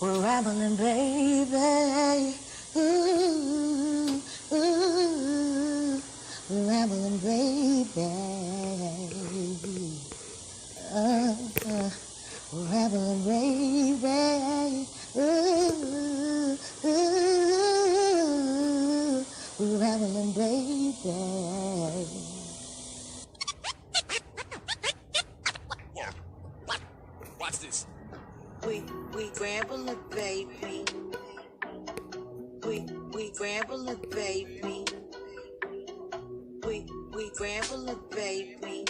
We're rambling, baby. Ooh, ooh, we're rambling, baby. Uh, uh, we're rambling, baby. Ooh, ooh, we're rambling, baby. Watch this. We rambling, baby. We rambling, baby. We rambling, baby.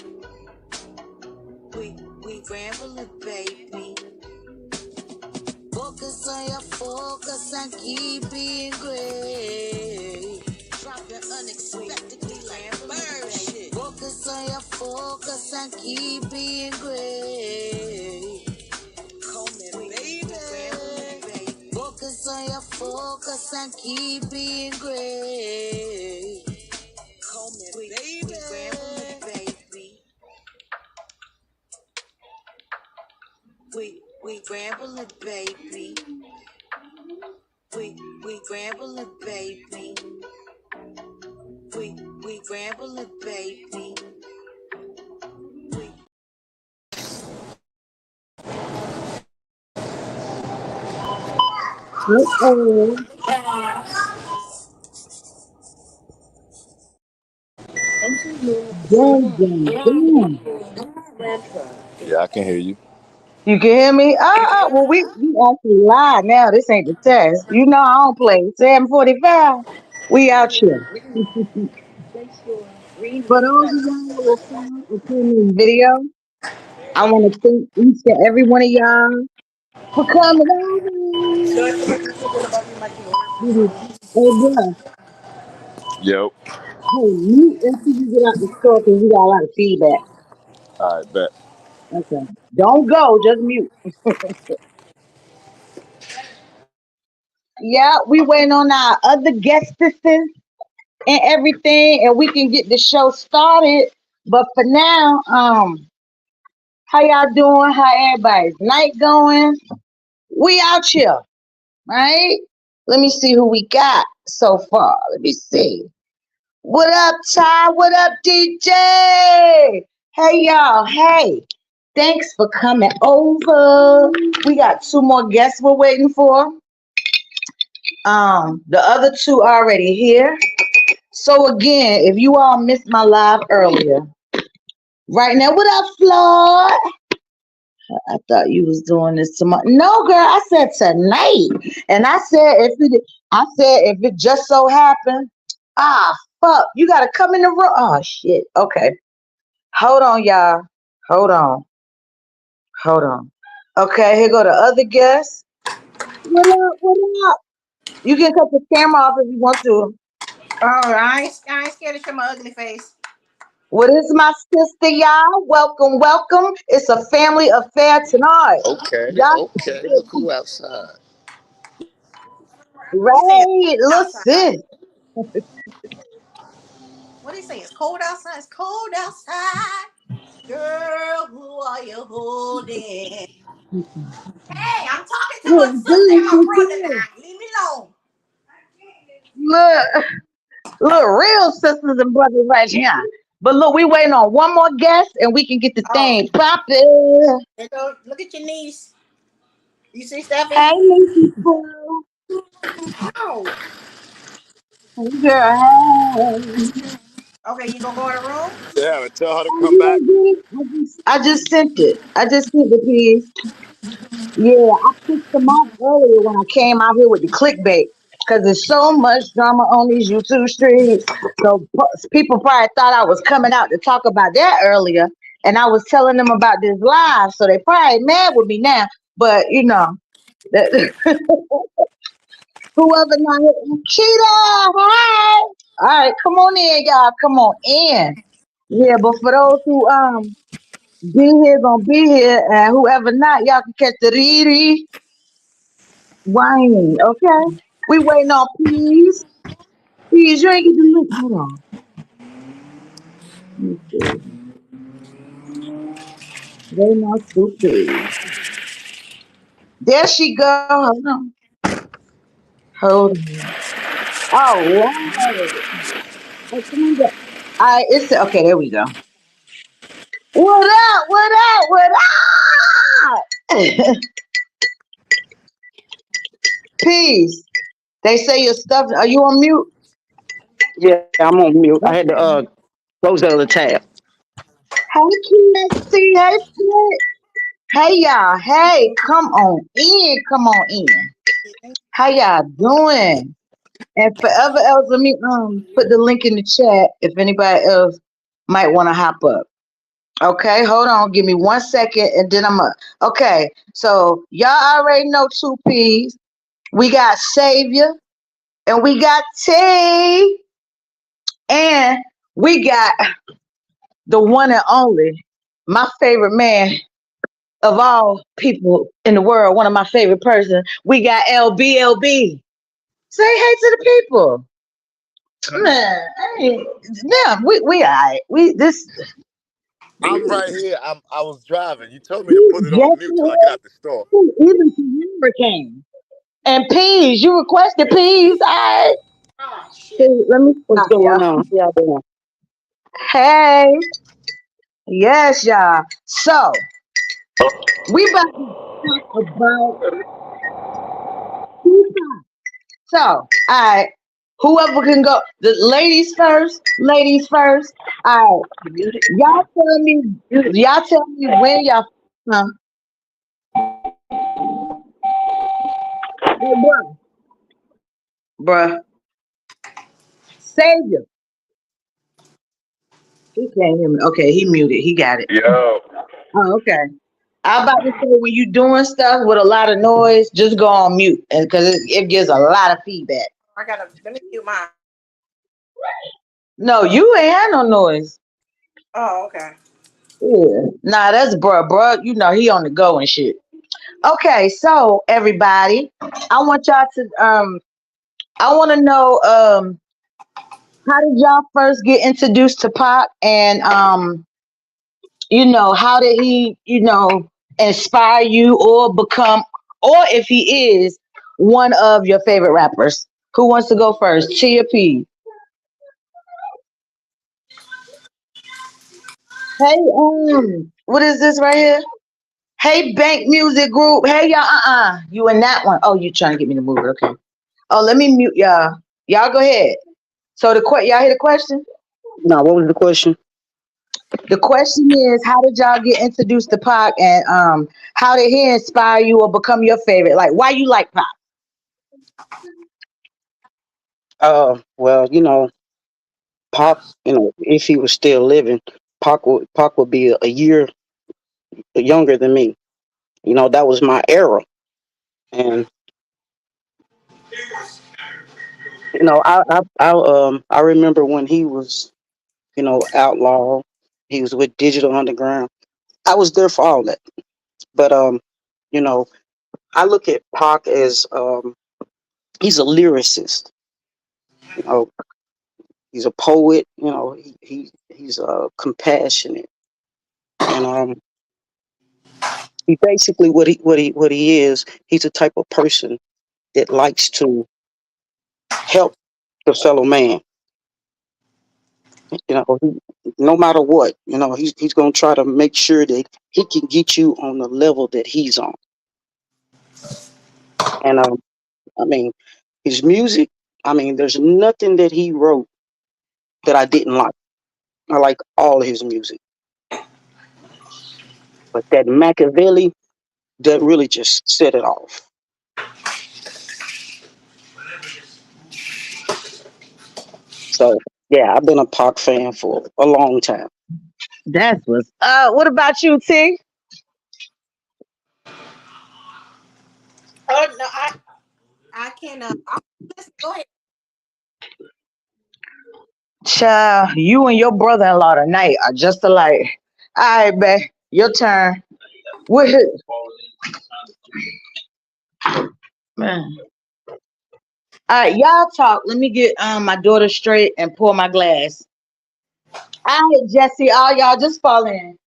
We rambling, baby. Focus on your focus and keep being great. Dropping unexpectedly like bird shit. Focus on your focus and keep being great. Call me baby. Focus on your focus and keep being great. Call me baby. We rambling, baby. We rambling, baby. We rambling, baby. Uh-oh. Dun, dun, dun. Yeah, I can hear you. You can hear me? Well, we actually live now. This ain't the test. You know I don't play. 7:45. We out here. For those of y'all who will come and see me in video, I want to thank each and every one of y'all for coming over. Hey, bro. Yep. Hey, mute until you get out the store because we got a lot of feedback. All right, bet. Okay. Don't go. Just mute. Yeah, we waiting on our other guests and everything, and we can get the show started. But for now, how y'all doing? How everybody's night going? We out here, right? Let me see who we got so far. Let me see. What up, Ty? What up, DJ? Hey, y'all. Hey, thanks for coming over. We got two more guests we're waiting for. The other two already here. So again, if you all missed my live earlier, right now, what up, Floyd? I thought you was doing this tomorrow. No, girl, I said tonight, and I said if it just so happened, fuck, you gotta come in the room. Oh shit. Okay, hold on, y'all. Hold on, hold on. Okay, here go the other guest. What up? What up? You can cut the camera off if you want to. Oh, I ain't scared to show my ugly face. What is my sister, y'all? Welcome, welcome. It's a family affair tonight. Okay, Y'all, okay. Look who outside. What do you say? It's right? cold outside. Listen. What do you say? It's cold outside. It's cold outside. Girl, who are you holding? Hey, I'm talking to my sister and my brother now. Leave me alone. Look, look, real sisters and brothers right here. But look, we waiting on one more guest and we can get the Oh, thing popping. there go. Look at your niece. You see, Steffi? Hey, Missy Pooh. Oh, Hey, girl. Hey. okay. You gonna go in the room? Yeah, but tell her to Oh, come you back. didn't get it? I just sent it. I just sent the piece. Yeah, I pissed them off earlier when I came out here with the clickbait because there's so much drama on these YouTube streams. So people probably thought I was coming out to talk about that earlier, and I was telling them about this live, so they probably mad with me now. But you know, that, whoever not here, Cheetah, hi. All right, come on in, y'all. Come on in. Yeah, but for those who be here, gonna be here, and whoever not, y'all can catch the Riri whining, okay? We waiting on peas. Peas, you ain't get the link. Hold on. Let me see. Waiting on two peas. There she go. Hold on. Hold on. All right. I found it. It's okay. There we go. What up? What up? What up? Peace. They say your stuff. Are you on mute? Yeah, I'm on mute. I had to close the other tab. Hey, Kirsty. Hey, Flint. Hey, y'all. Hey, come on in. Come on in. How y'all doing? And forever else, let me put the link in the chat if anybody else might want to hop up. Okay, hold on. Give me 1 second, and then I'm up. Okay, so y'all already know two P's. We got Savior, and we got T, and we got the one and only, my favorite man of all people in the world, one of my favorite persons. We got LBLB. Say hey to the people. Man, hey, yeah, we all right. We this I'm right here. I was driving. You told me to we put it on just mute till I get out the store. even some hurricane. And peas, you requested peas. All right. Oh shit. So let me What's stop, going y'all. on? How y'all doing? Hey, yes, y'all. So we about to talk about Tupac. So, all right. Whoever can go, the ladies first. Ladies first. All right. Y'all tell me. Y'all tell me when y'all. Huh? Hey, bruh. Savior. He can't hear me. Okay, he muted. He got it. Yo. Oh, okay. I about to say when you doing stuff with a lot of noise, just go on mute, and because it gives a lot of feedback. I gotta let me mute mine. No, you ain't had no noise. Oh, okay. Yeah. Nah, that's bruh. Bruh, you know he on the go and shit. Okay, so everybody, I want y'all to I want to know how did y'all first get introduced to Pac, and how did he inspire you or become, or if he is one of your favorite rappers? Who wants to go first? Chia P. Hey, what is this right here? Hey, Bank Music Group. Hey, y'all. You in that one? Oh, you trying to get me to move it? Okay. Oh, let me mute y'all. Y'all go ahead. So y'all hear the question? No, what was the question? The question is, how did y'all get introduced to Pac, and how did he inspire you or become your favorite? Like, why you like Pac? Well, Pac, if he was still living, Pac would be a year younger than me. That was my era, and I remember when he was, outlaw. He was with Digital Underground. I was there for all that, but you know, I look at Pac as he's a lyricist. You know, he's a poet. He's compassionate, and he basically what he is. He's the type of person that likes to help the fellow man. No matter what, he's gonna try to make sure that he can get you on the level that he's on. And I mean, his music. I mean, there's nothing that he wrote that I didn't like. I like all his music, but that Machiavelli that really just set it off. So yeah, I've been a Pac fan for a long time. That's what's what about you, T? Oh no, I can I'm listen, go ahead. Child, you and your brother-in-law tonight are just alike. All right, babe, your turn. What? Man. All right, y'all talk. Let me get my daughter straight and pour my glass. All right, Jesse, all y'all just fall in.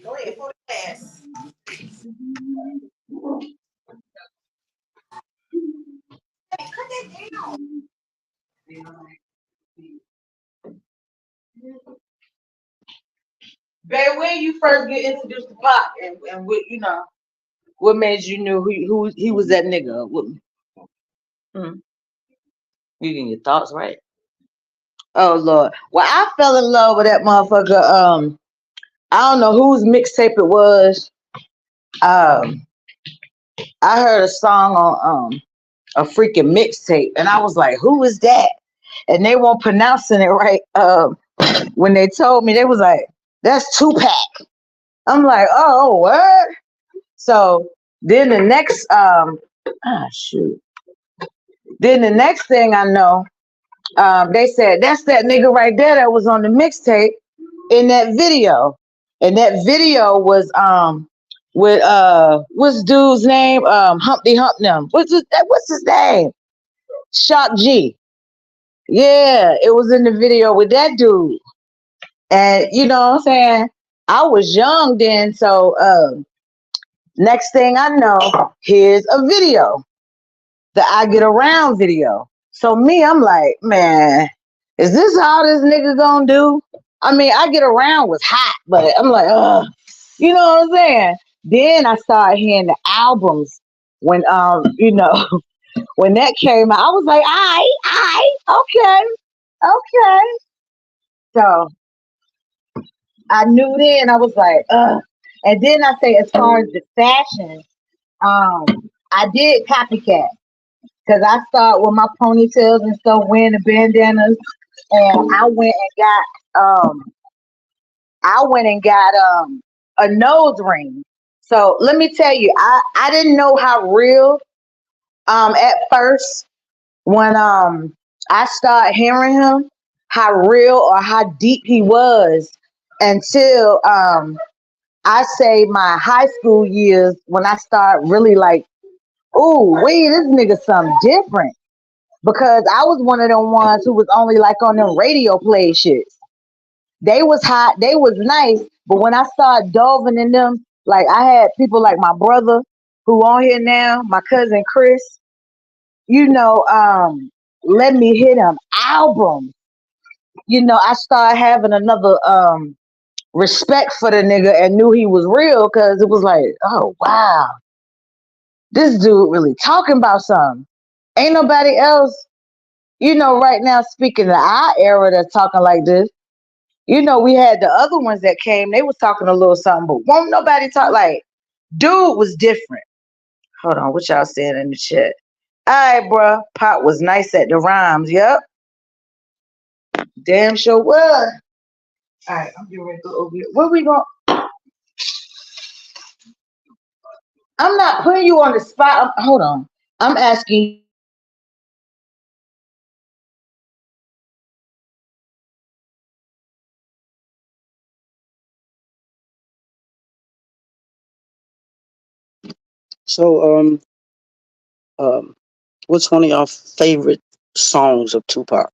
Go ahead for the class. Hey, cut that down. Babe, when you first get introduced to Pop, and what what made you knew who he was that nigga? Hmm, you getting your thoughts right? Oh Lord. Well, I fell in love with that motherfucker. I don't know whose mixtape it was. Um, I heard a song on a freaking mixtape, and I was like, "Who is that?" And they weren't pronouncing it right. When they told me, they was like, "That's Tupac." I'm like, "Oh, what?" So then the next shoot. Then the next thing I know, they said that's that nigga right there that was on the mixtape in that video, and that video was with what's dude's name? Humpty Humpnum. What's his name? Shock G. Yeah, it was in the video with that dude. And you know what I'm saying? I was young then, so next thing I know, here's a video, the I Get Around video. So me, I'm like, man, is this how this nigga gonna do? I mean, I Get Around was hot, but I'm like, you know what I'm saying? Then I started hearing the albums when when that came out. I was like, okay, okay. So I knew then. I was like, ugh. And then I say, as far as the fashion, I did copycat because I started with my ponytails and stuff, wearing the bandanas, and I went and got a nose ring. So let me tell you, I didn't know how real at first when I started hearing him, how real or how deep he was until I say my high school years when I start really like, ooh, wait, this nigga something different. Because I was one of them ones who was only like on them radio play shits. They was hot, they was nice, but when I started delving in them, like I had people like my brother who on here now, my cousin Chris, you know, let me hit him albums. I started having another respect for the nigga and knew he was real because it was like, oh wow, this dude really talking about something. Ain't nobody else, right now speaking of our era that's talking like this. We had the other ones that came, they was talking a little something, but won't nobody talk like dude was different. Hold on, what y'all saying in the chat? All right, bro. Pop was nice at the rhymes. Yep. Damn sure was. All right, I'm getting ready to go over here. Where we going? I'm not putting you on the spot. Hold on. I'm asking you a question. So, what's one of your favorite songs of Tupac?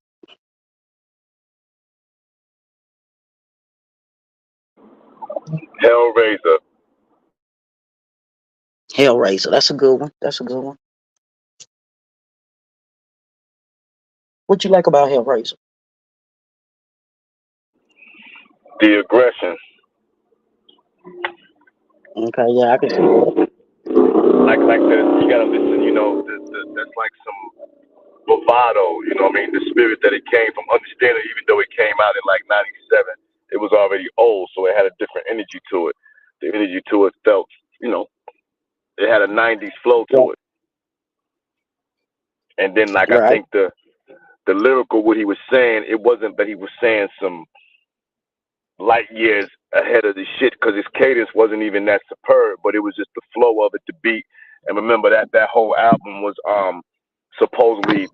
Hellraiser. Hellraiser. That's a good one. That's a good one. What you like about Hellraiser? The aggression. Okay, yeah, I can see that. Like the you gotta listen. That's like some bravado. You know what I mean? The spirit that it came from. Understanding, even though it came out in like '97, it was already old, so it had a different energy to it. The energy to it felt, you know, it had a '90s flow Yeah, to it. And then, like, I right, think the lyrical, what he was saying, it wasn't that he was saying some light years ahead of the shit because his cadence wasn't even that superb, but it was just the flow of it, the beat. And remember that whole album was supposedly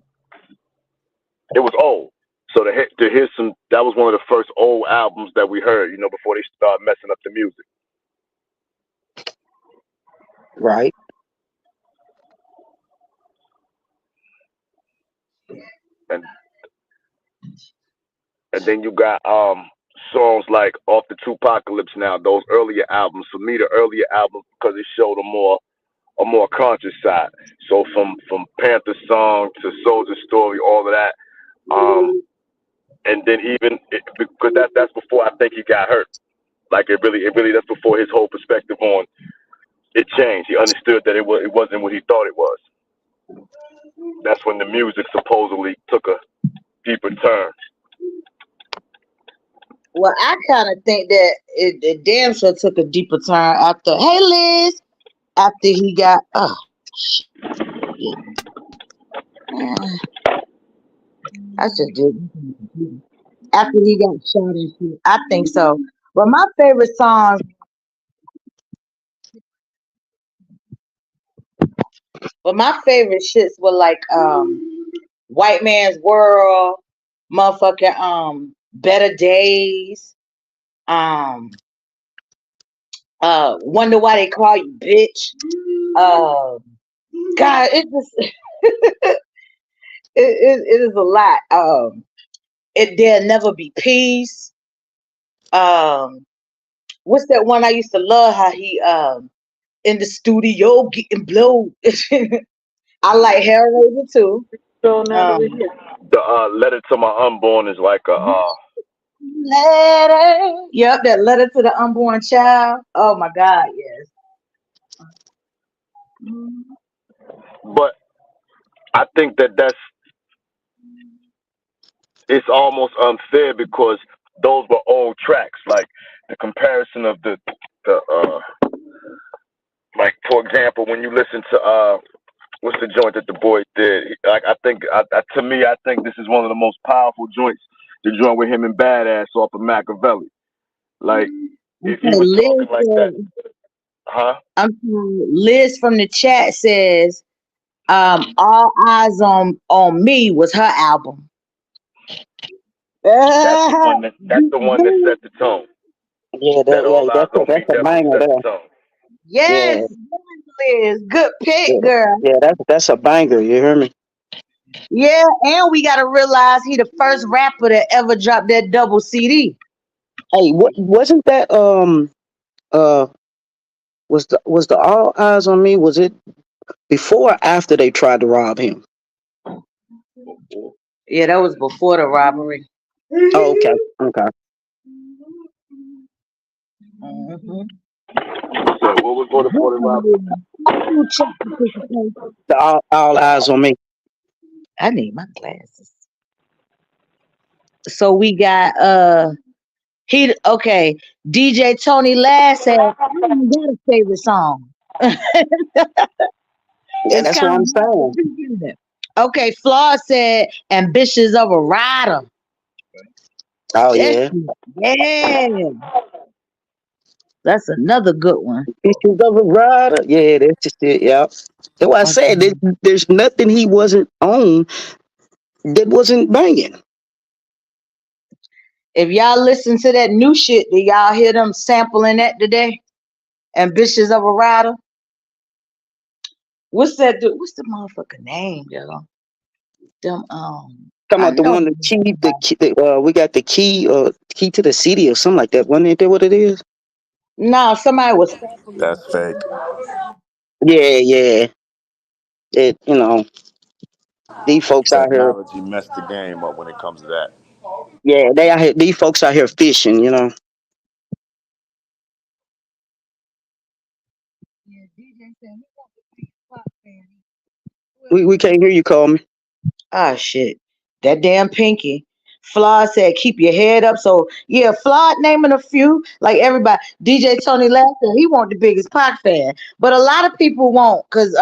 it was old. So to hear some, that was one of the first old albums that we heard, before they start messing up the music. right. And and then you got songs like Off the Tupacalypse now, those earlier albums. For me, the earlier albums because it showed a more a more conscious side. So from Panther Song to Soldier Story, all of that, and then even because that's before I think he got hurt. Like it really that's before his whole perspective on it changed. He understood that it wasn't what he thought it was. That's when the music supposedly took a deeper turn. Well, I kind of think that it damn sure took a deeper turn after. Hey, Liz, after he got shit. Man, I should do after he got shot and shit. I think so. But my favorite songs, but my favorite shits were like White Man's World, motherfucking Better Days, um Wonder Why They Call You Bitch. Uh, God, it just it is a lot. It There'll Never Be Peace. Um, what's that one I used to love? How he in the studio getting blowed. I like Hellraiser too. So Natalie. Um, The Letter to My Unborn is like a letter. Yep, that letter to the unborn child. Oh my God, yes. but I think that's it's almost unfair because those were old tracks. Like the comparison of the like for example when you listen to what's the joint that the boy did? Like I think to me I think this is one of the most powerful joints. The joint with him and Badass off of Machiavelli. Like if he Okay, was talking like that, huh? Liz from the chat says, "All Eyes on Me" was her album. That's the one that set the tone. Yeah, That All Eyes on that's Me a definitely banger set the there. tone. Yes, Yeah, Liz, good pick, yeah, girl. yeah. That's a banger. You hear me? Yeah, and we gotta realize he the first rapper that ever dropped that double CD. Hey, what wasn't that? Uh, was the All Eyes on Me? Was it before or after they tried to rob him? Yeah, that was before the robbery. Oh, okay, okay. Mhm. So what was going for the Rob? The All Eyes on Me. I need my glasses. So we got he okay. DJ Tony Lass said, I ain't got a favorite song. Yeah, It's that's kind what of I'm hard to saying. pick, isn't it? Okay, Flaw said Ambitious of a Rider. Oh That's yeah. yeah, that's another good one. Pictures of a rider. Yeah, that's just it. Yeah. That's why I said Okay. there's nothing he wasn't on that wasn't banging. If y'all listen to that new shit, did y'all hear them sampling that today? Ambitious of a Rider. What's that? What's the motherfucker name, yo? Them Talking I about the know. one the key, we got the key to the city or something like that. Wasn't that what it is? No, somebody was sampling That's fake. Yeah, yeah. It these folks out here. Technology messed the game up when it comes to that. Yeah, they out here. These folks out here fishing. Yeah, DJ said he want to be pop fan. We can't hear you, call me. Ah, shit. That damn Pinky. Flawed said, keep your head up. So, yeah, Flawed naming a few, like everybody. DJ Tony Lasser, he want the biggest Pac fan. But a lot of people won't, because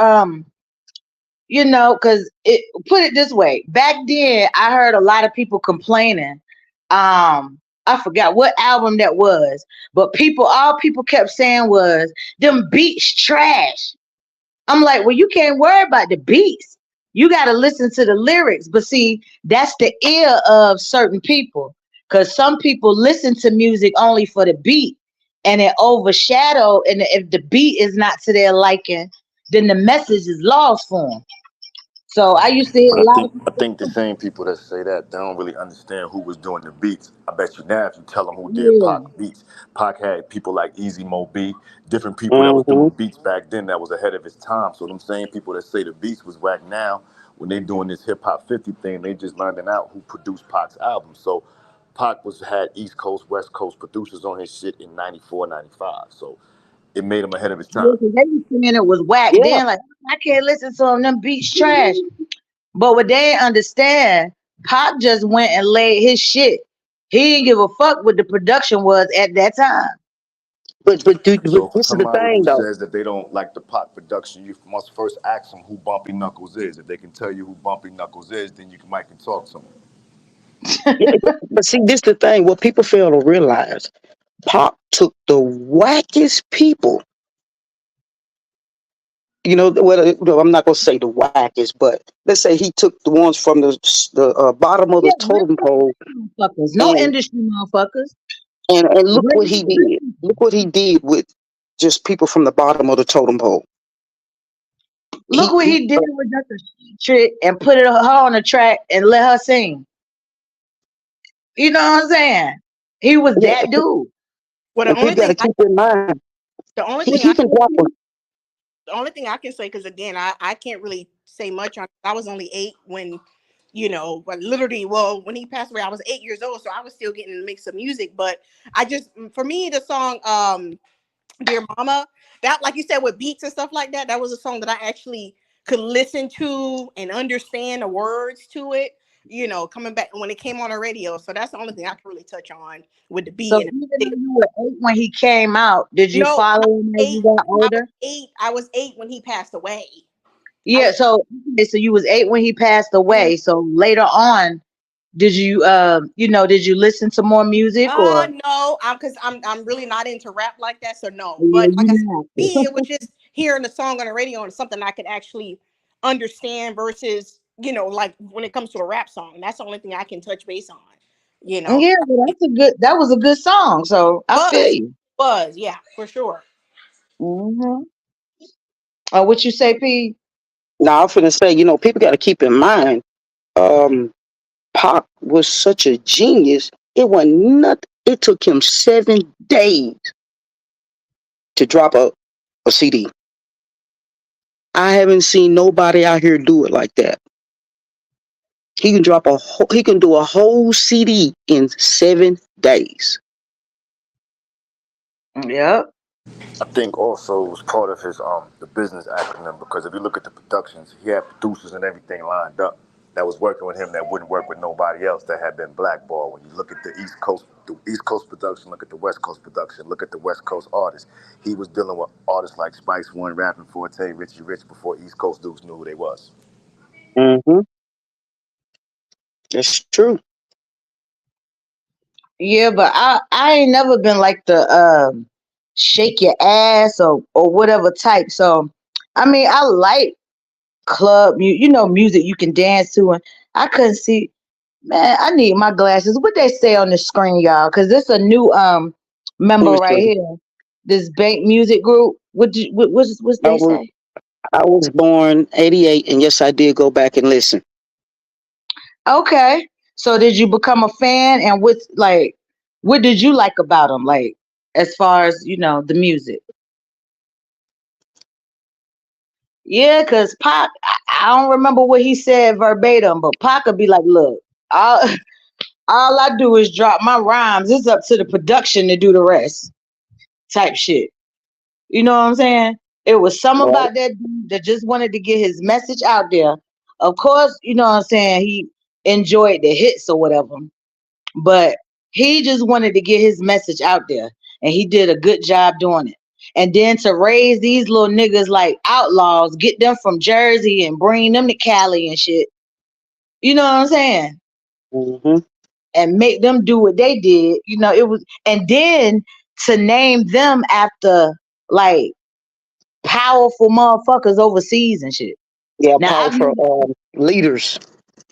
put it this way. Back then, I heard a lot of people complaining. I forgot what album that was, but all people kept saying was, them beats trash. I'm like, well, you can't worry about the beats. You got to listen to the lyrics. But see, that's the ear of certain people. Because some people listen to music only for the beat and it overshadow. And if the beat is not to their liking, then the message is lost for them. So I used to hear a But I lot think of I people. think the same people that say that they don't really understand who was doing the beats. I bet you now if you tell them who did Yeah, Pac beats, Pac had people like Easy Mo B, different people that was Mm-hmm. doing beats back then that was ahead of his time. So them same people that say the beats was whack now, when they doing this hip hop 50 thing, they just learning out who produced Pac's album. So Pac was had East Coast, West Coast producers on his shit in 94, 95. So it made him ahead of his yeah, time. 'cause they was saying it was whack Yeah, then. Like I can't listen to them. Them beats trash. But what they ain't understand, Pop just went and laid his shit. He didn't give a fuck what the production was at that time. but So for this is the somebody who thing though. says that they don't like the pop production, you must first ask them who Bumpy Knuckles is. If they can tell you who Bumpy Knuckles is, then you might can talk to them. Yeah, but see, this the thing. What people fail to realize, Pop took the wackest people. Well, I'm not gonna say the wackest, but let's say he took the ones from the bottom of the Yeah, totem pole, motherfuckers, no and industry motherfuckers. look what he did. Look what he did with just people from the bottom of the totem pole. Look what He he did with Dr. Trick and put her on the track and let her sing. You know what I'm saying? He was Yeah, that dude. Well, and people got to keep in mind the only he thing he I can drop a. the only thing I can say, because again, I can't really say much on. I was only 8 when, but literally, well, when he passed away, I was 8 years old, so I was still getting a mix of music. But I just, for me, the song "Dear Mama," that, like you said, with beats and stuff like that, that was a song that I actually could listen to and understand the words to it. Coming back when it came on the radio. So that's the only thing I can really touch on with the So beat and even the though you were 8 when he came out, did you no, follow him as you eight. got I was older? 8. I was 8 when he passed away. I Yeah, was so okay, so you was 8 when he passed mhm. away. So later on, did you did you listen to more music or No, I'm really not into rap like that, so no. yeah, But like I said, you me, not. it was just hearing the song on the radio and something I could actually understand versus, like when it comes to a rap song. That's the only thing I can touch base on. You know. Yeah, well, that was a good song. So I feel Was you. was, yeah, for sure. Hmm. What you say, P? Now I'm finna say, people got to keep in mind, um, Pop was such a genius. It wasn't nothing. It took him 7 days to drop a CD. I haven't seen nobody out here do it like that. He can do a whole CD in 7 days. Yep. I think also it was part of his the business acronym because if you look at the productions, he had producers and everything lined up that was working with him that wouldn't work with nobody else that had been blackballed. When you look at the East Coast production, look at the West Coast production, look at the West Coast artists. He was dealing with artists like Spice One, Rapping Forte, Richie Rich before East Coast dudes knew who they was. Mm-hmm. That's true. Yeah, but I ain't never been like the shake your ass or whatever type. So I mean, I like music you can dance to, and I couldn't see. Man, I need my glasses. What they say on the screen, y'all? Because this a new Let member me right see. here. This bank music group. What's I they was say? I was born '88, and yes, I did go back and listen. Okay. So did you become a fan, and what did you like about them? Like as far as the music. Yeah, cause Pac, I don't remember what he said verbatim, but Pac could be like, "Look, all all I do is drop my rhymes. It's up to the production to do the rest." Type shit. You know what I'm saying? It was some Right. about that dude that just wanted to get his message out there. Of course, you know what I'm saying. He enjoyed the hits or whatever, but he just wanted to get his message out there, and he did a good job doing it. And then to raise these little niggas like outlaws, get them from Jersey and bring them to Cali and shit. You know what I'm saying? Mm-hmm. And make them do what they did. It was, and then to name them after like powerful motherfuckers overseas and shit. Yeah, Now I've powerful never, leaders.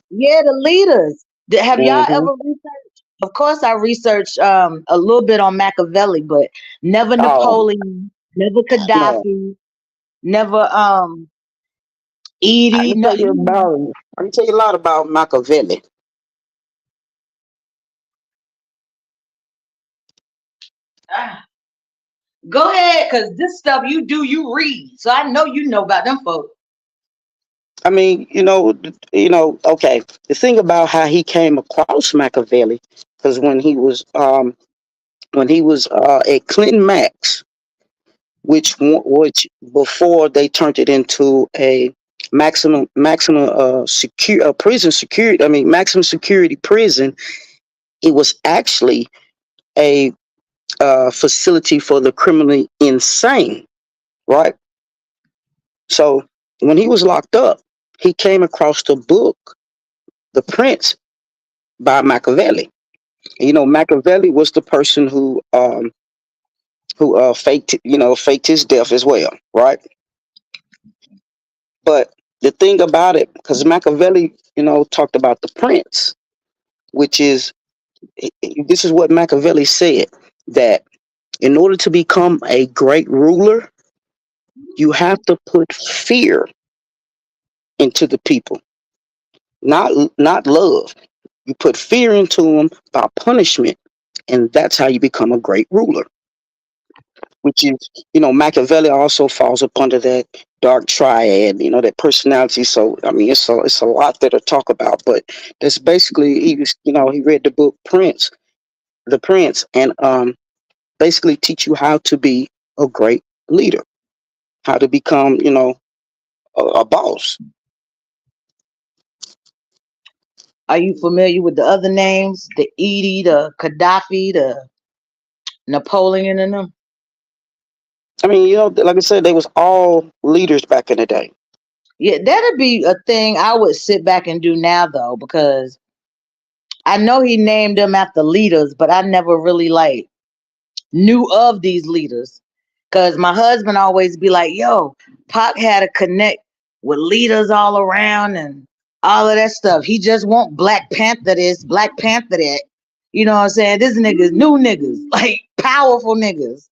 yeah, the leaders. Have y'all Mm-hmm. ever researched? Of course, I researched a little bit on Machiavelli, but never Oh Napoleon, never no, Gaddafi, never I Edie, can no, tell you about. I can tell you a lot about Machiavelli. ah, go ahead, cause this stuff you do, you read, so I know you know about them folks. I mean, okay. The thing about how he came across Machiavelli, because when he was at Clinton Max, which before they turned it into a maximum secure prison security. I mean, maximum security prison. It was actually a facility for the criminally insane, right? So when he was locked up, he came across the book, The Prince by Machiavelli. Machiavelli was the person who faked his death as well, right? But the thing about it, because Machiavelli, talked about the prince, which is this is what Machiavelli said, that in order to become a great ruler, you have to put fear into the people, not love. You put fear into them by punishment, and that's how you become a great ruler. Which is, Machiavelli also falls up under that dark triad, that personality. So, I mean, it's a lot there to talk about, but that's basically, he read the book The Prince, and basically teach you how to be a great leader, how to become, a boss. Are you familiar with the other names? The Edie, the Gaddafi, the Napoleon, and them? I mean, like I said, they was all leaders back in the day. Yeah, that'd be a thing I would sit back and do now, though, because I know he named them after leaders, but I never really like knew of these leaders. Cause my husband always be like, yo, Pac had to connect with leaders all around and all of that stuff. He just want Black Panther this, Black Panther that. You know what I'm saying? This niggas, new niggas, like powerful niggas.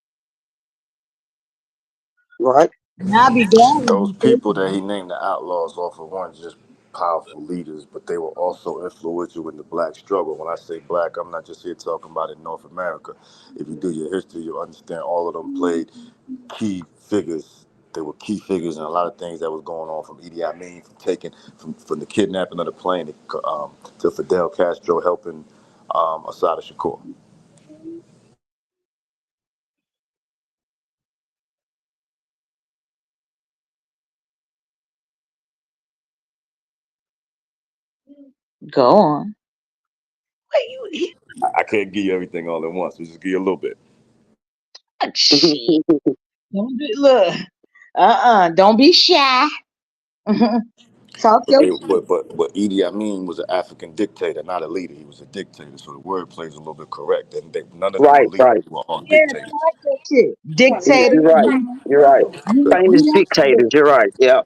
Right? And I'll be glad Those when he people that he named the outlaws off of weren't just powerful leaders, but they were also influential in the black struggle. When I say black, I'm not just here talking about in North America. If you do your history, you'll understand all of them played key figures. They were key figures in a lot of things that was going on, from Idi Amin, from the kidnapping of the plane to Fidel Castro helping Assad Shakur. go on. Wait, I can't give you everything all at once. Let's just give you a little bit. shit. Don't be, look, don't be shy. Talk But your they, shit. but Idi Amin was an African dictator, not a leader. He was a dictator, so the word plays a little bit correct. And none of them were Right, leaders; right. they were all Yeah, dictators. talk your shit. Dictator. You're right. You're right. Famous What dictators. You're right. Yeah.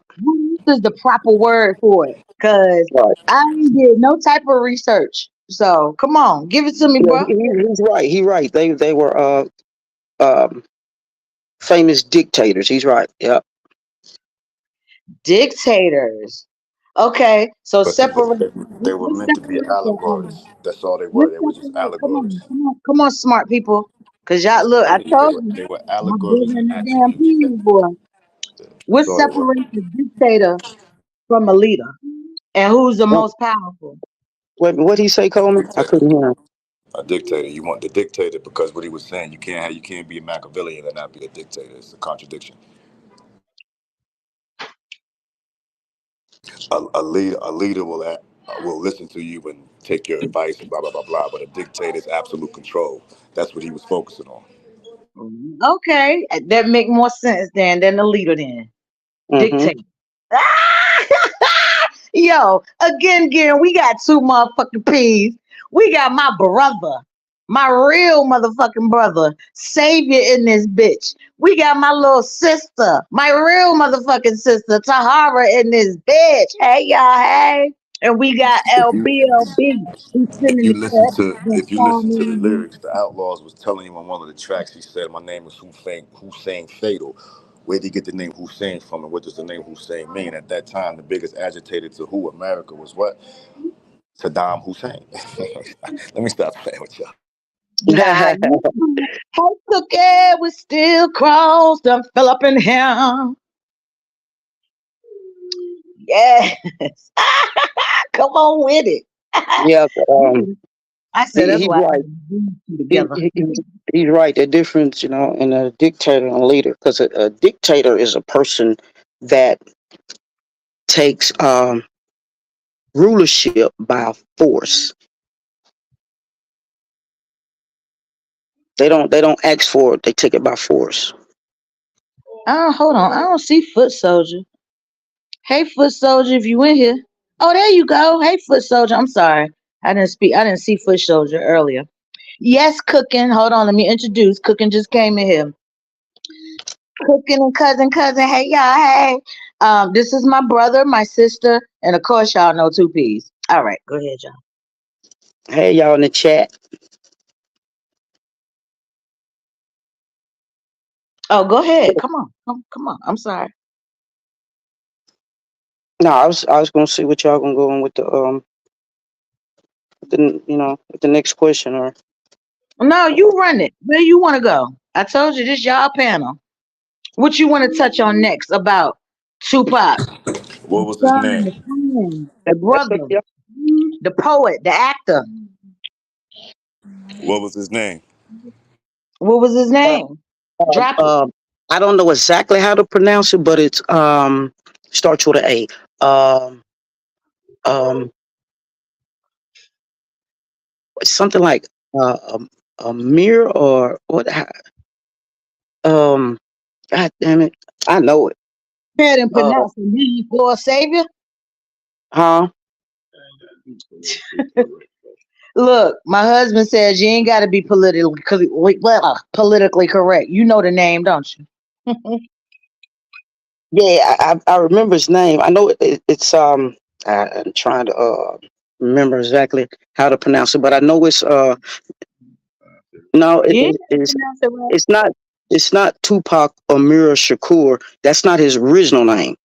is the proper word for it? Cause Right. I ain't did no type of research. So come on, give it to me, Yeah, bro. he's right. He's right. They were um famous dictators. He's right. Yeah. Dictators. Okay, so But they, separate. they were Let's meant to be separate the. allegories. That's all they were. Let's They were just separate. Come allegories. on, come on, come on, smart people. Cause y'all Just look, I telling you, told you, they were my allegories brother and in the damn attributes. peas, boy. What That's all they were. separates a dictator from a leader, and who's the What most powerful? what he say, Coleman? I Dictator. couldn't hear him. A dictator. You want the dictator because what he was saying, you can't be a Machiavellian and not be a dictator. It's a contradiction. A leader will listen to you and take your advice and blah blah blah blah. But a dictator is absolute control. That's what he was focusing on. Okay, that make more sense than the leader then. Mm-hmm. Dictator. Yo, again, we got two motherfucking peas. We got my brother, my real motherfucking brother, savior in this bitch. We got my little sister, my real motherfucking sister, Tahara in this bitch. Hey, y'all, hey. And we got If you LBLB, who's sitting in the cut, been if you listen to the farming. lyrics, the Outlaws was telling you on one of the tracks. He said, "My name is Hussein Fatal." Where did he get the name Hussein from, and what does the name Hussein mean? At that time, the biggest agitator to who America was what? Saddam Hussein. Let me stop playing with y'all. Nah, you hey, cookie, we still crossed and fell up in him. Yes. Come on with it. Yeah, I said he that's he's why I right. have these two He, together. he he's right. The difference, in a dictator and a leader, because a dictator is a person that takes rulership by force. They don't ask for it. They take it by force. Oh, hold on. I don't see foot soldier. Hey, foot soldier, if you in here. Oh, there you go. Hey, foot soldier. I'm sorry. I didn't see foot soldier earlier. Yes, cooking. Hold on. Let me introduce. Cooking just came in here. Cooking and cousin. Hey, y'all. Hey. This is my brother, my sister, and of course, y'all know two P's. All right, go ahead, y'all. Hey, y'all in the chat. Oh, go ahead. Come on. Come on. I'm sorry. No, I was gonna see what y'all gonna go on with with the next question or No, you run it. Where you want to go? I told you this y'all panel. What you want to touch on next about Tupac, What the was his son, name? the friend, the that's brother, okay. the poet, the actor? What was his name? What was his Uh, name? um, Drop it. um, I don't know exactly how to pronounce it, but it's starts with an A. Um, um, something like a mirror or what? Um, God damn it, I know it. Go ahead and Uh, pronounce it. Me for a savior. huh? Look, my husband says you ain't got to be politically correct. You know the name, don't you? Yeah, I remember his name. I know I'm trying to remember exactly how to pronounce it, but I know it's no, You ain't got to pronounce it right. it's not it's not Tupac Amir Shakur. That's not his original name.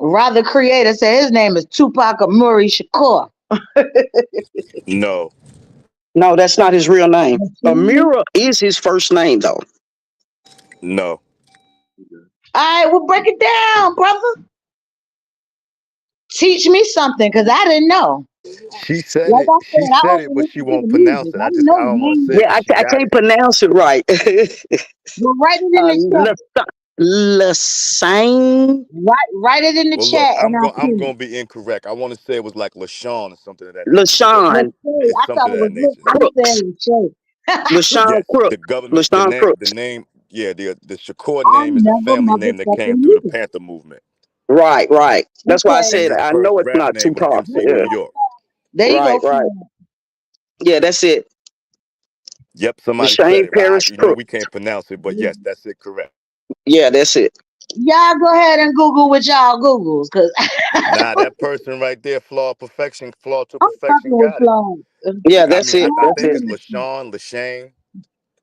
Rather, creator said his name is Tupac Amuri Shakur. No, No, that's not his real name. Amira is his first name though. no. All right, well, break it down, brother. Teach me something, cause I didn't know. She said Like it. I She said, I said it, only but she listen to won't the pronounce music. it. I I didn't just know I the don't want to name. say it Yeah, because she I got can't it. pronounce it right. But write it in the chat. Lassane. Write it in the Well, look, chat, and I'll I'm pin it. going to be incorrect. I want to say it was like LaShawn or something of that nature. LaShawn. Lachey. It's I thought something it of that was nature. I'm Crooks. saying Lachey. LaShawn Yes, Crooks. the government, LaShawn the Crooks. name, yeah, the Shakur I name is a never family name that came motherfucking through the knew. Panther movement, Right, right. That's why I Okay. and said his I first know it's rap not name was Tupac. MC New Yeah. York. There you go, Right, right. friend. Yeah, that's it. Yep, somebody said LaShawn it. Paris We Crooks. can't pronounce it, but yes, that's it. Correct. Yeah, that's it. Y'all go ahead and Google with y'all Googles, cause Nah, that person right there, flawed to I'm perfection, fucking with got it. Flo. Yeah, that's it. I That's think it. it's LaShawn, LaShane.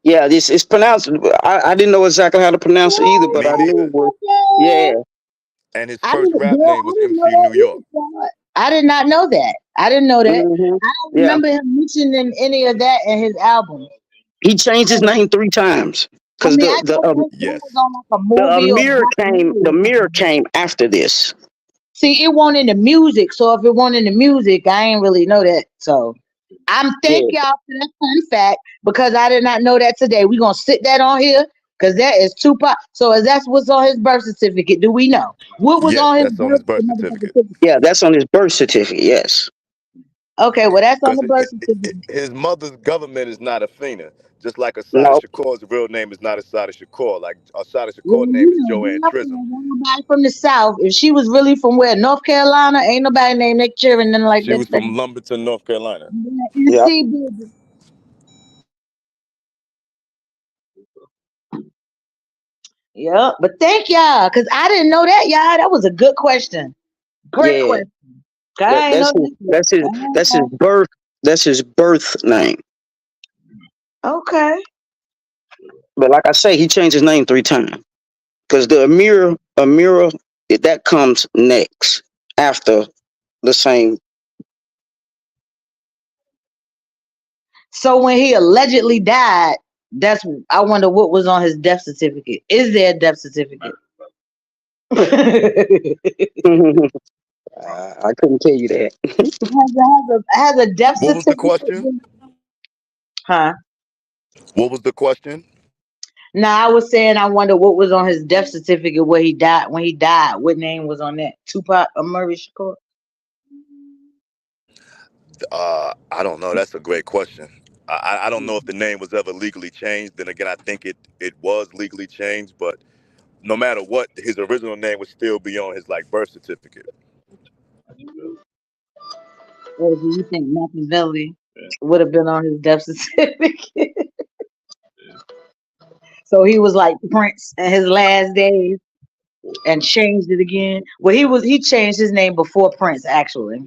Yeah, this it's pronounced. I didn't know exactly how to pronounce it either, but Me I knew neither. it was. Yeah. And his I first didn't, rap girl, name I was didn't know MC that New York. either. Flo. I did not know that. I didn't know that. Hmm. I don't Yeah. remember him mentioning any of that in his album. He changed his name 3 times I because mean, I thought that was Yes. on like a the movie or Amir came. documentary The or Amir something. came after this. See, it wasn't in the music, so if it wasn't in the music, I ain't really know that. So I'm Yeah. thank y'all for that fun fact because I did not know that today. We're gonna sit that on here because that is Tupac. So is that's what's on his birth certificate? Do we know what was Yes, on his that's on birth his birth motherfucking certificate. certificate? Yeah, that's on his birth certificate. Yes. Okay, well that's on Because the birth certificate. his mother's government is not Athena. Just like Asada No. Shakur's real name is not Asada Shakur. Like Asada Well, Shakur's name you is know, Joanne girl, Trism. ain't nobody from the South. If she was really from where North Carolina, ain't nobody named Nick Cheering and like She that. was from Lumberton, North Carolina. Yeah. NC baby. Yeah, but thank y'all, cause I didn't know that, y'all. That was a good question. Great Yeah. question. I ain't know that. That's his birth. That's his birth name. Okay. But like I say, he changed his name 3 times. because the Amira, that comes next after the same. So when he allegedly died, that's I wonder what was on his death certificate. Is there a death certificate? I couldn't tell you that. has a death What was the certificate? question? Huh? What was the question? Now I was saying I wonder what was on his death certificate where he died when he died. What name was on that? Tupac or Murray Shakur? I don't know. That's a great question. I don't know if the name was ever legally changed. Then again, I think it was legally changed. But no matter what, his original name would still be on his like birth certificate. Or do you think Machiavelli would have been on his death certificate? So he was like Prince in his last days and changed it again. Well, he changed his name before Prince actually.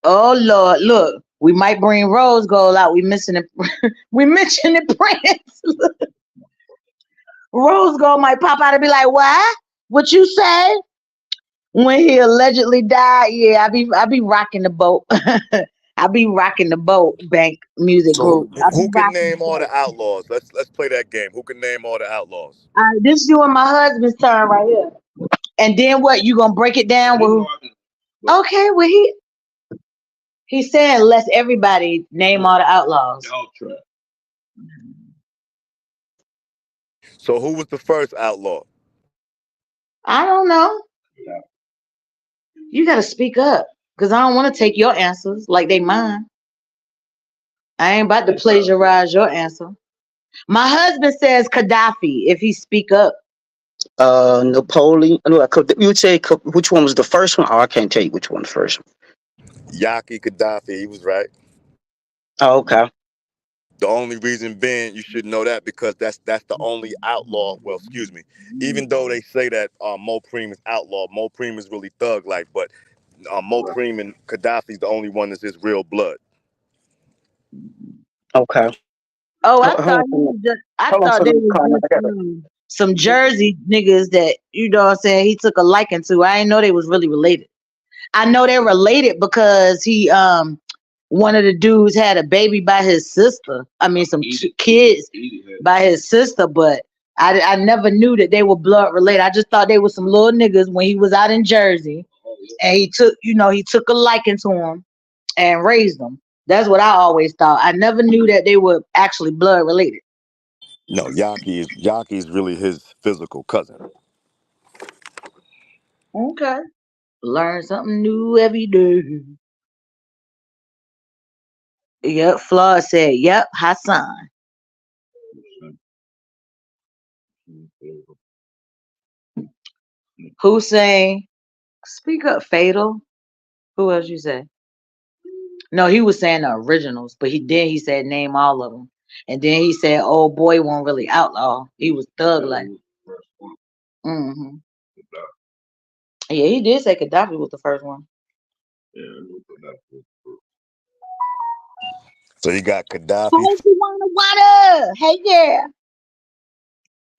Oh Lord, look, we might bring Rose Gold out. We missing it. We mentioned it, Prince. Rose Gold might pop out and be like, "What? What you say?" When he allegedly died, yeah, I be rocking the boat. I be rocking the boat. Bank music So group. I be who can rocking the name all boat. the outlaws? Let's play that game. Who can name all the outlaws? This you and my husband's turn right here. And then what? You gonna break it down? With okay, well he said let's everybody name all the outlaws. So who was the first outlaw? I don't know. You gotta speak up because I don't want to take your answers like they mine. I ain't about to plagiarize your answer. My husband says Gaddafi if he speak up. Napoleon. No, you would say which one was the first one? Oh, I can't tell you which one the first one. Yaki Gaddafi. He was right. Oh, okay. The only reason being you should know that because that's the only outlaw. Well, excuse me. Even though they say that Mo Preem is outlaw, Mo Preem is really thug like, but Mo Preem and Gaddafi's the only one that's his real blood. Okay. Oh, I thought Hold he on. was just. I Hold on thought for they the was comment. just some Jersey niggas that you know what I'm saying. He took a liking to. I didn't know they was really related. I know they're related because he one of the dudes had a baby by his sister. I mean some kids by his sister, but I never knew that they were blood related. I just thought they were some little niggas when he was out in Jersey and he took a liking to him and raised them. That's what I always thought. I never knew that they were actually blood related. No, Yaki is really his physical cousin. Okay. Learn something new every day. Yep, Flora said, yep, Hassan. Hussein, speak up, Fatal. Who else you say? No, he was saying the originals, but he said name all of them. And then he said, old boy won't really outlaw. He was thug like. Hmm. Yeah, he did say Gaddafi was the first one. So you got Gaddafi. Hey, you wanna water? Hey, yeah.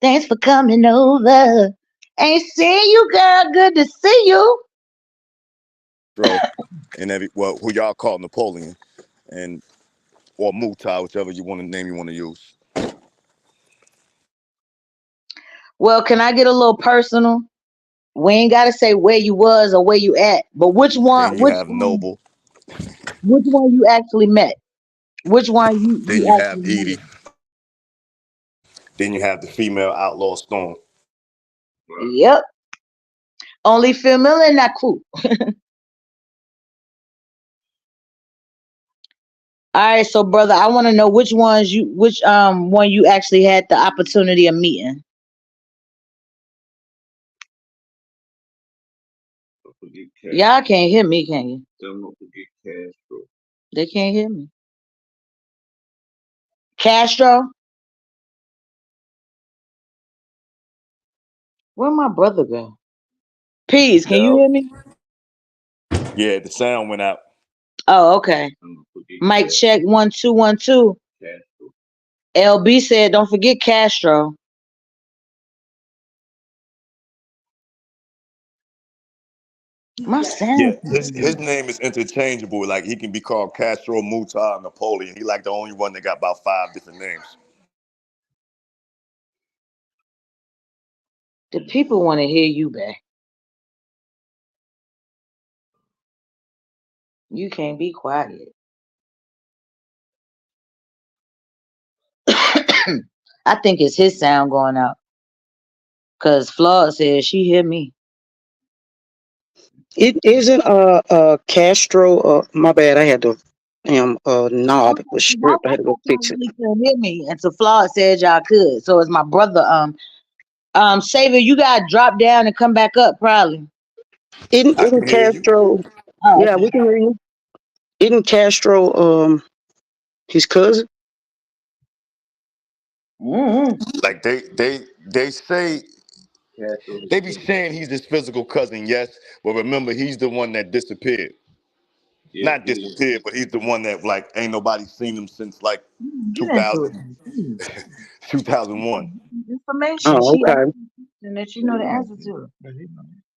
Thanks for coming over. Ain't seen you, girl. Good to see you. Bro, and who y'all call Napoleon, and or Mutai, whichever you want to name you want to use. Well, can I get a little personal? We ain't gotta say where you was or where you at, but which one? Then you have Noble. Which one you actually met? Which one Then you you have actually Edie. met? Then you have the female outlaw Storm. Yep. Only female in that crew. All right, so brother, I want to know which one you actually had the opportunity of meeting. Y'all can't hear me, can you? They can't hear me. Castro, where my brother go? Peace, can you Yo. hear me? Yeah, the sound went out. Oh, okay. Mic check 1 2 1 2. LB said, "Don't forget Castro." My Yeah, sound. his name is interchangeable. Like he can be called Castro, Muta, Napoleon. He like the only one that got about 5 different names. The people want to hear you back. You can't be quiet. I think it's his sound going out. Cause Flora said she hear me. It isn't Castro. My bad. I had to knob. It was I thought stripped. I had to go y'all fix it. really couldn't hear me, and so Flora said y'all could. So it's my brother. Savior, you gotta drop down and come back up, probably. I can Isn't hear you. Castro? Oh, Yeah, we okay. can hear you. Isn't Castro his cousin? Mm-hmm. Like they say they be saying he's his physical cousin, yes, but remember he's the one that disappeared. Not disappeared, but he's the one that like ain't nobody seen him since like Get into it. 2000, 2001. Information. Oh, She asked okay. you a question that you know the answer to.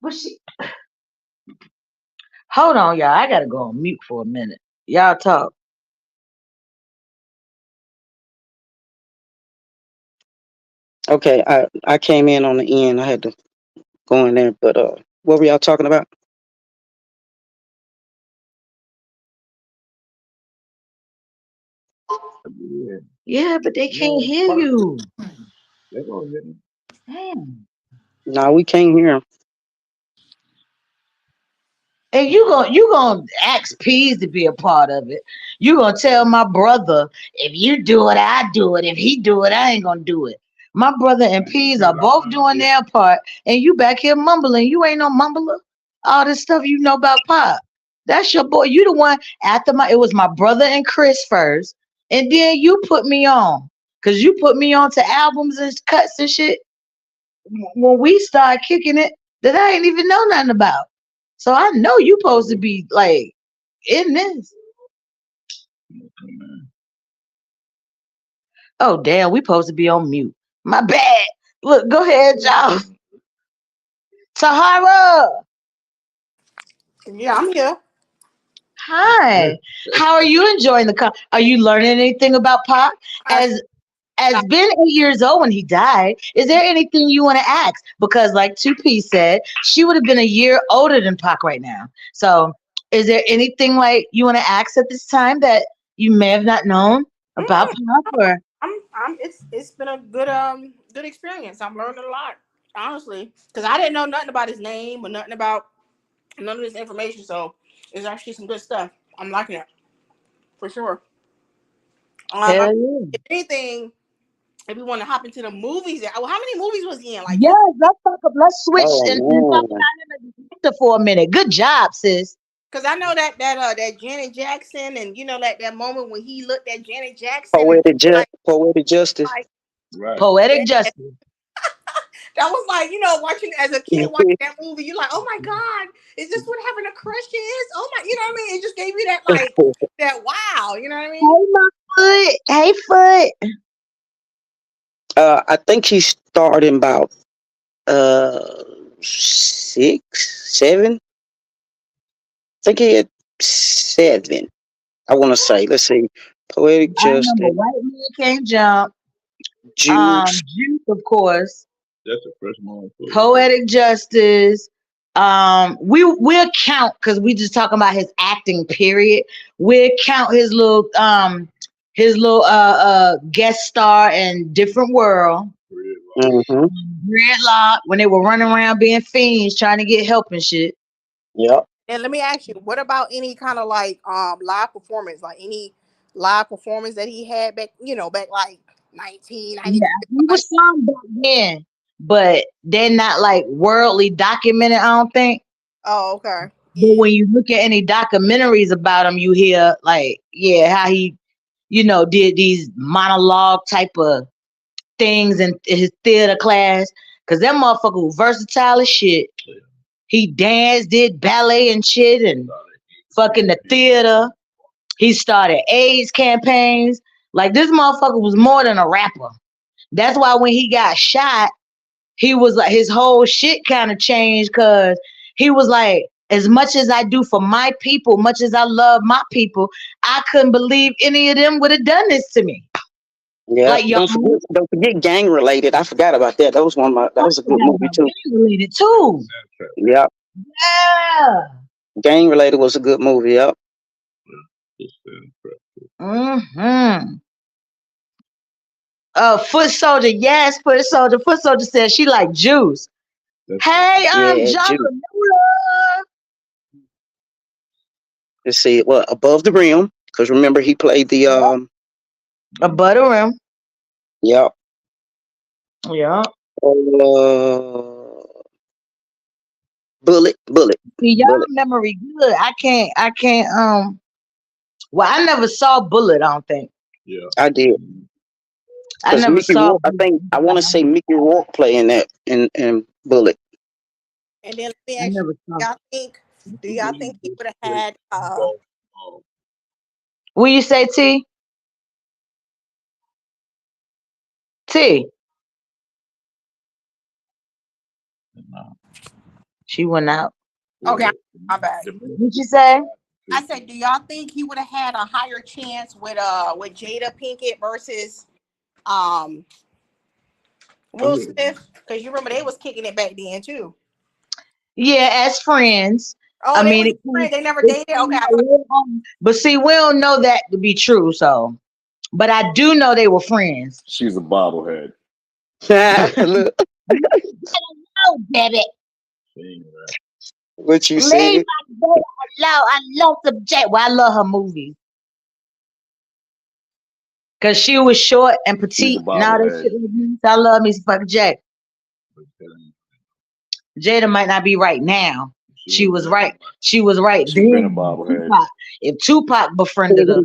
But she, hold on, y'all. I gotta go on mute for a minute. Y'all talk. Okay. I came in on the end. I had to go in there. But what were y'all talking about? Yeah, but they can't hear you. Damn. No, we can't hear him. And you gonna ask Peas to be a part of it. You gonna tell my brother, if you do it, I do it. If he do it, I ain't gonna do it. My brother and Peas are both doing their part, and you back here mumbling. You ain't no mumbler. All this stuff you know about Pop. That's your boy. You the one after it was my brother and Chris first, and then you put me on. Cause you put me on to albums and cuts and shit when we started kicking it that I ain't even know nothing about. So I know you supposed to be like in this. Oh damn, we supposed to be on mute. My bad. Look, go ahead, y'all. Tahara, Yeah, I'm here. hi. How are you enjoying Are you learning anything about Pac? I As as Ben 8 years old when he died, is there anything you want to ask? Because like 2P said, she would have been a year older than Pac right now. So is there anything like you want to ask at this time that you may have not known about mm, Pac or it's been a good experience. I'm learning a lot, honestly, because I didn't know nothing about his name or nothing about none of this information. So it's actually some good stuff. I'm liking it for sure. hell I, yeah. if anything, if we want to hop into the movies, well, how many movies was he in? Like two? Yes, let's switch and talk Oh man, about him as a director for a minute. Good job, sis. Because I know that Janet Jackson, and you know that moment when he looked at Janet Jackson and like poetic justice. like Poetic yeah, justice. that was like, watching as a kid watching that movie, you're like, oh my god, is this what having a crush is? Oh my, you know what I mean? It just gave you that like that wow, you know what I mean? Hey, my foot. Hey, foot. I think he started about uh 6, 7. I think he had 7. I want to say. Let's see. Poetic I remember justice, White Man Can't Jump. juice. Juice, of course. Poetic Justice. We'll count because we just talking about his acting. Period. We'll count his little guest star in Different World. Mm-hmm. Gridlock when they were running around being fiends trying to get help and shit. Yep. And let me ask you, what about any kind of like live performance, like any live performance that he had back, back like 1990? Yeah, he was some back then, but they're not like worldly documented. I don't think. Oh, okay. But Yeah. when you look at any documentaries about him, you hear like, yeah, how he, did these monologue type of things in his theater class. Cause that motherfucker was versatile as shit. He danced, did ballet and shit, and fucking the theater. He started AIDS campaigns. Like this motherfucker was more than a rapper. That's why when he got shot, he was like his whole shit kind of changed because he was like, As much as I do for my people, much as I love my people, I couldn't believe any of them would have done this to me. Yeah. Like y'all, Don't forget gang related. I forgot about that. That was one of my that I was a good forgot movie about too. gang related too. Yeah. Yeah. Gang related was a good movie. Yep. Mm-hmm. Foot soldier, yes, foot soldier. Foot soldier said she like juice. Hey, Yeah, John Jude. Lula. Let's see. Well, Above the Rim, because remember he played the A butter rim. yeah. Yeah. Bullet. See, y'all Bullet. memory good. I can't well, I never saw Bullet, I don't think. I did. I Because never Mickey saw Rourke, I Bullet. think I want to say Mickey Rourke playing that in Bullet. And then let me I ask you, never saw. do y'all think he would have had What you say, T? T. She went out. okay, my bad. What you say? I said, do y'all think he would have had a higher chance with Jada Pinkett versus um Will Smith? Because you remember they was kicking it back then too. Yeah, as friends. I Oh, they mean, was friends. They never it dated. Okay, came out later on. But see, we don't know that to be true. So, but I do know they were friends. She's a bobblehead. Look Oh, baby. what you Leave said. my baby alone. I love the J. Well, I love her movies. Because she was short and She's a petite and all that bobblehead. shit. I love me some fucking Jack. Jada might not be right now. She was right. She was right She been a then. bobblehead. Tupac. If Tupac befriended her,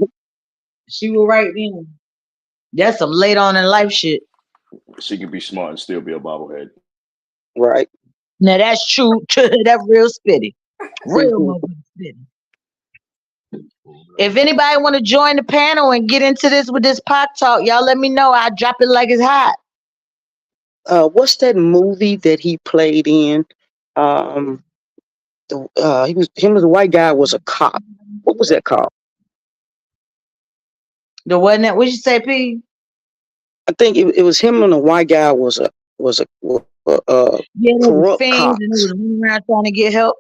she was right then. That's some late on in life shit. She can be smart and still be a bobblehead. Right. Now that's true. That's real spitty. Real motherfucking spitty. If anybody want to join the panel and get into this with this pot talk, y'all let me know. I drop it like it's hot. What's that movie that he played in? Um, he was him as a white guy was a cop. What was that called? The wasn't that what you say, P? I think it was him and a white guy was a Yeah, they was corrupt fiends cop. and they was running around trying to get help.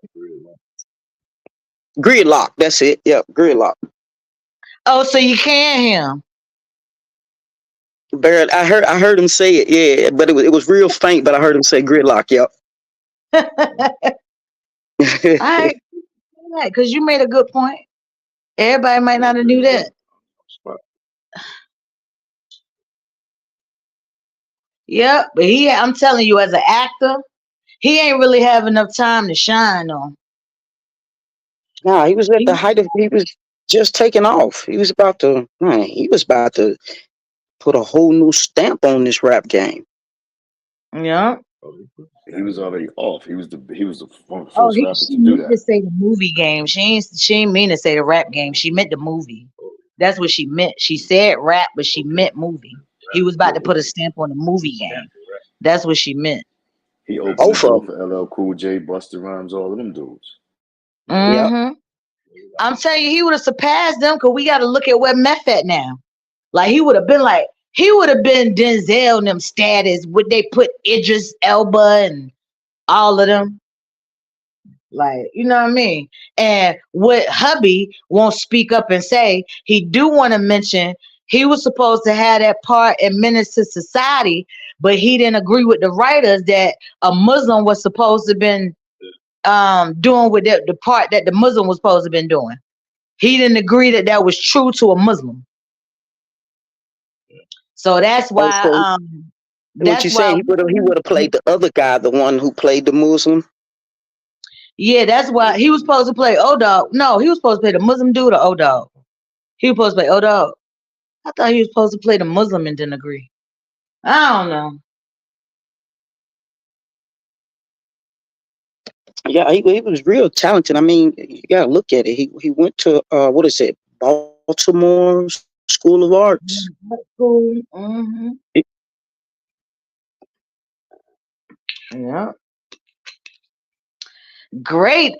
Gridlock. That's it. Yep, Gridlock. Oh, so you can him. Barrett, I heard him say it. Yeah, but it was real faint. But I heard him say Gridlock. Yep. I ain't that because you made a good point. Everybody might not have knew that. Yep, but I'm telling you, as an actor, he ain't really have enough time to shine on. Nah, he was at the He, height of. He was just taking off. He was about to. Man, he was about to put a whole new stamp on this rap game. yeah. He was already off. He was the one of the Oh, first rappers she to do meant to that. say the movie game. She ain't mean to say the rap game. She meant the movie. That's what she meant. She said rap, but she meant movie. He was about to put a stamp on the movie game. That's what she meant. He opened the Both of door them. for LL Cool J, Busta Rhymes, all of them dudes. Yep. Mm-hmm. I'm telling you, he would have surpassed them because we got to look at where Meth at now. Like he would have been Denzel and them status. Would they put Idris Elba and all of them? Like, you know what I mean? And what hubby won't speak up and say, he do want to mention he was supposed to have that part in Menace to Society, but he didn't agree with the writers that a Muslim was supposed to been doing with the part that the Muslim was supposed to been doing. He didn't agree that that was true to a Muslim. So that's Oh, why so what you saying? He would have played the other guy, the one who played the Muslim. yeah, that's why he was supposed to play O Dog. No, he was supposed to play the Muslim dude or O Dog. He was supposed to play O Dog. I thought he was supposed to play the Muslim and didn't agree. I don't know. Yeah, he was real talented. I mean, you gotta look at it. He went to what is it, Baltimore School of Arts. That's cool. Mm-hmm. It- Yeah. Great.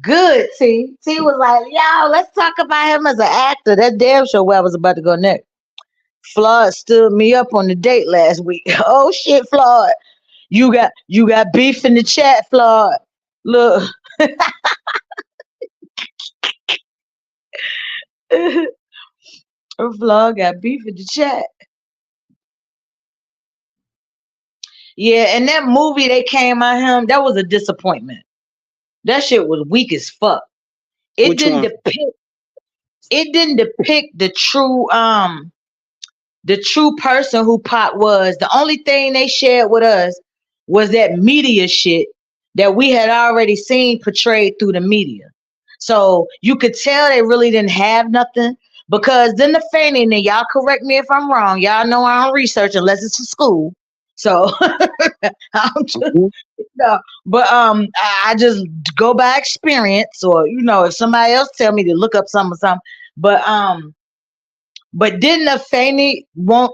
Good. T was like, yo, let's talk about him as an actor. That damn show where I was about to go next. Floyd stood me up on the date last week. Oh shit, Floyd. You got beef in the chat, Floyd. Look, Floyd got beef in the chat. Yeah, and that movie they came out him, that was a disappointment. That shit was weak as fuck. It Which didn't one? depict it didn't depict the true person who Pop was. The only thing they shared with us was that media shit that we had already seen portrayed through the media. So you could tell they really didn't have nothing because then the feigning, and y'all correct me if I'm wrong. Y'all know I don't research unless it's for school. So I'm just Mhm. no, but I just go by experience, or if somebody else tell me to look up something or something. But didn't the Fanny want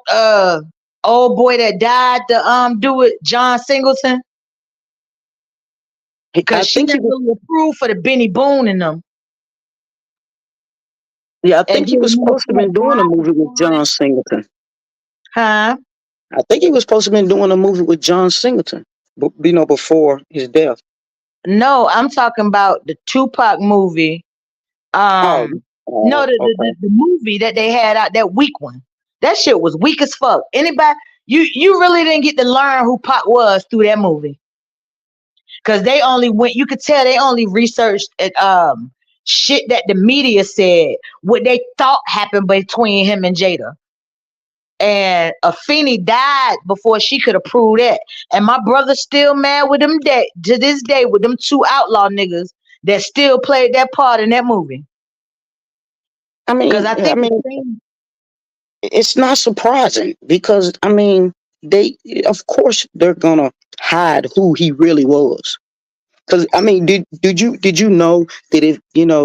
old boy that died to do it, John Singleton? I Because she think he didn't was. really approve for the Benny Boone in them. Yeah, I And think he then was when supposed to have been doing a died movie with before John that, Singleton. huh? I think he was supposed to have been doing a movie with John Singleton, before his death. No, I'm talking about the Tupac movie. Oh, No, the, the, okay. the, the movie that they had out, that weak one. That shit was weak as fuck. Anybody, you really didn't get to learn who Pac was through that movie. Because they only went, you could tell they only researched shit that the media said, what they thought happened between him and Jada. And Afeni died before she could approve that. And my brother's still mad with them to this day with them two outlaw niggas that still played that part in that movie. Because I I think mean, Afeni, it's not surprising because they, of course, they're gonna hide who he really was. Because did you know that if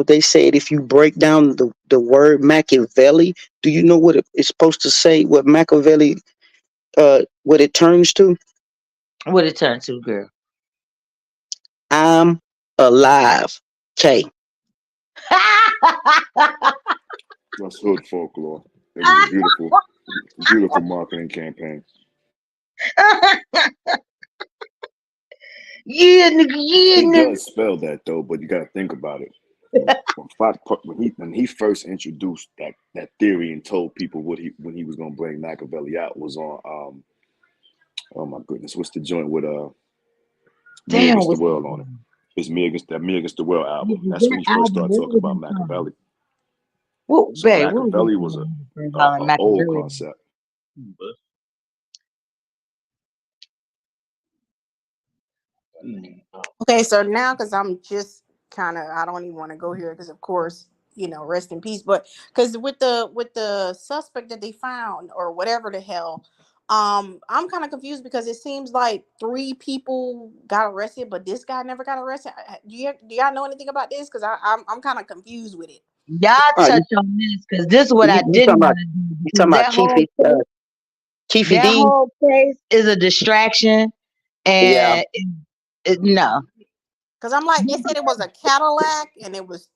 they said if you break down the word Machiavelli, do you know what it's supposed to say? What Machiavelli, what it turns to? what it turned to, girl. I'm alive. K. That's hood folklore. It was a beautiful marketing campaign. Yeah, nigga, yeah, He nigga. does spell that though, but you got to think about it. When he first introduced that theory and told people when he was going to bring Machiavelli out was on oh my goodness, what's the joint with Me Damn, Against the what's World on it? It's Me Against the World album. that That's when he first album? started What talking was about that song? Machiavelli. What, So babe? What was that Machiavelli was a, song? First a, Holland a old Machiavelli. concept. Okay, so now because I'm just kind of, I don't even want to go here because of course, rest in peace. But because with the suspect that they found or whatever the hell, I'm kind of confused because it seems like three people got arrested, but this guy never got arrested. Do y'all know anything about this? Because I'm kind of confused with it. Y'all touch on this because this is what I You didn't talking about want to do you because talking about Keefy that D? whole case is a distraction, Yeah. and no. Because I'm like, they said it was a Cadillac and it was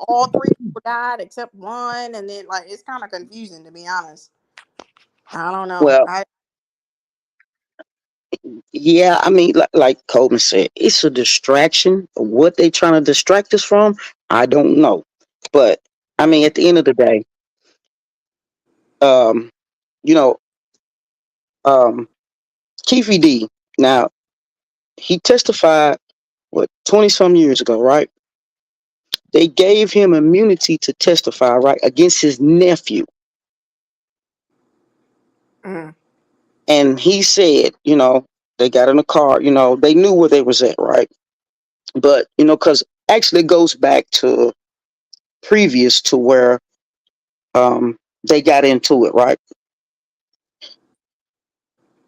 all three people died except one, and then like it's kind of confusing to be honest. I don't know. Well, yeah. Like Coleman said, it's a distraction. What they trying to distract us from, I don't know. But at the end of the day, um, you know, um, Keefy D. Now he testified 20 some years ago, right? They gave him immunity to testify, right, against his nephew. Mm. And he said, they got in a car, they knew where they was at, right? But, because actually it goes back to previous to where they got into it, right?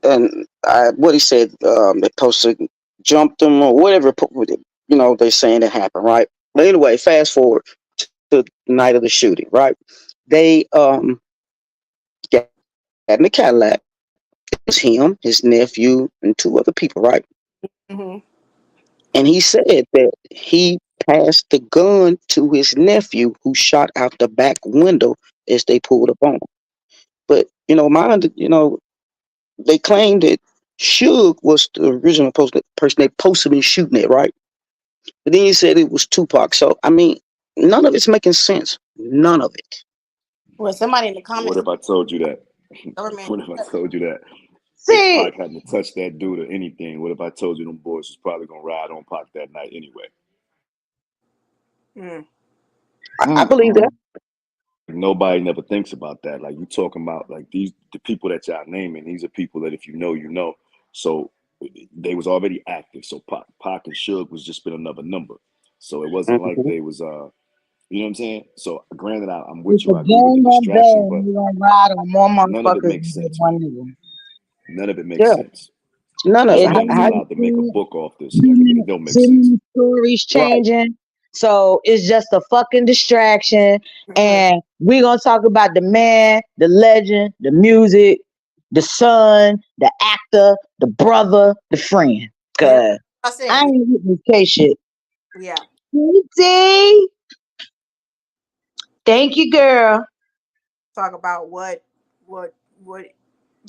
And what he said, they posted, jumped him or whatever, they're saying it happened, right? But anyway, fast forward to the night of the shooting, right? They got in the Cadillac. It was him, his nephew, and two other people, right? Hmm. And he said that he passed the gun to his nephew, who shot out the back window as they pulled up on him. But they claimed that Suge was the original person they posted me shooting it, right? But then he said it was Tupac. So I mean, none of it's making sense. None of it. Well, somebody in the What comments, if I told you that? government. What if I told you that if See, Pac hadn't touched that dude or anything, what if I told you them boys was probably gonna ride on Pac that night anyway? Mm. I believe that. mm-mm. Nobody never thinks about that. Like you talking about like the people that y'all naming, these are people that if you know, you know. So they was already active. So Pac and Suge was just been another number. So it wasn't like Mhm. they was you know what I'm saying? So granted I'm If with the you, I agree with the gang gonna distraction, bang, but you gonna ride on more none of it motherfuckers makes than just sense, man. one nigga. None of it makes Yeah, sense. none of This it. It man is don't How allowed make to make a sense. book off this. Too Like many, it don't make too sense. many stories right? changing. So it's just a fucking distraction. Mm-hmm. And we gonna talk about the man, the legend, the music, the son, the actor, the brother, the friend. And Cause I I said, ain't with this K shit. yeah, See? Thank you, girl. talk about what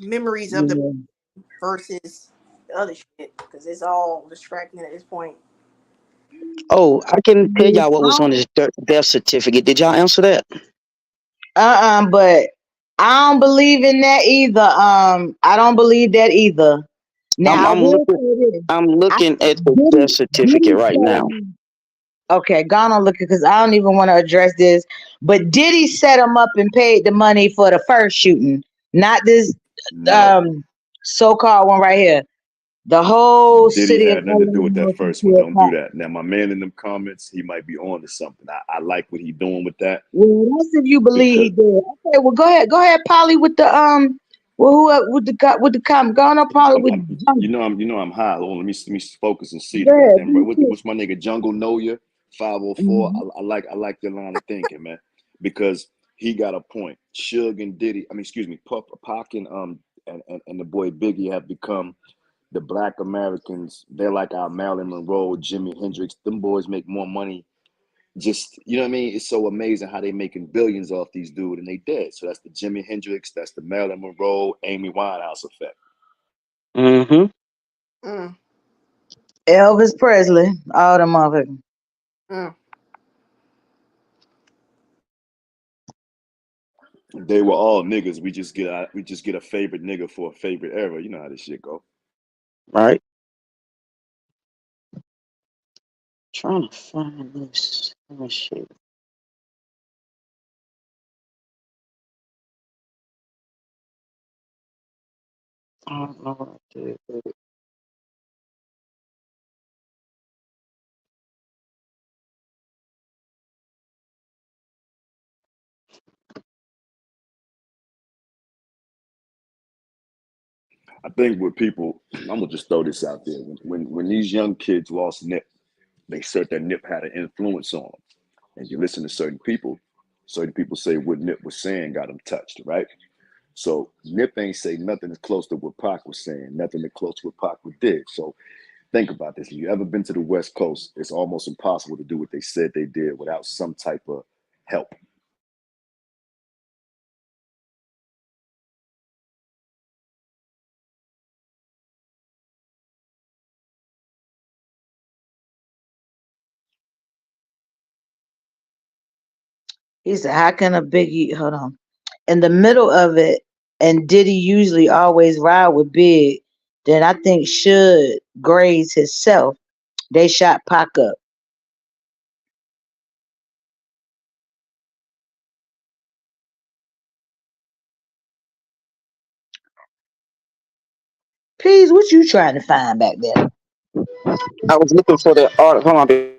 memories of the Yeah. versus the other shit because it's all distracting at this point. Oh, I can tell Yeah. y'all what was on his death certificate. Did y'all answer that? But I don't believe in that either. I don't believe that either. I'm Now I I'm will looking say this. I'm I looking at the death certificate Diddy right set now. him up. Okay, gone on looking because I don't even want to address this. But Diddy set him up and paid the money for the first shooting, not this No. um so-called one right here. The whole Diddy city of had nothing to do with Baltimore that to first one. kill Don't do Pop. that. Now my man in them comments, he might be on to something. I like what he doing with that Well, that's if you believe he because did. Okay, well go ahead, Polly, with the well, who with the comment? Go on, Polly, with I'm you know I'm high. Hold on, let me focus and see the go ahead, goddamn right. be quick. What's my nigga Jungle Know Ya 504? Mhm. I like your line of thinking, man, because he got a point. Suge and Diddy, I mean, excuse me, Pac and the boy Biggie have become the Black Americans. They're like our Marilyn Monroe, Jimi Hendrix. Them boys make more money. Just you know what I mean? It's so amazing how they making billions off these dude and they dead. So that's the Jimi Hendrix, that's the Marilyn Monroe, Amy Winehouse effect. Mm-hmm. Mm, Elvis Presley, all them motherfuckers. mm. They were all niggas. We just get a favorite nigga for a favorite era. You know how this shit go. Right. Trying to find this. Let me see. I don't know what I did with it. I think with people, I'm gonna just throw this out there. When these young kids lost Nip, they said that Nip had an influence on them. And you listen to certain people say what Nip was saying got them touched, right? So Nip ain't say nothing as close to what Pac was saying, nothing as close to what Pac did. So think about this. If you ever been to the West Coast, it's almost impossible to do what they said they did without some type of help. He said, "How can a Biggie hold on in the middle of it?" And Diddy usually always ride with Big. Then I think should graze himself. They shot Pac up. Please, what you trying to find back there? I was looking for the art. Hold on.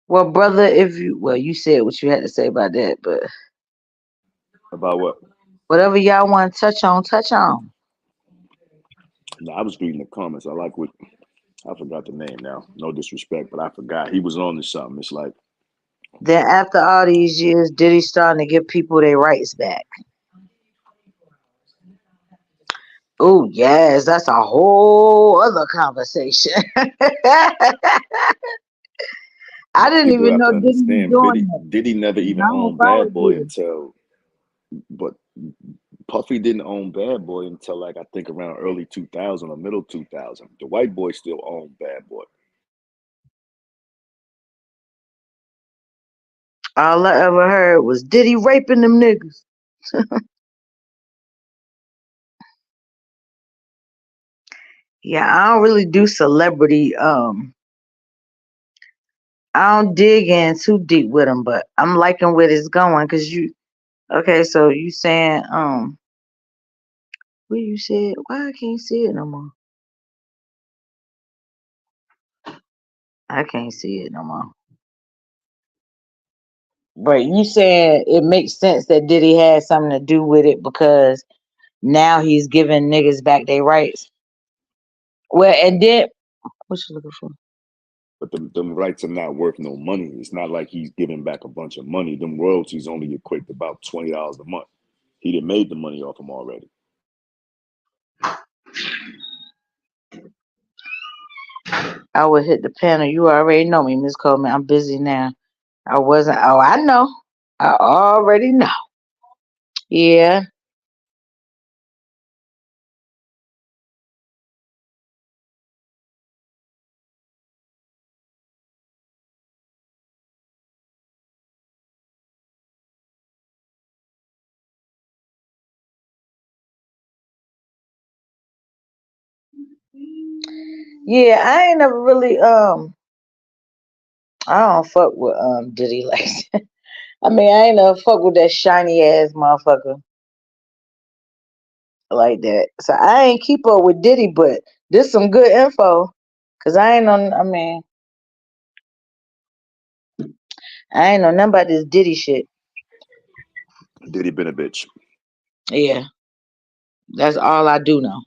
Well, brother, if you you said what you had to say about that, but About what? whatever y'all want to touch on, touch on. No, I was reading the comments. I like what I forgot the name now. No disrespect, but I forgot he was on to something. It's like Then after all these years, Diddy starting to give people their rights back. Oh yes, that's a whole other conversation. I But didn't people even have know to Diddy was understand, doing Diddy that. Diddy never And even I don't owned follow Bad Boy Diddy. until, but Puffy didn't own Bad Boy until like I think around early 2000 or middle 2000. The white boy still owned Bad Boy. All I ever heard was Diddy raping them niggas. Yeah, I don't really do celebrity. I don't dig in too deep with them, but I'm liking where it's going because you. Okay, so you saying what you said? Why I can't see it no more? I can't see it no more. But you said it makes sense that Diddy had something to do with it because now he's giving niggas back their rights. Well, and then what you looking for? But them rights are not worth no money. It's not like he's giving back a bunch of money. Them royalties only equate to about $20 a month. He done made the money off them already. I would hit the panel. You already know me, Miss Coleman. I'm busy now. I wasn't. Oh, I know. I already know. Yeah. Yeah, I ain't never really I don't fuck with Diddy like that. I mean I ain't never fuck with that shiny ass motherfucker like that. So I ain't keep up with Diddy, but this some good info. Cause I ain't on I mean, I ain't know nothing about this Diddy shit. Diddy been a bitch. Yeah, that's all I do know.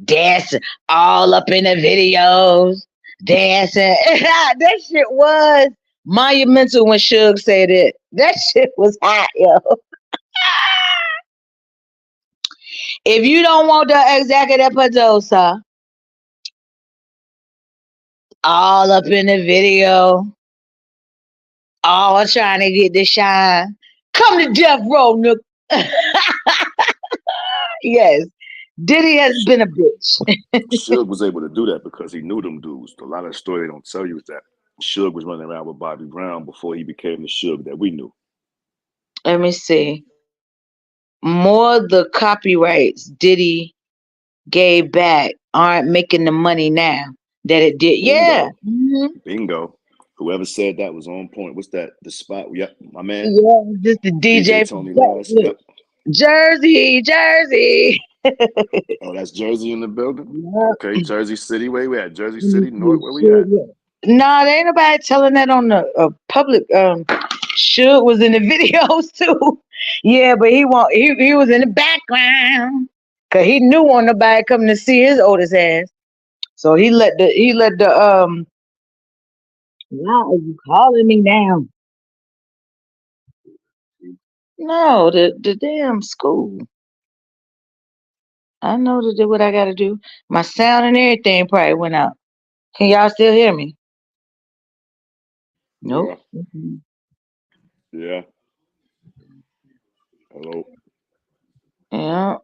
Dancing all up in the videos. Dancing. That shit was monumental when Suge said it. That shit was hot, yo. If you don't want the executive producer all up in the video, all trying to get the shine, come to death row, nook. Yes, Diddy has been a bitch. Suge was able to do that because he knew them dudes. A lot of the story they don't tell you is that Suge was running around with Bobby Brown before he became the Suge that we knew. Let me see. More the copyrights Diddy gave back aren't making the money now that it did. Yeah. Bingo. Mhm. Bingo. Whoever said that was on point. What's that? The spot? Yep, my man. Yeah, just the DJ DJ for Tony Last. Yep. Jersey, Jersey. Oh, that's Jersey in the building? Yep. Okay, Jersey City. Where we at? Jersey Let me City, North. see. Where we Suge, at? yeah. Nah, there ain't nobody telling that on the public. Suge was in the videos too. Yeah, but he was in the background because he knew on nobody coming to see his oldest ass. So he let the. Why are you calling me now? No, the damn school. I know to do what I gotta do. My sound and everything probably went out. Can y'all still hear me? Nope. Yeah. Yeah. Hello. Yeah.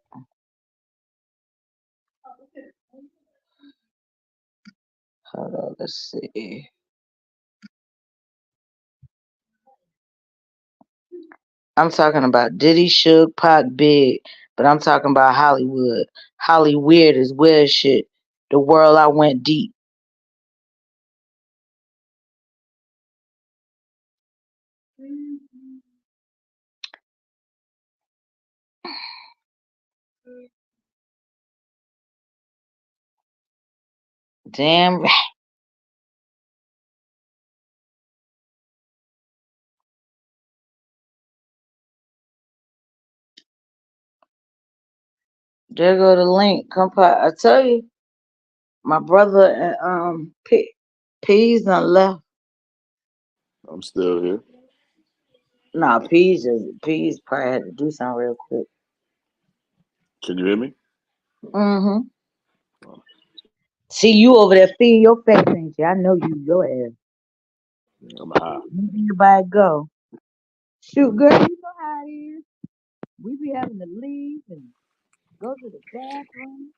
Hold on, let's see. I'm talking about Diddy, Suge, Pac, Big, but I'm talking about Hollywood. Hollyweird is weird shit. The world I went deep. Damn right. There go the link. Come I tell you, my brother and P P's done left. I'm still here. No, Peas probably had to do something real quick. Can you hear me? Mm-hmm. See you over there feeding your face, ain't you? I know you, your ass. I'm high. Let everybody go. Shoot, girl, you know how it is. We be having to leave and go to the bathroom.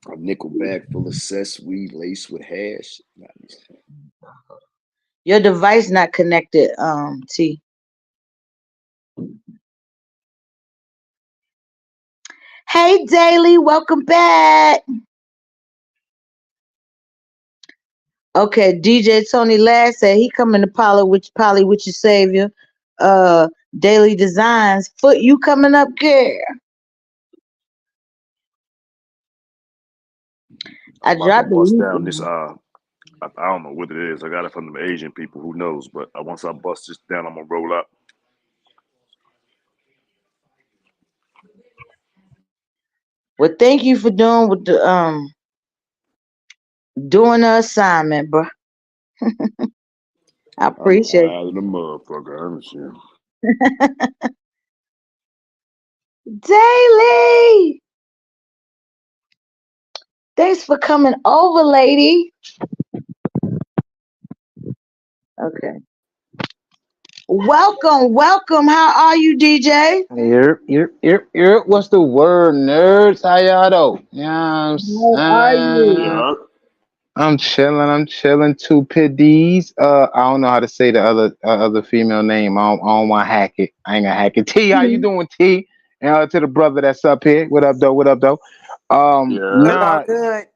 A nickel bag full of cess weed laced with hash. Your device not connected, T. Hey, Daily, welcome back. Okay, DJ Tony Ladd said he coming to Polly with your savior. Daily Designs. Foot, you coming up, girl. I I'm about to dropped the bust link. down this. I don't know what it is. I got it from the Asian people. Who knows? But once I bust this down, I'm gonna roll up. Well, thank you for doing the assignment, bro. I I'm appreciate high than a motherfucker. I understand. it. Daily. Thanks for coming over, lady. Okay. Welcome. How are you, DJ? What's the word, nerds? How y'all though? You know what I'm How are you? saying? Yeah. I'm chilling. Two piddies. I don't know how to say the other female name. I don't want to hack it. I ain't gonna hack it. T, how you doing, T? And to the brother that's up here. What up, though? What up, though? Yeah. Good, all Nah. good.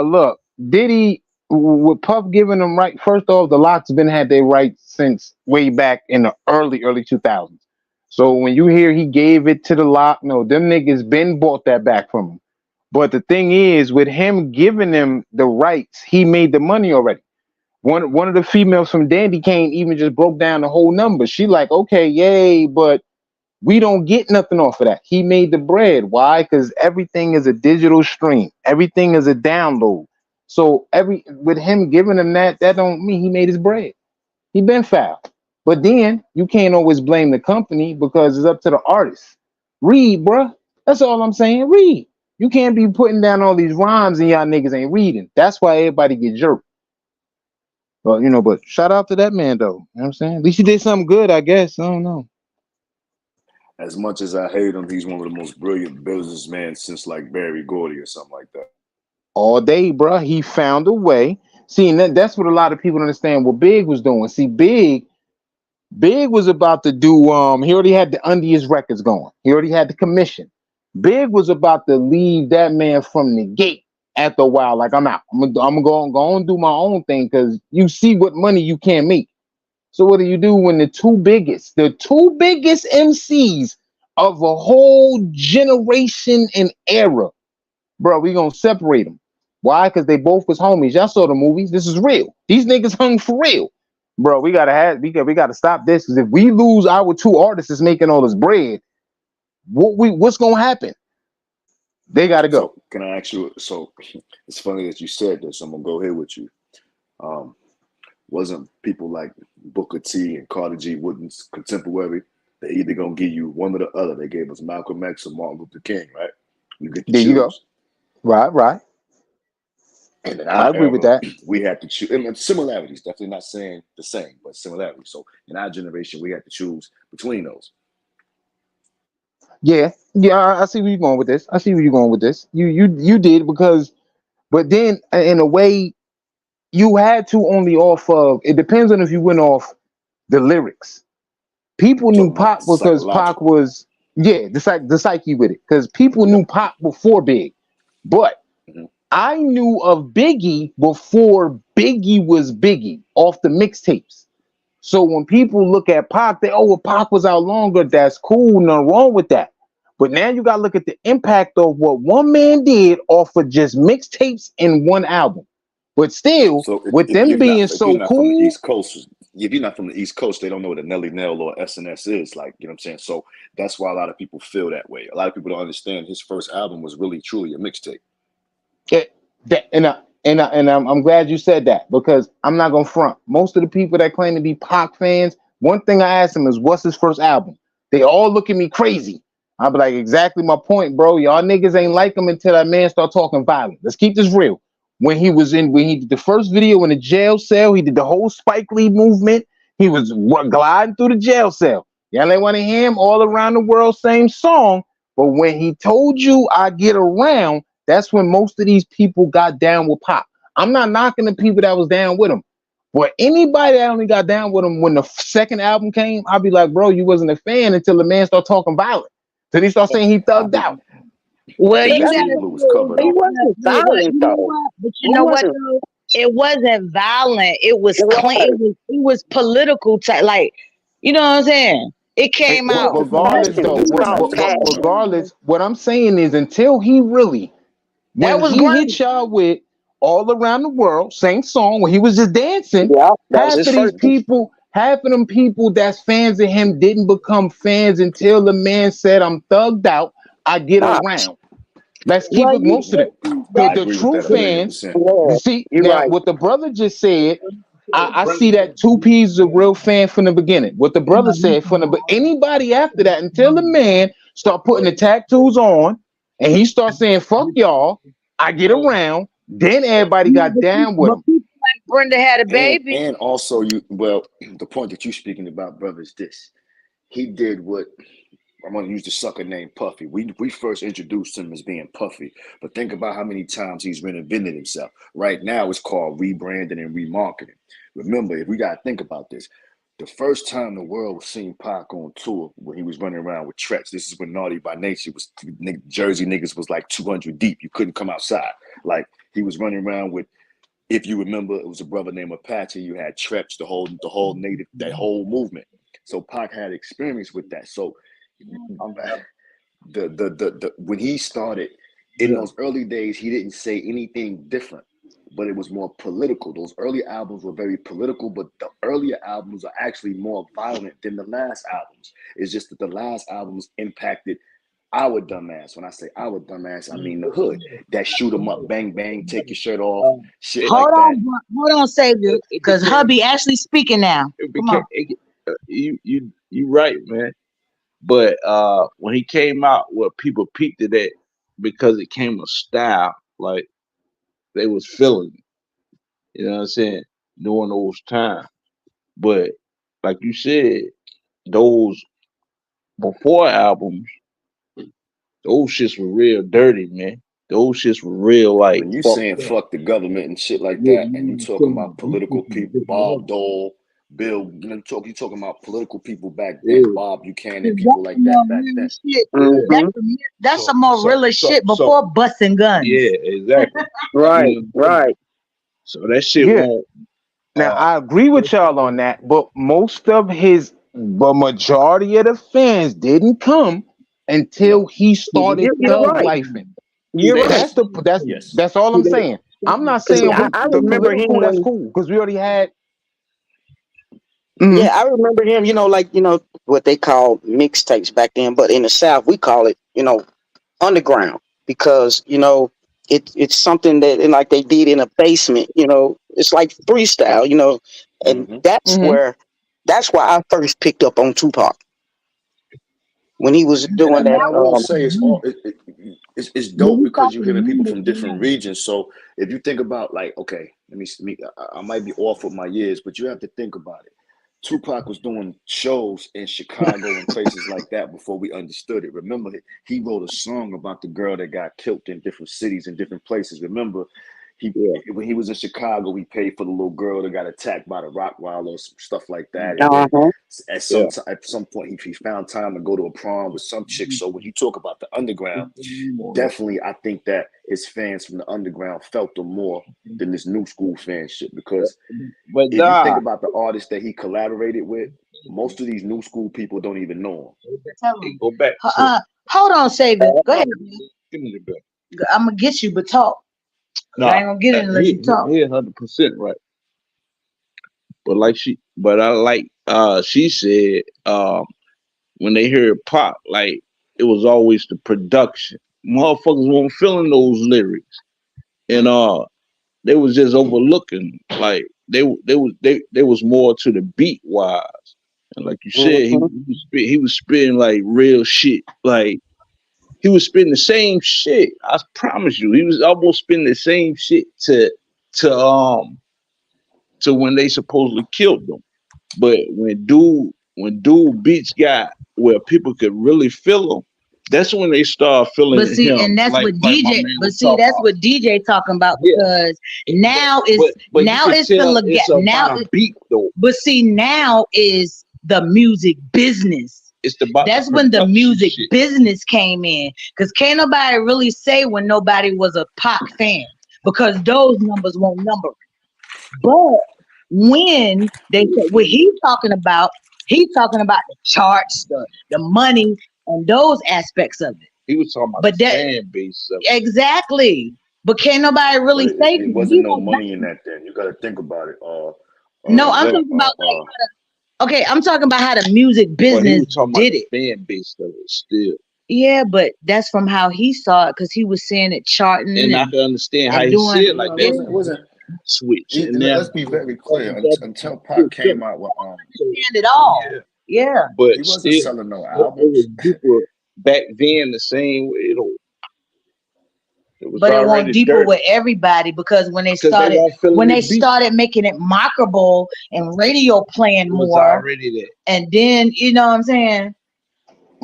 Look, Diddy with Puff giving them right. First off, the Locks been had their rights since way back in the early 2000s. So when you hear he gave it to the Lock, no, them niggas been bought that back from him. But the thing is, with him giving them the rights, he made the money already. One of the females from Dandy Kane even just broke down the whole number. She like, okay, yay, but we don't get nothing off of that. He made the bread. Why? Because everything is a digital stream. Everything is a download. So every with him giving him that don't mean he made his bread. He been foul. But then you can't always blame the company because it's up to the artist. Read, bruh. That's all I'm saying. Read. You can't be putting down all these rhymes and y'all niggas ain't reading. That's why everybody get jerked. Well, but shout out to that man though. You know what I'm saying? At least he did something good, I guess. I don't know. As much as I hate him, he's one of the most brilliant businessmen since like Barry Gordy or something like that. All day, bruh. He found a way. See, and that's what a lot of people don't understand what Big was doing. See, Big was about to do he already had the Undies records going. He already had the commission. Big was about to leave that man from the gate after a while. Like, I'm out. I'm gonna go and do my own thing because you see what money you can't make. So what do when the two biggest MCs of a whole generation and era, bro, we gonna separate them. Why? Because they both was homies. Y'all saw the movies. This is real. These niggas hung for real, bro. We gotta stop this because if we lose our two artists is making all this bread, what's gonna happen? They gotta go. So can I ask you? So it's funny that you said this. I'm gonna go here with you. Um, wasn't people like Booker T and Carter G. Wood's contemporary? They either gonna give you one or the other. They gave us Malcolm X or Martin Luther King, right? You get to There you go. choose. Right. And in I our agree with era, that. we had to choose. And similarities, definitely not saying the same, but similarities. So in our generation, we had to choose between those. Yeah. I see where you're going with this. I see where you're going with this. You did because, but then in a way, you had to only off of. It depends on if you went off the lyrics. People knew Talking about Pac because Pac psychological. was the psyche with it because people Yep. knew Pac before Big, but Hmm. I knew of Biggie before Biggie was Biggie off the mixtapes. So when people look at Pac, well, Pac was out longer. That's cool, nothing wrong with that. But now you gotta look at the impact of what one man did off of just mixtapes in one album. But still, So with them being if you're so not from the cool, East Coast, if you're not from the East Coast, they don't know what a Nelly Nell or SNS is. Like, you know what I'm saying? So that's why a lot of people feel that way. A lot of people don't understand his first album was really truly a mixtape. it, that and I'm glad you said that because I'm not gonna front. Most of the people that claim to be Pac fans, one thing I ask them is, "What's his first album?" They all look at me crazy. I'll be like, "Exactly my point, bro. Y'all niggas ain't like him until that man start talking violent. Let's keep this real." When he did the first video in the jail cell, he did the whole Spike Lee movement. He was gliding through the jail cell. Y'all ain't want to hear him all around the world, same song. But when he told you I get around, that's when most of these people got down with Pop. I'm not knocking the people that was down with him. But anybody that only got down with him when the second album came, I'd be like, bro, you wasn't a fan until the man started talking violent. Till he started saying he I thugged think out. Well, I you think gotta Steve Lewis covered He though. wasn't violent you know though. what? But you He know what wasn't. though? It wasn't violent. It was clean. Right. It was political type. Like, you know what I'm saying? It Hey, came It out. was regardless, passion. though, It's called passion. regardless, what I'm saying is until he really, That when was he great. hit y'all with all around the world, same song, when he was just dancing, Yeah, that was half his of these first. people, half of them people that's fans of him didn't become fans until the man said, I'm thugged out, I get Nah, around. Let's keep Well, it most of them. I The agree with true that a million fans, percent. you yeah, see, you're now right. what the brother just said, I see that 2P's is a real fan from the beginning. What the brother said from the anybody after that until the man start putting the tattoos on and he starts saying fuck y'all, I get around. Then everybody got down with but him. people like Brenda had a And baby. and also you well, the point that you're speaking about, brother, is this. He did what I'm gonna use the sucker named Puffy. We first introduced him as being Puffy, but think about how many times he's reinvented himself. Right now it's called rebranding and remarketing. Remember, if we gotta think about this, the first time the world was seeing Pac on tour when he was running around with Tretch, this is when Naughty by Nature was Jersey niggas was like 200 deep. You couldn't come outside. Like he was running around with, if you remember, it was a brother named Apache. You had Tretch, the whole native, that whole movement. So Pac had experience with that. So um, the when he started in those early days, he didn't say anything different, but it was more political. Those early albums were very political, but the earlier albums are actually more violent than the last albums. It's just that the last albums impacted our dumbass. When I say our dumbass, I mean the hood. That shoot 'em up, bang bang, take your shirt off, shit Hold like that. on, hold on, Savior, It because became hubby actually speaking now. it Come became on. you right, man. But when he came out, what people peaked it at because it came a style, like they was feeling it, you know what I'm saying, during those times. But like you said, those before albums, those shits were real dirty, man. Those shits were real like When you fucked saying up. fuck the government and shit like Yeah, that, you and know you what I'm talking saying? about Them political shits was people, different Bob level. Dole, Bill, talking about political people back then, Yeah, Bob Buchanan, 'Cause people that's like some more that back real then. shit. yeah. Mm-hmm. That's So some more so realer so shit so before busting yeah, guns. exactly. You Right, know what I'm saying? right. So that shit Yeah. won't Now uh I agree with y'all on that, but most of his the majority of the fans didn't come until he started You're thug right. lifing. You're right. That's the that's Yes. that's all I'm saying. I'm not Cause saying I, we I the remember him political, that's when, cool because we already had. Mhm. yeah, I remember him. Like what they call mixtapes back then, but in the South we call it, underground because it's something that like they did in a basement. It's like freestyle. And Hmm. Mhm. that's why I first picked up on Tupac when he was doing And that. I will say it's When dope we because talk you're to hearing people music, from different man. regions. So if you think about like, okay, I might be off with my years, but you have to think about it. Tupac was doing shows in Chicago and places like that before we understood it. Remember, he wrote a song about the girl that got killed in different cities and different places. Remember, he yeah. when he was in Chicago, he paid for the little girl that got attacked by the Rottweiler or some stuff like that. And Uh then huh. Yeah. at some point, he found time to go to a prom with some chick. So when you talk about the underground, Put the name on it. definitely, I think that his fans from the underground felt them more than this new school fan shit because But if you think nah, about the artists that he collaborated with, most of these new school people don't even know Tell it them. go back to Hold on, Savior. Go ahead, man. give me the bill. I'm gonna get you, but talk. 'Cause I Nah, ain't gonna get it unless you talk. he 100% right. But I like she said when they heard pop, like it was always the production. Motherfuckers weren't feeling those lyrics. And they was just overlooking. Like they was more to the beat wise. And like you said, Mhm. he was spitting like real shit. Like he was spitting the same shit. I promise you, he was almost spitting the same shit to to when they supposedly killed them. But when dude beats got where people could really feel him, that's when they start But feeling see, and him. that's what Like my DJ. man But was see, talking that's about. what DJ talking about Yeah, because but now but is but you could the tell lega- it's now about a is beat though. but see now is the music business. It's about the That's when the production music shit. business came in. Because can't nobody really say when nobody was a Pac fan because those numbers won't number. But when they say what he's talking about the charts, the money, and those aspects of it. He was talking about the But that fan base of it. exactly. But can't nobody But really say it 'cause wasn't we no don't money in got, that then. You got to think about it. no, I'm What talking about like okay, I'm talking about how the music But he business was talking about did the it. fan base of it still. Yeah, but that's from how he saw it because he was seeing it charting And I can understand how and he doing said No, like it that. yeah. wasn't. It wasn't. Switch. And now Let's be very clear. Until Pac came out with Understand it all. yeah. Yeah. he But wasn't still selling no it was albums. deeper back then the same way it was But it went already deeper dirty. with everybody because Because they weren't feeling when the they beat. started making it marketable and radio playing It was more, already there. and then you know what I'm saying.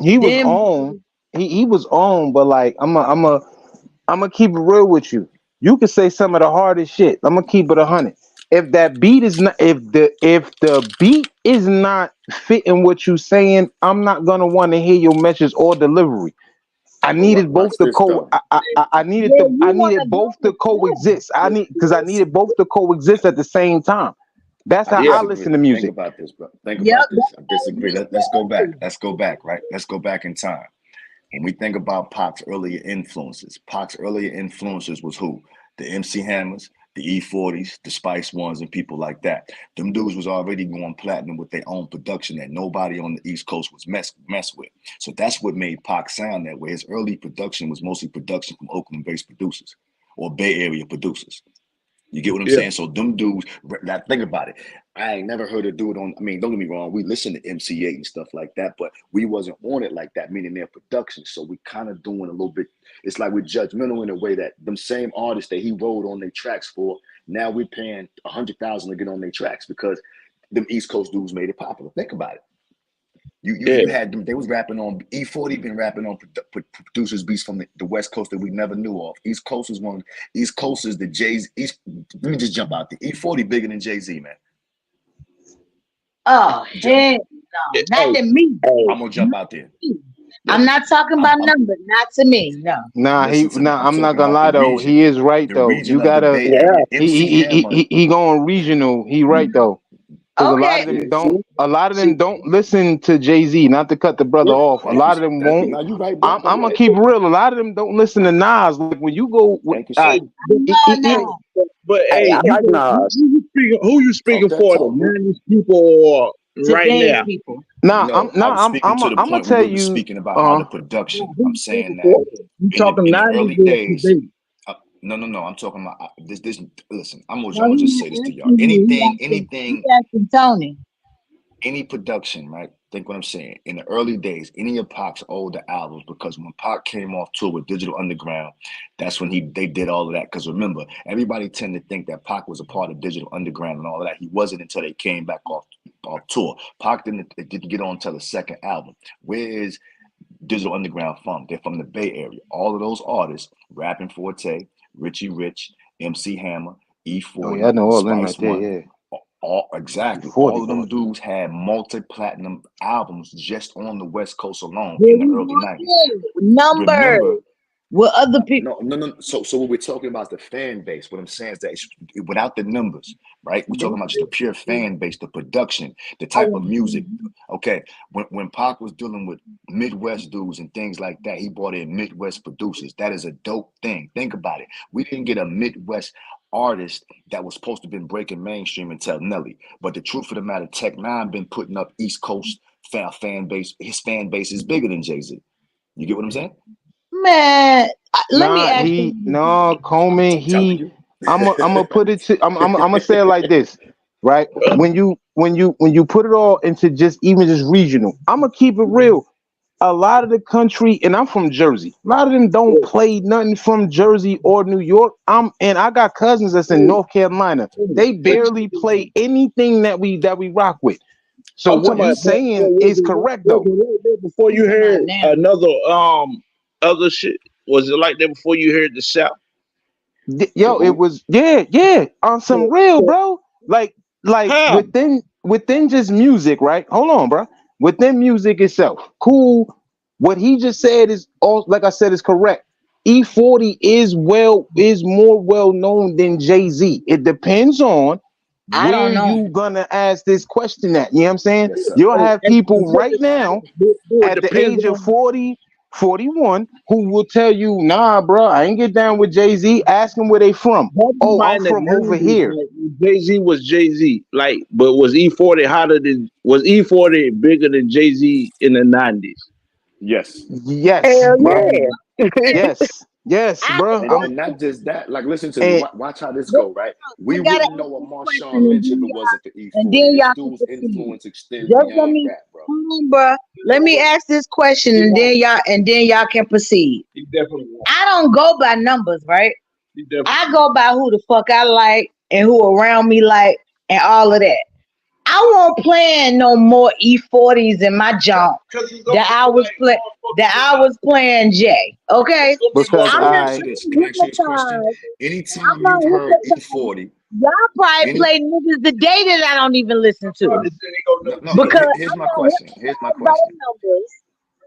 He was Then on. He was on, but like I'm gonna keep it real with you. You could say some of the hardest shit. I'm gonna keep it 100. If that beat is not, if the beat is not fitting what you saying, I'm not gonna want to hear your message or delivery. I But needed watch both to this though. I needed yeah, the you I want needed to go both to with coexist. I needed both to coexist at the same time. That's I how Yeah. I disagree. listen to Think music. about this, bro. Think yep. about this. I disagree. Let's go back. Let's go back. Right. Let's go back in time. When we think about Pac's earlier influences was who? The MC Hammers, the E40s, the Spice Ones, and people like that. Them dudes was already going platinum with their own production that nobody on the East Coast was mess with. So that's what made Pac sound that way. His early production was mostly production from Oakland-based producers or Bay Area producers. You get what I'm Yeah. saying? So them dudes, now think about it. I ain't never heard a dude on. I mean, don't get me wrong. We listen to MC8 and stuff like that, but we wasn't on it like that. Meaning their production. So we kind of doing a little bit. It's like we're judgmental in a way that them same artists that he wrote on their tracks for. Now we're paying 100,000 to get on their tracks because them East Coast dudes made it popular. Think about it. Yeah. You had them. They was rapping on E40. Been rapping on producers beats from the West Coast that we never knew of. East Coast is one. East Coast is the Jay's. East. Let me just jump out there. E40 bigger than Jay-Z, man. Oh Jump. heck no, not Hey, to me. I'm gonna jump out there. I'm yeah. not talking I'm, about I'm numbers. Not to me. No. listen to me. I'm I'm not talking gonna about lie though. He is right the though. region You of the gotta Bay Area. MC Hammer. he going regional. He right though. Because Okay. Yeah. See? a lot of See, them don't listen to Jay-Z, not to cut the brother yeah. off. A Thank you. lot of them won't. No, you right, bro. I'm Go gonna ahead. keep it real. A lot of them don't listen to Nas. Like when you go with, Thank you, Hey, sir. but, No, hey, no. but Hey, hey, I like Nas. who you Talk speaking that for? The talk. 90s people right Today's now? people. No, I was speaking to the I'm gonna point where tell we were you speaking about how uh the No, production. who I'm you saying speaking that for? You talking in the 90s early or days. today? No. I'm talking about this. Listen, No, I'm gonna he's just not say this to y'all. asking you. He asking Tony. Any production, right? Think what I'm saying. In the early days, any of Pac's older albums, because when Pac came off tour with Digital Underground, that's when they did all of that. Because remember, everybody tend to think that Pac was a part of Digital Underground and all of that. He wasn't until they came back off tour. Pac didn't get on until the second album. Where is Digital Underground from? They're from the Bay Area. All of those artists, Rapping Forte, Richie Rich, MC Hammer, oh yeah, I E40, know all them right Spice there, One, yeah. all You exactly. 40 All of boy. them dudes had multi-platinum albums just on the West Coast alone Here in the we early go 90s. again. Numbers. Remember, With other people. no. So what we're talking about is the fan base. What I'm saying is that without the numbers, right? We're talking about just the pure fan base, the production, the type of music. Okay, when Pac was dealing with Midwest dudes and things like that, he brought in Midwest producers. That is a dope thing. Think about it. We didn't get a Midwest artist that was supposed to have been breaking mainstream until Nelly. But the truth of the matter, Tech Nine been putting up East Coast fan base. His fan base is bigger than Jay-Z. You get what I'm saying? Man, let me Nah, ask he you. no Coleman. I'm telling He you. I'm gonna put it to I'm gonna say it like this, right? When you put it all into just even just regional, I'm gonna keep it real. A lot of the country, and I'm from Jersey. A lot of them don't play nothing from Jersey or New York. And I got cousins that's in North Carolina. They barely play anything that we rock with. So I'm what talking you about saying is correct though. before you Come heard on now. another other shit. Was it like that before you heard the South? The Yo, it who? was yeah, on some real, bro. Like How? within just music, right? Hold on, bro. Within music itself, cool. What he just said is all, like I said, is correct. E40 is more well known than Jay-Z. It depends on I where don't know. you gonna ask this question at. You know what I'm saying? Yes, sir. You'll have people right now It at the depends age of on 40, 41, who will tell you, nah, bro, I ain't get down with Jay-Z. Ask them where they from. talking Oh, about I'm in the from over 90s, here. like Jay Z was Jay Z, like, but was E40 hotter than was E40 bigger than Jay Z in the 90s? Yes. Yes, Hell bro. yeah. Yes, I bro. And not just that, like listen to me. And Watch how this look, go, right? I We gotta wouldn't ask know a this question Marshawn Lynch if it wasn't for and E40. then This y'all can dude's proceed. influence extends Just let beyond me, rap, bro. hold on, bruh. Let me ask this question and then y'all can proceed. He definitely won. I don't go by numbers, right? He definitely I go by who the fuck I like and who around me like and all of that. I won't plan no more E40s in my jump because it's gonna that be I was like play that motherfuckers I was playing Jay. Okay, it's gonna be because So I'm let me not ask I you this. Can I ask you this question? hypnotized. I'm Anytime not you've heard hypnotized. E40, Y'all probably any play niggas the day that I don't even listen to motherfuckers that ain't gonna no, know no. Jay because Z. Here's I'm my not question. Here's my hypnotized by question. the numbers.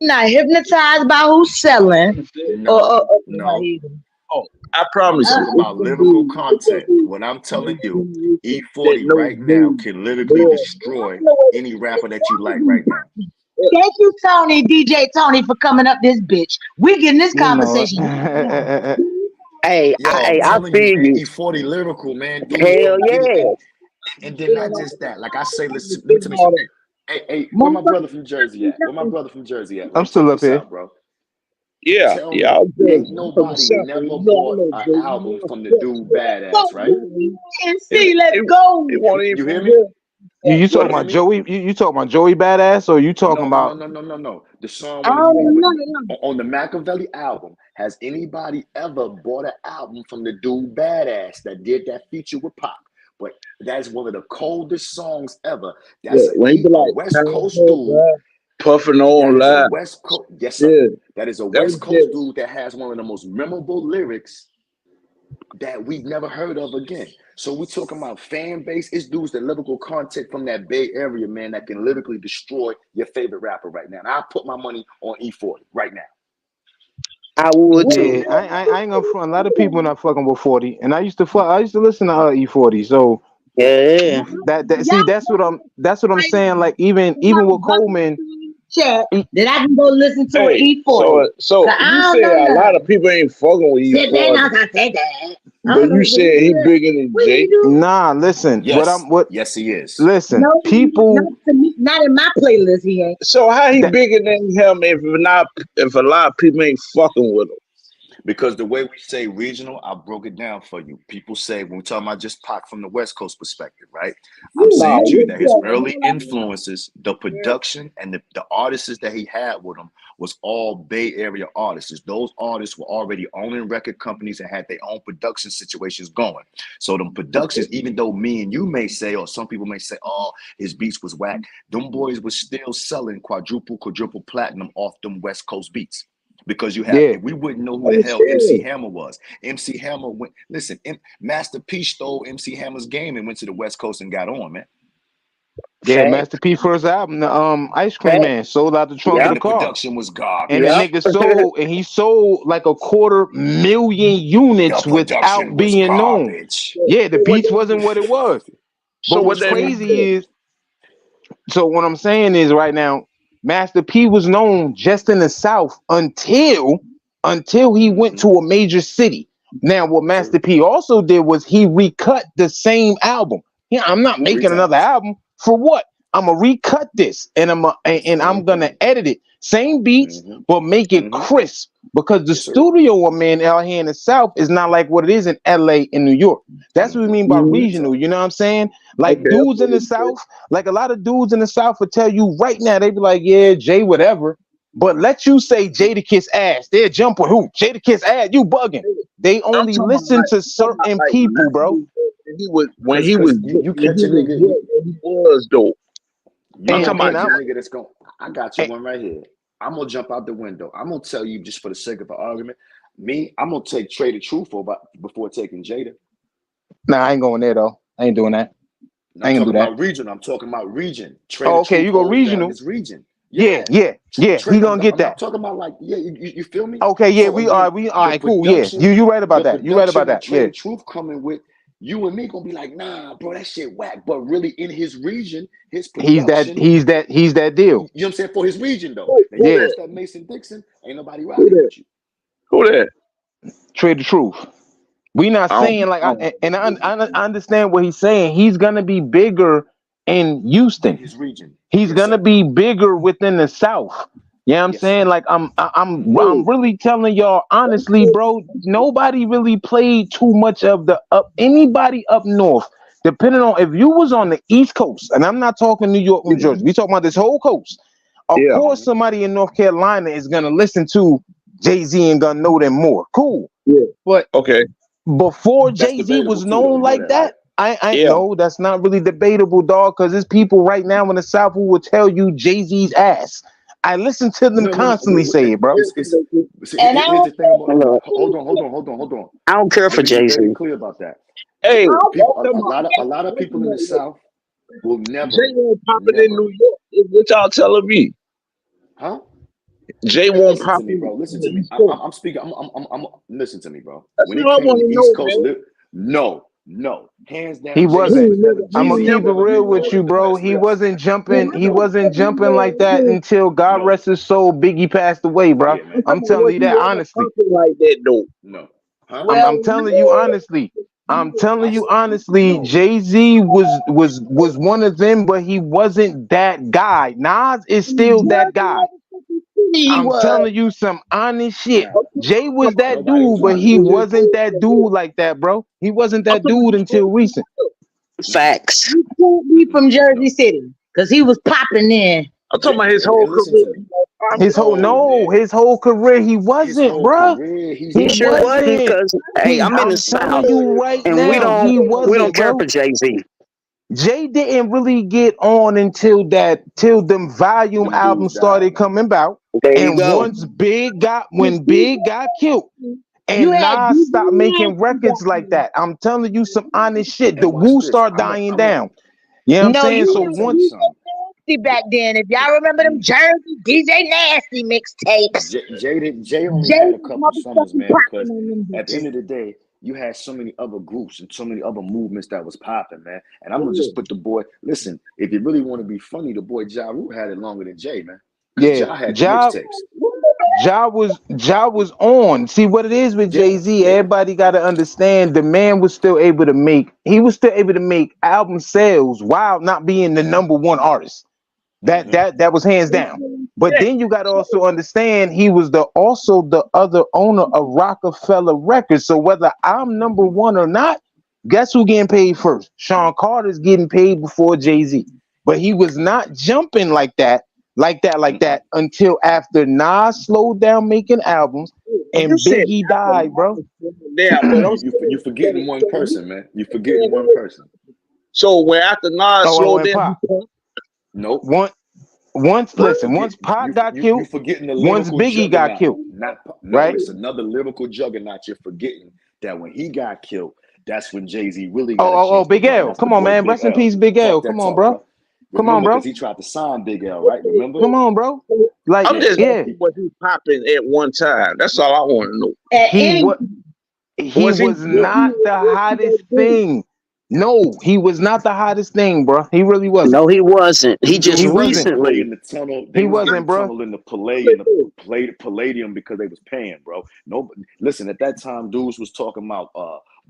I'm not hypnotized by who's selling No, or not no. even. Oh, I I'm promise you, talking it's about gonna lyrical be content. What I'm new telling you, generation that E40 knows right now Jay can lyrically more. destroy any rapper that you like right now. Thank you, Tony, DJ Tony, for coming up this bitch. We getting this you know conversation going it. Hey, Yo, I'm I telling you, feel man, you. E40 lyrical, man. Dudes Hell don't get it. yeah. And then not just that. Like I say, listen, let me tell you All something. that. Hey, where my brother from Jersey at? Where my on. brother from Jersey at, I'm right? still Check up this here. out, bro. Yeah, Tell yeah, me, I'm ain't Jersey. I'm from the nobody South, and never you know I bought know an Jay. You album know from the what's dude up. Badass, right? And It, see, let's it, go. it won't even You hear from me? here. You What? talking You hear about me? Joey? You talking about Joey Badass, or you talking No, no, no, about no, no, no, no. The song I when he don't when, know. on the Machiavelli album, has anybody ever bought an album from the dude Badass that did that feature with Pop? But that's one of the coldest songs ever. Yeah, That's when he be a like, West "Time Coast for dude. blood, puffing That on is a live." West Coast, yes, sir. Yeah, That is a that was West Coast Jay. dude that has one of the most memorable lyrics that we've never heard of again. So we talking about fan base. It's dudes that lyrical content from that Bay Area, man, that can literally destroy your favorite rapper right now. And I put my money on E40 right now. I would What too. yeah, I ain't gonna front. A lot of people not fucking with 40, and I used to listen to E40. So Yeah. that see y'all that's what I'm saying. Like even about with bucket Coleman, chat he, that I can go listen to an Hey, E40. so Cause you I don't say know a lot of nothing. people ain't fucking with Sit there E40, now, I said that. I but don't know you what said he the bigger than what he Jay. do. nah. Listen, Yes, what yes, he is. listen, No, not people to me, not in my playlist. He ain't. So how he that bigger than him if a lot of people ain't fucking with him? Because the way we say regional, I broke it down for you. People say when we talk about just Pac from the West Coast perspective, right? I'm You Nah, saying to you what that you his talking early about? influences, the production and the artists that he had with him was all Bay Area artists. Those artists were already owning record companies and had their own production situations going. So them productions, even though me and you may say, or some people may say, oh, his beats was whack, them boys was still selling quadruple platinum off them West Coast beats. Because you have, yeah if we wouldn't know who the hell MC Understand? Hammer was. MC Hammer went, listen, Master P stole MC Hammer's game and went to the West Coast and got on, man. yeah Fact, Master P first album, the Ice Cream fact. Man, sold out the trunk of Yep, And the the car. production was And the garbage. yep. nigga sold, and he sold like a 250,000 The units production without was being known. garbage. Yeah, the So what beats that wasn't what it was. so But what what's that mean crazy then? is, so what I'm saying is right now, Master P was known just in the South until he went Mm-hmm. to a major city. Now, what Master True. P also did was he recut the same album. Yeah, I'm not Three making another times. album for what? I'm gonna recut this and I'm Same gonna thing. edit it. Same beats, Mm-hmm. but make it Mm-hmm. crisp. Because the Yes, sir. studio I'm in out here in the South is not like what it is in LA and New York. That's what we Mm-hmm. mean by Mhm. Real talk. regional. You know what I'm saying? Like Okay, dudes in the South, like a lot of dudes in the South will tell you right now, they be like, yeah, Jay, whatever. But let you say Jada Kiss ass. They'll jump with who? Jada Kiss ass, you bugging. They I'm only talking about listen like to certain people, bro. when Cause he was cause you when catch he a was nigga, what he was though. you I'm And gonna talking about and catch a I'm nigga that's going. I got you and, one right here. I'm gonna jump out the window. I'm gonna tell you just for the sake of an argument. Me, I'm gonna take Trey the Truth over before taking Jada. nah, I ain't going there though. I ain't doing that. And I I'm ain't gonna talking do that. about region. I'm talking about region. Trey the Oh, okay, Truth you go holds down regional. his region. Yeah, Yeah. yeah, yeah. Trey, He gonna get I'm not that. talking about like, yeah, you feel me? Okay, yeah, So again, we all the right, cool. Yeah, production, you right about the that. You right about production that that. Trey Yeah. the Truth coming with, you and me gonna be like, nah, bro, that shit whack. But really in his region, his production, He's that you know deal. what I'm saying? For his region though. Now you Yeah, that? post that Mason Dixon, ain't nobody Who rocking that? with you. Who that? trade the truth. We not I don't, saying like I don't and I understand what he's saying. He's gonna be bigger in In Houston. his region. He's Yes, gonna sir. be bigger within the South. You know what I'm Yes, sir. saying? Like Mm-hmm. I'm really telling y'all honestly, bro. Nobody really played too much of the up anybody up north. Depending on if you was on the East Coast, and I'm not talking New York, New Jersey. We talking about this whole coast. Of yeah, course, Mm-hmm. somebody in North Carolina is gonna listen to Jay-Z and gonna know them more. Cool. yeah. But Okay. before That's Jay-Z debatable was too, though. known You know like that, right? that, I Yeah. no, that's not really debatable, dog, because there's people right now in the South who will tell you Jay-Z's ass. I listen to them No, no, no. constantly say it, bro. It's see, and I here's the don't thing about. Look, Hold on. I don't care Let for me be Jay Z. very clear about that. Hey, People, come on. a lot of people in the South will Jay never, won't popping in never, New York. Is what y'all telling me? huh? Jay won't Listen to pop me, in bro. Listen on to the me. East Coast. I'm speaking. Listen to me, bro. That's When it what I came to want the to East know, Coast, man. no, hands He down, Jay Z wasn't. was never. I'm Jay gonna Z keep will it never be real with one of you, the bro. best. He Yes, wasn't jumping. He wasn't jumping like that until God no, rest his soul. Biggie passed away, bro. yeah, man, I'm talking I'm about telling was you he that ever honestly. popping like that though? no, huh? well, I'm telling you honestly. I'm telling I you said honestly, no. Jay Z was one of them, but he wasn't that guy. Nas is still that guy. he I'm was. telling you some honest shit. Nah, Jay was that nobody was dude, but trying to he do that. wasn't that dude like that, bro. He wasn't I'm that talking dude about until recent. Mm-mm, Facts. He can't be from Jersey no. City because he was popping in. I'm talking about his whole And listen career. to me. He was popping His whole on. No, no, man. his whole career he His wasn't, whole bruh. career, he's He He been sure that. wasn't wasn't. because hey, I'm in the I'm telling South you right and now, he we don't wasn't, care bro. for Jay Z. Jay didn't really get on until till them volume Them dudes albums died, started man. coming about. There you And go. once Big got when Big got killed You and had Nas stopped DJ making Nasty back records like then. that, I'm telling you some honest shit. The And watch Wu this. start dying down. You know what I'm No, saying? you So I'm gonna had tell you once DJ something. Nasty back then. If y'all remember them Mm, Jersey DJ Nasty mixtapes, Jay only Jay had a was couple summers, motherfucking man, because popping on them at the end bitches. of the day, you had so many other groups and so many other movements that was popping, man. And I'm gonna Yeah. just put the boy. Listen, if you really want to be funny, the boy Ja Rule had it longer than Jay, man, because yeah, Ja had the Ja mixtapes. Ja was on. See what it is with Yeah, Jay-Z, yeah. everybody gotta understand the man was still able to make he was still able to make album sales while not being the number one artist. That Mm-hmm. that that was hands down. But Yeah. then you got to also understand he was the also the other owner of Rockefeller Records. So whether I'm number Mm-hmm. one or not, guess who getting paid first? Sean Carter's getting paid before Jay-Z. But he was not jumping like Mm-mm. that until after Nas slowed down making albums You and said Biggie after died, bro. there, but I'm You saying forgetting one so person, man. You forgetting one person. so when after Nas Oh, slowed and down, he Pop. pumped. Nope. Once You listen, forget once Pac got you killed, forgetting the once lyrical Biggie got juggernaut. killed, Not no, right? it's another lyrical juggernaut. You're forgetting that when he got killed, that's when Jay-Z really Oh, got a oh, chance to Big run. L. That's the Come on, boy man. Big Rest in L. peace, Big L. Talk that Come on, talk, bro. bro. Come on, Remember, because bro. he tried to sign Big L, right? Remember? Come on, bro. Like, I'm Yeah. just yeah, asking was he popping at one time. That's all I want to know. At he any was he Was he was not the hottest thing. No, he was not the hottest thing, bro. He really wasn't. No, he wasn't. He Them just He dudes used to wasn't. play recently. in the tunnel. They He was getting wasn't, the bro. tunnel in the Palais and the Palladium because they was paying, bro. No, listen. At that time, dudes was talking about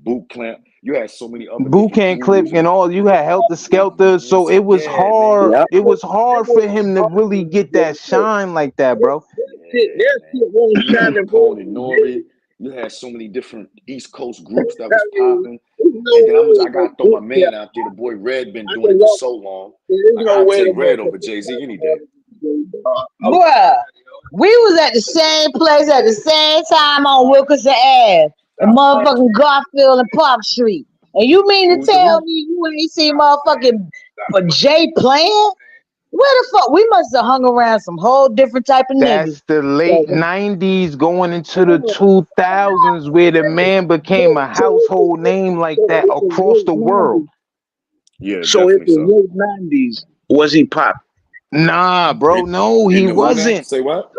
Boot Camp. You had so many other Boot different Camp Click crews and and all. You had Helter Skelter, so it was yeah, man. hard. Yep. It was hard for him to really get that shine like that, bro. Yeah, That man. shit won't You had shine Capone and Nori. You had so many different East Coast groups that was popping. And then I gotta throw my man out there. The boy Red been doing it for so long. There's Like no I way take the Red over Jay-Z any day. Bruh, we was at the same place at the same time on Wilkinson Ave and motherfucking Garfield and Park Street. And you mean to Who's the tell who? me you ain't seen motherfucking Jay playing? Where the fuck? We must have hung around some whole different type of niggas. That's the late '90s going into the 2000s, where the man became a household name like that across the world. Yeah, So if definitely the so. late 90s was he pop? Nah, bro, In, no, in he the who now? wasn't. Say what?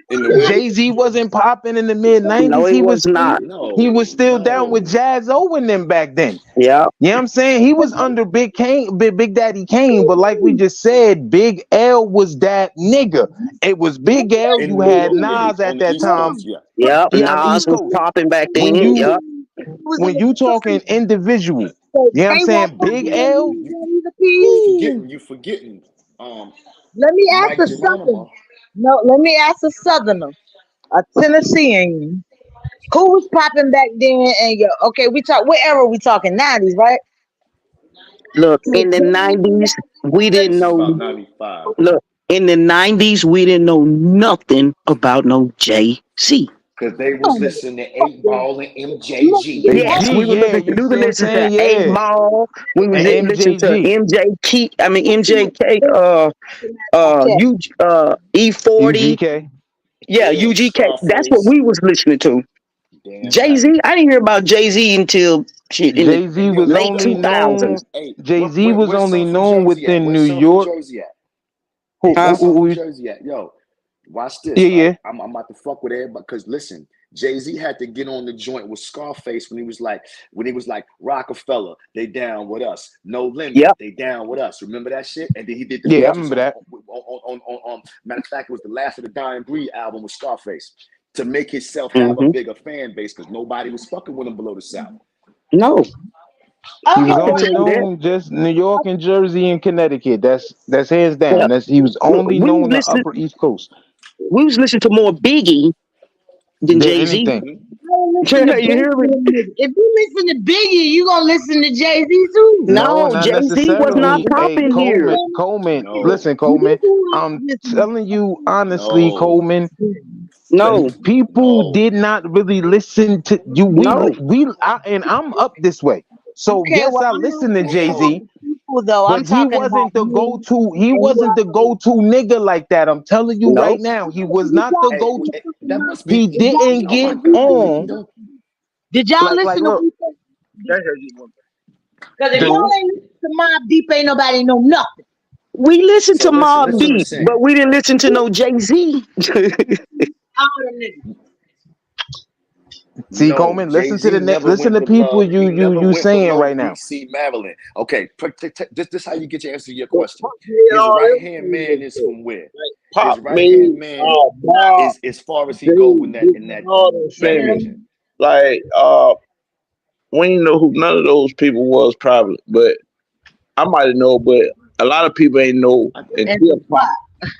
In the what? Jay-Z wasn't popping in the mid No, '90s. he was not. He No, was still down with no. Jazz O and them back then. Yeah. You know what I'm saying? He was under Big Kane, Big Daddy Kane, but like we just said, Big L was that nigga. It was Big L. You had Nas at On the that East time. Coast, yeah. Yep. Yeah, on the Nas East was Coast. popping back When then. you Yep. Was when you talking individual, you know what I'm Ain't one saying? Big fucking L. the You piece. forgetting Ooh, you forgetting Let me ask Mike a Southerner. Geronimo. No, let me ask a Southerner, a Tennessean. Who was popping back then? And okay, we talk. What era we talking? 90s, right? Look, in the 90s, we didn't This is know. about 95. Look, in the 90s, we didn't know nothing about no Jay Z. Because they was Oh, listening to fuck 8 that. Ball and Look, MJG. the Yes, MG, we were yeah, listening to you we see were what I'm listening to saying? A Yeah, Ball. We was and listening to MJG, MJ Key. I mean MJK. check. U E40. UGK. Yeah, Yeah, UGK. That's what Scarface. we was listening to. Damn Jay right. Z. I didn't hear about Jay Z until shit in the Jay Z And yo, was yo, late only yo, yo, yo, yo. known. 2000s. Hey, Jay Z was where's only Son from known Jersey at? within Where's New Son from York. Jersey at? Huh? Where's Son from Jersey at? Yo, watch this, Yeah, right? yeah, I'm about to fuck with everybody because listen, Jay-Z had to get on the joint with Scarface when he was like Rockefeller, they down with us. No limit, Yep. they down with us. Remember that shit? And then he did the yeah. I Yep. features remember that. matter of fact, it was the Last of the Dying Breed album with Scarface to make himself have a Hmm. bigger fan base because nobody was fucking with him below the South. No, He Okay, was I can well, only tell you that. known just New York and Jersey and Connecticut. That's hands Yeah. down. That's he was Look, only known the Upper East Coast we was listening to more Biggie than than Jay Z. anything. Mm-hmm. I You listen to both hear of me? them niggas. If you listen to Biggie, you gonna listen to Jay Z too. No, No, not Jay Z was not necessarily. Hey, popping here. Coleman. No, Listen, This Coleman. who I I'm listen telling you honestly, no, Coleman. No, People no. did not really listen to you. no. And I'm up this way. So Okay, yes, well, I I'm not listen to talking Jay about Z, the people though. I'm but he talking about wasn't the me go-to. He and who wasn't I the listen go-to nigga like that. I'm telling you No. right now, he was to. not the Hey, go-to. that must He be. didn't Oh my get God, Nikki, on don't. Did y'all like listen to look, Because if y'all dude. ain't listen to Mob Deep, ain't nobody know nothing. We listened So to listen, Mob listen what I'm Deep, saying. but we didn't listen to no Jay Z. All them niggas. See, No, Coleman, Jay Z never listen went to people below. He never you went saying below right now. D.C. Maryland. Okay, this how you get your answer to your question. His right hand man is from where? His Pop right hand made man Bob, is as far as he go in Dave, that Big all them that famous. region. Like we didn't know who none of those people was probably, but I might have known, but a lot of people ain't know I And until Pop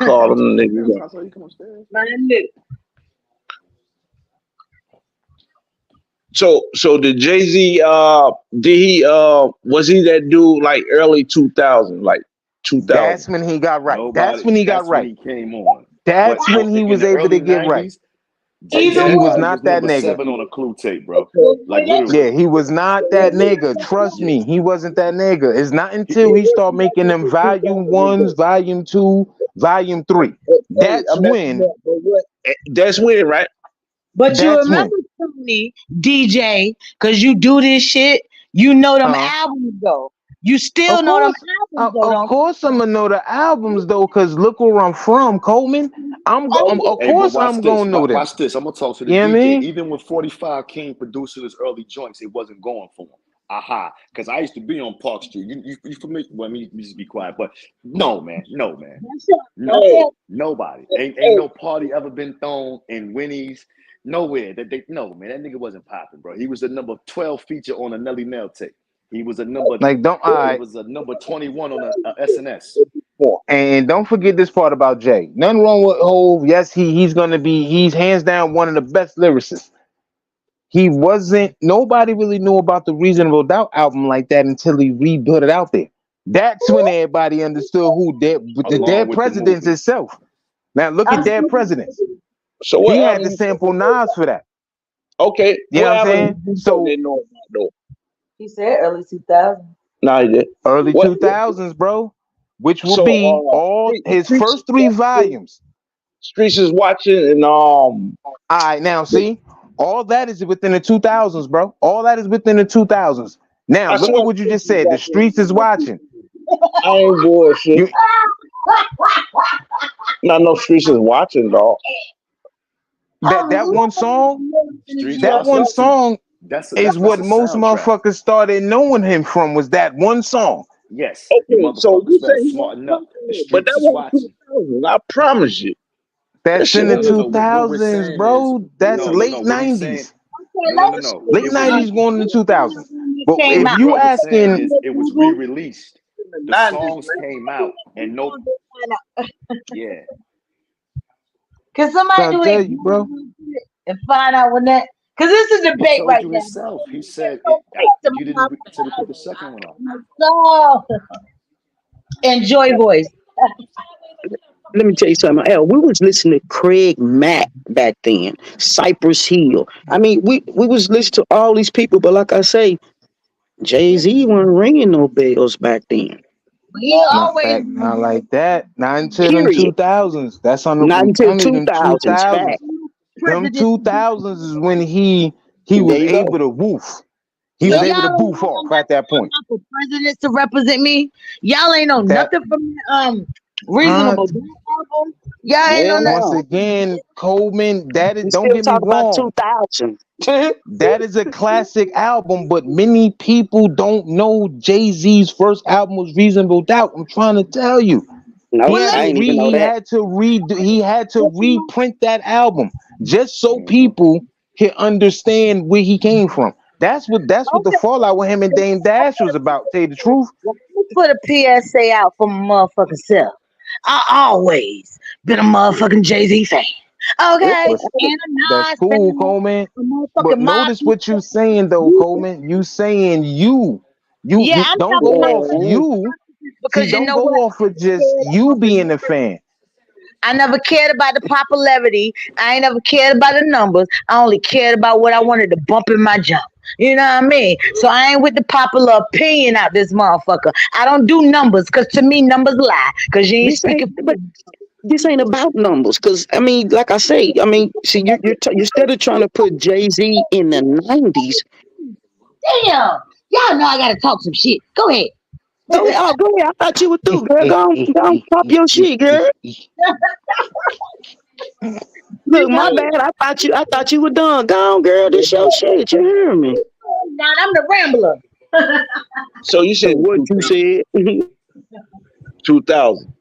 called I them told you, niggas. I saw you come upstairs. man, nigga. So did Jay Z did he was he that dude like early 2000, like 2000? That's when he got right. That's Nobody. when he got That's when right. he came on. But That's when he in was the able early to get right. '90s, Jay Either Z He was way, probably not was that number nigga. 7 on a clue tape, bro. Like whatever. literally. Yeah, he was not that nigga. Trust Yeah. me, he wasn't that nigga. It's not until he started making them volume ones, volume two, volume three. Hey, That's I'm asking when. that, but what? That's weird, right? But you That's remember when. Tony, DJ, because you do this shit, you know them Uh, albums though. You of still know them course, albums though, of don't course, I'm gonna know the albums though, cause look where I'm from, Coleman. Of Hey, but course, watch I'm this. gonna know them. Watch this. I'm gonna talk to the You know what I DJ. mean? Even when 45 King producing his early joints, it wasn't going for him. Aha. Because I used to be on Park Street. You familiar? Well, let me just be quiet. But no, man. No, man. you? No. Hey, Okay. Nobody. Ain't hey, no party ever been thrown in Winnie's. Nowhere. They no man, that nigga wasn't popping, bro. He was the number 12 feature on a Nelly Nail tape. He was a number Like don't he I was a number 21 on a SNS. and don't forget this part about Jay. Nothing wrong with Hove. Yes, he's hands down one of the best lyricists. He wasn't nobody really knew about the Reasonable Doubt album like that until he put it out there. That's when everybody understood who the Along Dead with the Presidents movie. itself. Now look I'm at Dead still- Presidents. So what He had to album? sample Nas for that. Okay, You know what what I'm album saying? did you say So they know about though? He said early 2000. No, he did. early What? 2000s, bro, which will So be all his first three volumes. Streets is watching and All right, now see, all that is within the 2000s, bro. All that is within the 2000s. Now I look at swear what you Streets just is said. The watching. streets is watching. I ain't bullshit. You Not no Streets is watching, dog. that one song, Streets that watching one is song is that's what a most soundtrack. motherfuckers started knowing him from. Was that one song? Yes, you Okay, so you motherfuckers say better he smarten up. wasn't The watching, but that streets is wasn't watching. 2000. I promise you. That That's shit in the No, no, was. no. What we're 2000s, saying is bro. That's no. late What he's saying, 90s, Okay, no. let's late It was 90s going into 2000s. But came if what out. you bro was saying asking, is it was re-released. In the The 90s, songs man. came out and no, yeah. Can somebody trying do to a tell you, bro, and find out when that? Because this is a He debate told right you now. himself. He said So it. quick to You didn't until he put the second one out. so enjoy voice. Let me tell you something. L, we was listening to Craig Mack back then, Cypress Hill. I mean, we was listening to all these people, but like I say, Jay Z wasn't ringing no bells back then. He always not like that. Not until them Period. 2000s. That's on the. Not I'm until telling you, them 2000s. Fact. 2000s. Them president. 2000s is when he There was you able go. to woof. He So was Yep. able y'all to ain't goof know off at nothing that point. for presidents to represent me. Y'all ain't know That nothing from uh, reasonable Doubt album. Y'all ain't know Hell nothing. once no. again, Coleman. That is. We Don't still get me talk about wrong. 2000. That is a classic album, but many people don't know Jay Z's first album was Reasonable Doubt. I'm trying to tell you. Nope, Well, let I me ain't even know that. He had to let you know. reprint that album just so Hmm. people can understand where he came from. That's what the Okay, fallout with him and Dame Dash was about. Tell you the truth. let me put a PSA out for my motherfucking self. I always been a motherfucking Jay Z fan. Okay, But and a that's Nas cool, fan, Coleman. a But motherfucking mob. notice what you saying though, Coleman. You saying Yeah, you I'm don't talking go about off Yeah. you. See, because you don't know go what? off of just you being a fan. I never cared about the popularity. I ain't never cared about the numbers. I only cared about what I wanted to bump in my jump. You know what I mean? So I ain't with the popular opinion out this motherfucker. I don't do numbers because to me numbers lie. Because you ain't This ain't, speaking for but me. this ain't about numbers. Cause I mean, like I say, I mean, see, you're instead of trying to put Jay Z in the 90s. Damn. Y'all know I gotta talk some shit. Go ahead. Go ahead, oh, go ahead. I thought you were through, girl. Go on, pop your shit, girl. You Look, my know, bad. I thought you were done. Go on, girl. This your shit. You hear me? now I'm the rambler. So you So said what you said? 2000.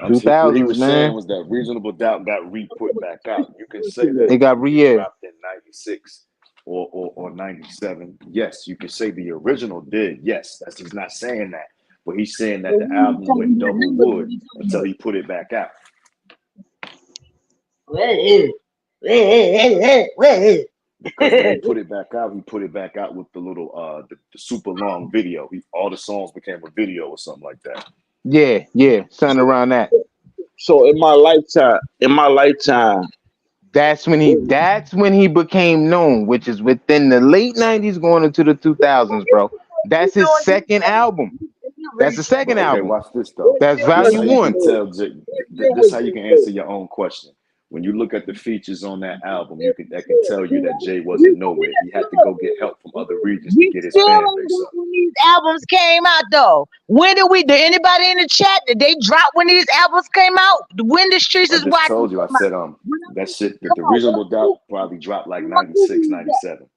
What he 2000s, was saying man. was that Reasonable Doubt got re-put back out. You can say that It the got movie yeah. dropped in '96 or '97. Yes, you can say the original did. Yes, that's he's not saying that, but he's saying But that the we ain't album talking went about double numbers. wood We talking until about he put it back out. Because when he put it back out, he put it back out with the little the super long video. All the songs became a video or something like that. Yeah, something around that. So in my lifetime, That's when he became known, which is within the late 90s going into the 2000s, bro. That's his second album. That's the second But okay, album. watch this though. That's This volume how you one. can tell. This how you can answer your own question. When you look at the features on that album, that can tell you that Jay wasn't nowhere. He had to go get help from other regions to we get his still fan ain't base got up. when these albums came out though. When did anybody in the chat did they drop when these albums came out? When the streets I is just watching told you. I came out? said that shit that Come the on, Reasonable Doubt probably dropped like where my 96, Google is at? 97.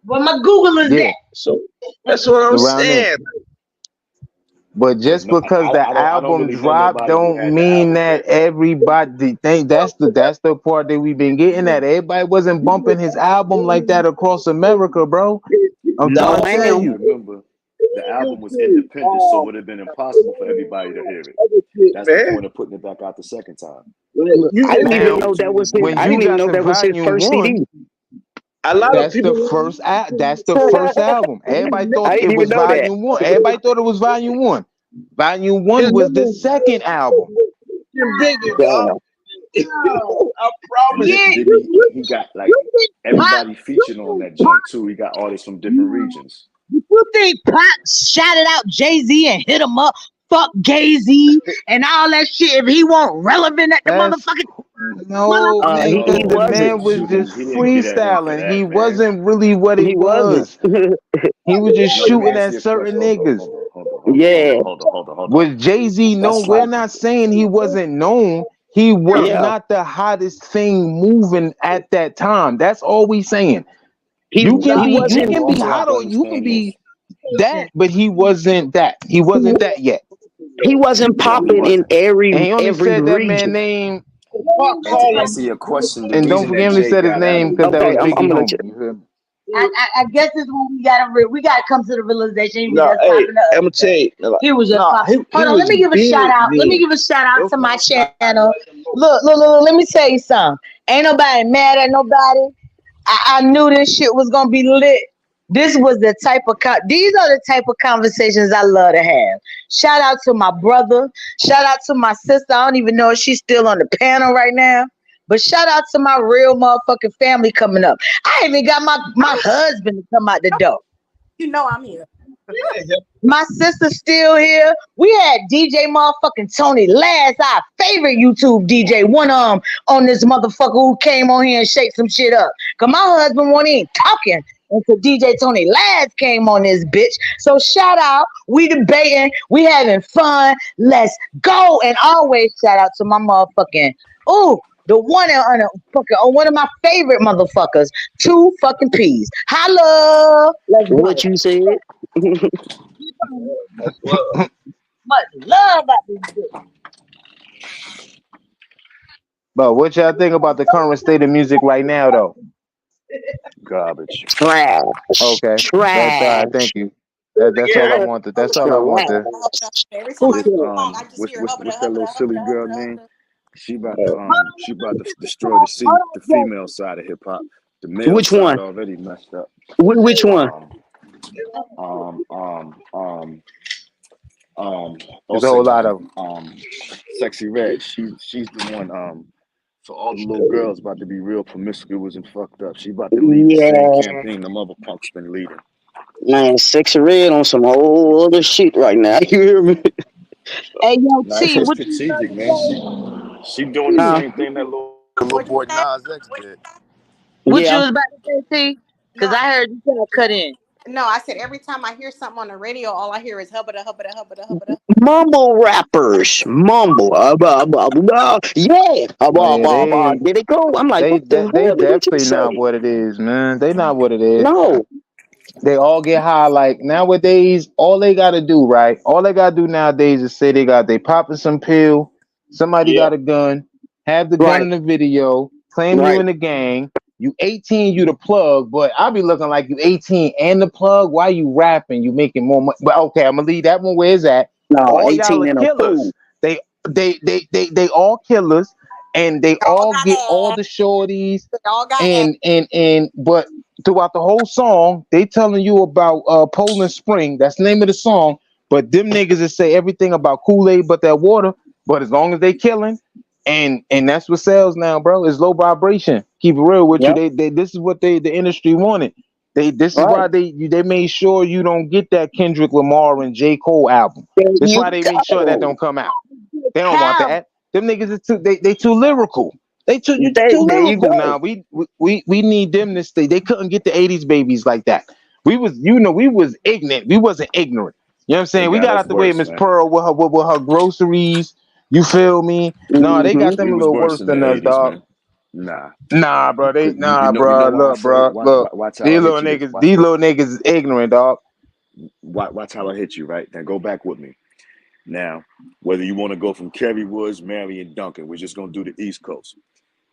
Where my Google is Yeah, at? so that's what I'm around there. saying. But Cause just no, because the I don't album really know dropped nobody who don't had the mean album that ready. everybody think that's the part that we've been getting at. Everybody wasn't bumping his album like that across America, bro. I'm No, trying No, to tell ma'am. because you. remember, the album was independent, so it would have been impossible for everybody to hear it. Other shit, That's the man. point of putting it back out the second time. Like, Look, you I didn't just even can't. now know that was his. when I you didn't even got know the that was his volume first one, CD. A Oh lot yeah, of that's the people. first that's the first album. Everybody thought I it didn't even was know that. volume one. Everybody thought it was volume one. Volume His one was the name second album. is bigger, dog. Damn. I and promise Yeah, then you. he got like you think Pop, everybody featured on that joint too. He got artists from different regions. you think Pop shouted out Jay Z and hit him up, fuck Gay Z and all that shit if he weren't relevant at the That's motherfucking no man, He because No, the he wasn't. man didn't was shoot him. just He didn't get at him for freestyling. He that, man. wasn't really what he He wasn't. was. He was just No, let me shooting ask at you a question. certain niggas. Yeah. Hold on. Was Jay Z That's known? We're like not saying he wasn't known. He was Yeah. not the hottest thing moving at that time. That's all we saying. He he You wasn't you can be also have hot to or you can understand be this. that, but he wasn't that. He wasn't that yet. he wasn't No, he popping in wasn't. And he only every said that man region. name. Pop And to call him. answer your question, the And don't reason forget that him to Jay said his got at name him, because that Okay, was I'm Biggie gonna let you. homie. You feel me? I guess this is when we gotta come to the realization he was No, just hey, popping the I'm gonna other tell day. you. He was just No, pop. he Hold on, let was me give a shout big out. Let me then. give a shout out to my channel. Look, let me tell you something. Ain't nobody mad at nobody. I knew this shit was gonna be lit. This was the type of these are the type of conversations I love to have. Shout out to my brother. Shout out to my sister. I don't even know if she's still on the panel right now. But shout out to my real motherfucking family coming up. I even got my husband to come out the door. You know I'm here. My sister's still here. We had DJ motherfucking Tony Last, our favorite YouTube DJ. One on this motherfucker who came on here and shake some shit up. Cause my husband wasn't even talking until DJ Tony Last came on this bitch. So shout out. We debating. We having fun. Let's go. And always shout out to my motherfucking the one on one of my favorite motherfuckers. Two fucking peas. Holla. Let's What go. you said? That's love. Much love about this bitch. But what y'all think about the current state of music right now, though? garbage. Trash. Okay, that's all right. Trash. Thank you. That's all I Yeah. wanted. That's Hubba all I Trash. wanted. hubba. Every time Who I said hear it? a song, I just hear hubba What's that hubba little hubba silly girl hubba name? hubba. She about to destroy the female side of hip hop. The male Which side one? already messed up. Which one? Um um um um There's a whole lot also of 'em. Sexy Red. She's the one for all the little girls about to be real promiscuous and fucked up. She about to lead the same Yeah, campaign the mother punk's been leading. man, Sexy Red on some whole other shit right now. You hear me? Hey, yo, Now T, it's what you strategic, man. say? She doing the Huh? same thing that little What'd you boy say? Nas X did. What you Yeah. was about to say, T? No, Because I heard you got cut in. no. I said every time I hear something on the radio, all I hear is hubba hubba hubba hubba. Mumble rappers. Mumble. Yeah. Oh yeah, they Did it go? I'm like, they what the they they hell did you definitely not say? what it is, man. They not what it is. No. They all get high. Like nowadays, all they gotta do, right? All they gotta do nowadays is say they popping some pill, somebody Yeah. got a gun, have the gun Right. in the video, claim you Right. in the gang, you 18, you the plug, but I be looking like you 18 and the plug. Why you rapping? You making more money. But okay, I'm gonna leave that one where it's at. No, All y'all 18 are and a fool. killers. They all killers and they All all got get all ass. the shorties They all got ass. and but throughout the whole song, they telling you about Poland Spring. That's the name of the song. But them niggas that say everything about Kool-Aid but that water. But as long as they killing, and that's what sells now, bro. It's low vibration. Keep it real with you. Yep. They this is what the industry wanted. This is Right. why they made sure you don't get that Kendrick Lamar and J. Cole album. There That's you why they make sure that go. don't come out. They don't want How? that. Them niggas is too they too lyrical. They too There you lyrical go. now. We need them to stay. They couldn't get the 80s babies like that. We was ignorant. We wasn't ignorant. You know what I'm It saying? We got got us out the way of worse, Miss man. Pearl with her groceries. You feel me? No, they got Hmm. them We a was little worse worse in than the us, '80s, dog. man. Nah, Nah, you know bro. why I Look, say it. bro. Look. Watch how I hit you. These little niggas is ignorant, dog. Watch how I hit you. Right now, go back with me. Now, whether you want to go from Kerry Woods, Marion Duncan, we're just gonna do the East Coast,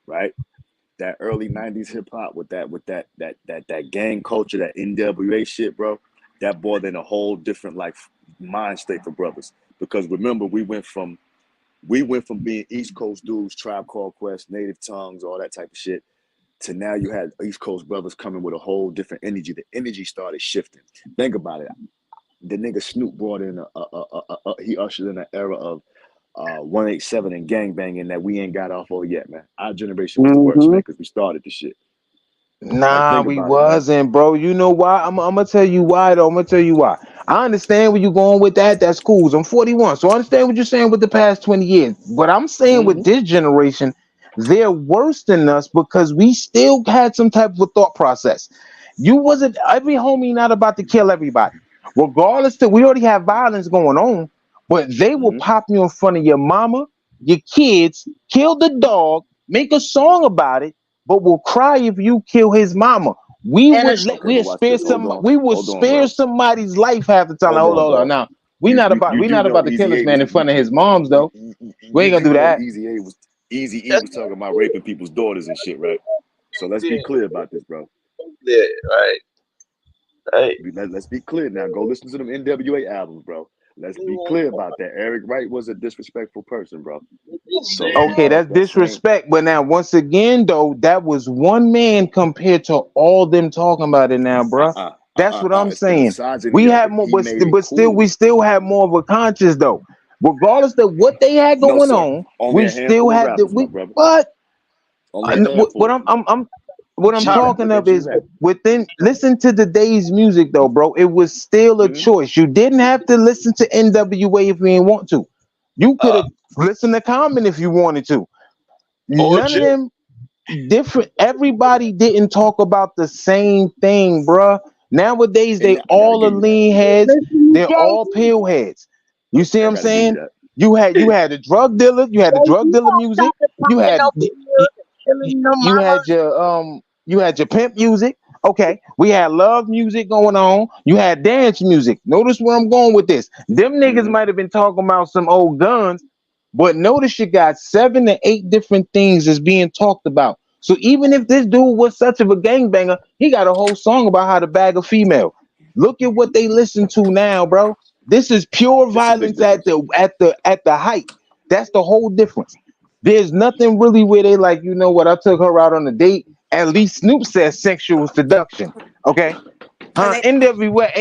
right? That early '90s hip hop with that gang culture, that NWA shit, bro. That brought in a whole different like mind state for brothers. Because remember, we went from being East Coast dudes, Tribe Called Quest, Native Tongues, all that type of shit, to now you had East Coast brothers coming with a whole different energy. The energy started shifting. Think about it. The nigga Snoop brought in he ushered in an era of 187 and gangbanging that we ain't got off of yet, man. Our generation was the worst, Mm-hmm. man, because we started the shit. Like, Nah, think we about it, man. wasn't, bro. You know why? I'm gonna tell you why, though. I'm gonna tell you why. I understand where you're going with that. That's cool. I'm 41, so I understand what you're saying with the past 20 years. But I'm saying with Mm-hmm. this generation, they're worse than us because we still had some type of a thought process. You wasn't every homie not about to kill everybody. Regardless to we already have violence going on, but they will Mm-hmm. pop you in front of your mama, your kids, kill the dog, make a song about it, but will cry if you kill his mama. We And would let Okay, but watch this. we would Hold on, spare bro. somebody's life half the time. Like, Hold hold on, on, hold on. bro. Now You you you we do not know about to kill Easy this A man was in front of his moms you, though. you, We you ain't gonna do do know that. Easy A was Easy E That's was talking about raping people's daughters and shit, right? So let's be it. clear about this, bro. Yeah, right. Right. Let's be clear now. Go listen to them NWA albums, bro. Let's be clear about that. Eric Wright was a disrespectful person, bro. So Okay, that's that same disrespect. But now, once again, though, that was one man compared to all them talking about it now, bruh. That's what I'm it's the saying. misogyny We of had it. more, He made it we cool. still had more of a conscience, though. Regardless of what they had No, going sir. on, Only we a still handful of had the rappers, my we. brother. But Only a what handful. what I'm G-Rap. talking Look at of is G-Rap. within. Listen to the day's music, though, bro. It was still a Mm-hmm. choice. You didn't have to listen to NWA if you didn't want to. You could Uh, have listened to Common if you wanted to. None of OG. them different. Everybody didn't talk about the same thing, bruh. Nowadays they And I gotta all are give you that. lean heads. listen to They're all Jay-Z. pill heads. You see what I I'm gotta give you saying? that. You had the drug dealer. You had the drug Jay-Z dealer don't music. stop the You popping had no pills and killing no mama. you had your pimp music. Okay, we had love music going on. You had dance music. Notice where I'm going with this. Them niggas Mm-hmm. might have been talking about some old guns, but notice you got 7 to 8 different things that's being talked about. So even if this dude was such of a gangbanger, he got a whole song about how to bag a female. Look at what they listen to now, bro. This is pure It's a big violence difference. at the height. That's the whole difference. There's nothing really where they like, you know what, I took her out on a date. At least Snoop says sexual seduction. Okay. Cause they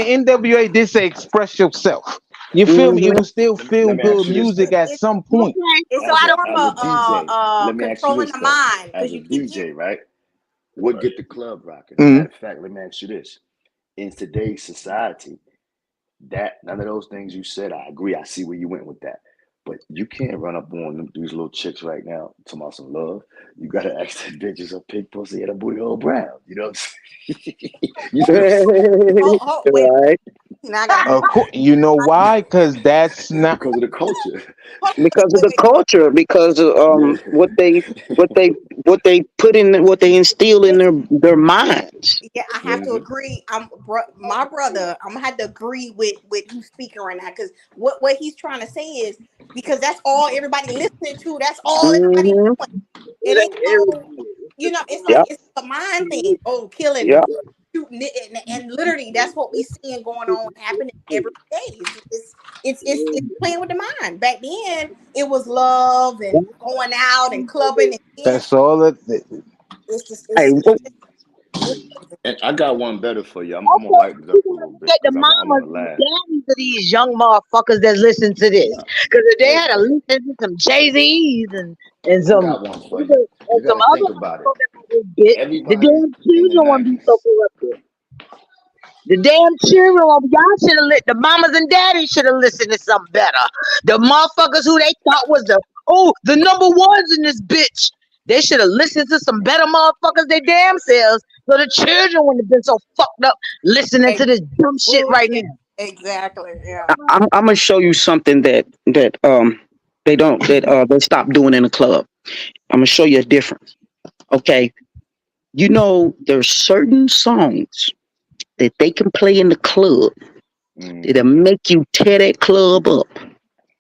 NWA did say express yourself. You feel me? It Mm-hmm. was still Let feel me ask good you this music then. at it's some point. Okay, so it's a I don't form As a of DJ, let me ask you controlling this the though. mind As because a you keep hearing. DJ, right? What get the club rocking? Mhm. Matter of fact, let me ask you this. In today's society, that none of those things you said, I agree. I see where you went with that. But you can't run up on these little chicks right now talking about some love. You gotta ask that bitch is a pig pussy and a booty hole brown. You know what I'm saying? You know what I'm saying? Wait, Right. now I gotta mute. Of course, you know why? Because that's not. Because of the culture. Hold Because of wait, the wait. culture, because of Yeah. what they what they put in, what they instill in their minds. Yeah, I have to Mm-hmm. agree. My brother. I'm gonna have to agree with you speaking right now because what he's trying to say is because that's all everybody listening to. That's all everybody Mm-hmm. doing. It it ain't ain't no, everybody. it's like Yep. it's a mind thing. Oh, killing, Yep. shooting it, and literally that's what we seeing going on happening every day. It's playing with the mind. Back then, it was love and going out and clubbing and this. That's all it. It's just Hey, it's And I got one better for you. I'm gonna Okay, lighten it we up a gotta little look bit at the because I want mamas to and laugh. daddies of these young motherfuckers that listen to this. No, Because if they hey, had to listen to some Jay-Z's and I some got one for you. other and You got some to think other about it. motherfuckers on this bitch, the Everybody damn in the children won't be so '90s. corrupted. The damn children, y'all should have the mamas and daddies should have listened to something better. The motherfuckers who they thought was the number ones in this bitch. They should have listened to some better motherfuckers they damn selves. So the children wouldn't have been so fucked up listening to a this dumb shit right bullshit. now. Exactly. Yeah. I'm gonna show you something that they don't that they stop doing in the club. I'm gonna show you a difference. Okay, you know there's certain songs that they can play in the club Mm, that'll make you tear that club up.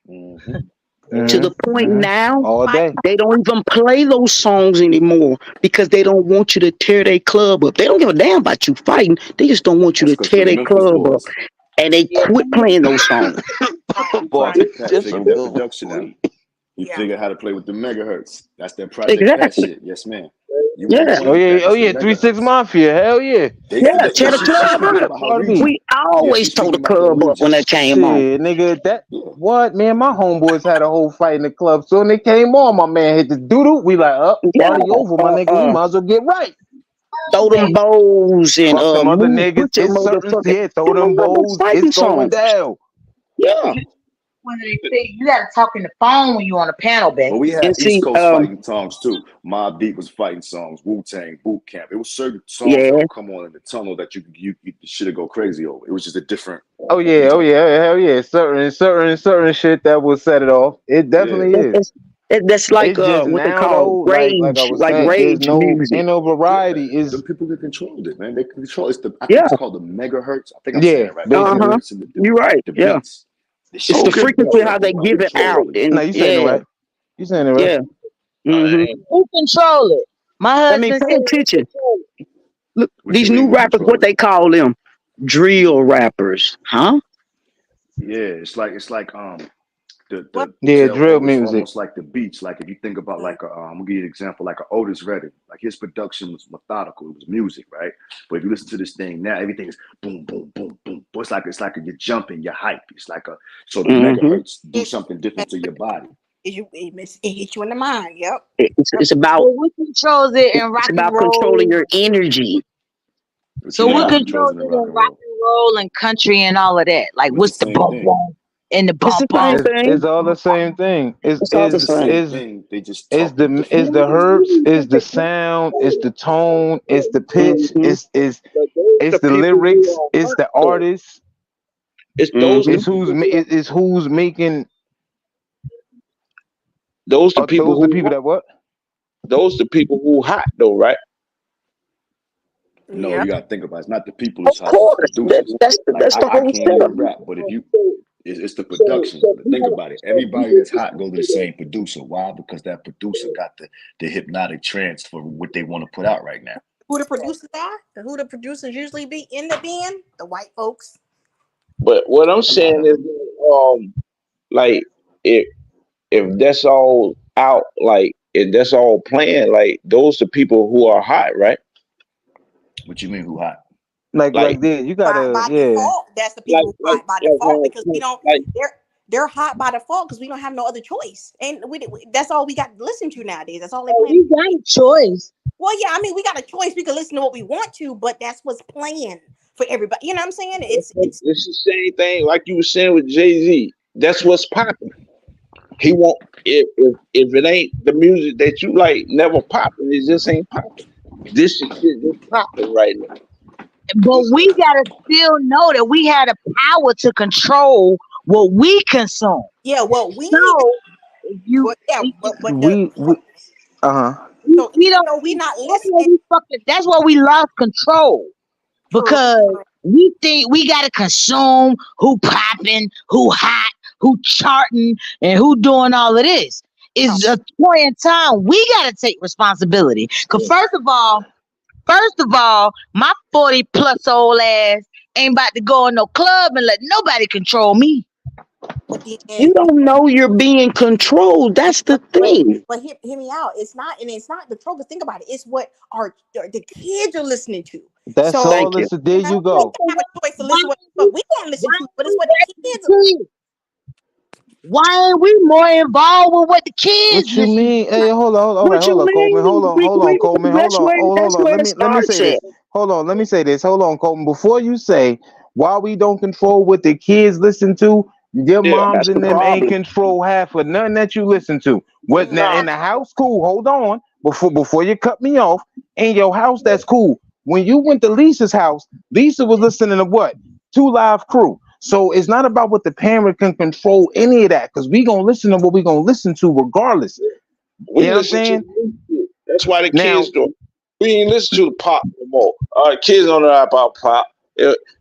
Mm-hmm. To the point now, All Mike, day. they don't even play those songs anymore because they don't want you to tear their club up. They don't give a damn about you fighting. They just don't want you That's to because tear the their Memphis club up. boys, And they quit playing those songs. right, right. Project Pat Just figured that so production out. sweet. He Yeah. figured how to play with the megahertz. That's that Project Pat Exactly. shit. Yes, man. You want Yeah. Oh Project Pat? yeah, oh That's the yeah, 3 6 megahertz. Mafia. Hell yeah. They Yeah. forget. Tear the She's club speaking up. about her Pardon me. region. We Yeah, always she's tore speaking the about their club up region. when that came on. Shit, nigga, that Yeah, what man? My homeboys had a whole fight in the club. So when they came on, my man hit the doodle. We like, up, Yeah. party over, my nigga. We might as well get right. Throw them bows and Fuck them other move, niggas. put your It's certain, motherfucking. yeah, throw You them know those bows. It's fighting going songs. down. Yeah. When they say you gotta talk in the phone when you on a panel, but babe. we And had East see, Coast fighting songs too. Mobb Deep was fighting songs. Wu Tang, Boot Camp. It was certain songs that yeah. would come on in the tunnel that you should go crazy over. It was just a different, Oh you yeah, oh know. yeah, hell yeah. Certain shit that will set it off. It Yeah, definitely That- is. That's, that's like It's just what they now call though, like I rage, was like saying, there's rage no music. ain't no yeah. variety. Them Is people can control it, man. They can control. It's the. I think Yeah. it's called the megahertz. I think I'm saying yeah, it right. The Uh huh. basically. megahertz and You're right. the Yeah. beats. They're It's so the good frequency how control. they give it out, Control. No, and you saying it yeah, right. You saying it right. yeah. Hmm. Who control it? My I mean, husband pay said who attention. control it. Look, What you these mean new we rappers, control what it? they call them, drill rappers, huh? Yeah, it's like What? the Yeah, drill tempo is music. almost like the beats. Like if you think about Mm, like I'm gonna give you an example, like a Otis Redding. Like his production was methodical. It was music, right? But if you listen to this thing now, everything is boom, boom, boom, boom. But it's like you're jumping, you're hype. It's like a so the Hmm. megahertz do something different to your body. it hit you in the mind. Yep. It's Yep. it's about So what controls it in it's rock and about controlling roll? your energy. What you So mean what by Yeah, controls controlling the it rock in and rock roll? and roll and country and all of that? Like It's the what's the same boom thing. boom and the it's bump the bump? same It's thing. all the same thing. It's all the It's the same. same Is thing. They just is talking is differently. the herbs, is the sound, is the tone, is the pitch, Hmm. But those is the the people who lyrics, are is hot the though. artist, It's those the Hmm. people who are is who's making. those the Are people those the who people hot. that what? Those the people who hot though, right? No, Yeah. you gotta think about it. It's not the people Of that's hot, it's the course, producers. Like that's the I whole can't setup. even rap, but if you it's the So production. so But think people about it. so Everybody people that's hot go to the same producer. Why? Because that producer got the hypnotic trance for what they want to put out right now. Who the producers are? Who the producers usually be in the band? The white folks. but what I'm A lot saying of is them. like if that's all out, like if that's all playing, like those are people who are hot, right? What you mean who hot? Like Like this, you by gotta by yeah. default, that's the people who hot by default because we don't. like They're hot by default because we don't have no other choice, and that's all we got to listen to nowadays. That's all they Oh, playing. we got a choice. Well, yeah, I mean, we got a choice. We can listen to what we want to, but that's what's playing for everybody. You know what I'm saying? It's it's the same thing, like you were saying with Jay-Z. That's what's popping. He won't if it ain't the music that you like, never popping. It just ain't popping. This is shit just popping right now. But This, we gotta still know that we had the power to control what we consume. yeah. Well, So if you well, yeah, we, but the We uh-huh. we, so we even don't though we not that's where listening, we fucking that's where we lost control. true. Because we think we gotta consume who popping, who hot, who charting, and who doing all of this. No, It's a point in time we gotta take responsibility. Cause first of all, my 40 plus old ass ain't about to go in no club and let nobody control me. but then You don't know you're being controlled. That's the but but thing. but hear me out. It's not, and it's not the trouble. Think about it. It's what our the kids are listening to. That's So Thank all you. this there you know, you we go. can have a choice to Why listen to what the fuck we want to listen to, but it's what the ain't kids. we kids? Why ain't we more involved with what the kids What you listen mean? Hey, What you hold on, Coleman. mean? Hold on, Coleman. Hold That's on. where it Let me say starts at. this. Hold on, let me say this. Hold on, Coleman. Before you say why we don't control what the kids listen to, your yeah, moms That's the and them ain't problem. control half of nothing that you listen to. What now nah, in the house? Cool. Hold on. Before you cut me off, in your house, that's cool. When you went to Lisa's house, Lisa was listening to what? Two Live Crew. So it's not about what the parent can control any of that, because we gonna listen to what we gonna listen to regardless. You we know what I'm listen to saying? the new shit. That's why the Now, kids do. We ain't listen to the pop no more. Kids don't know about pop.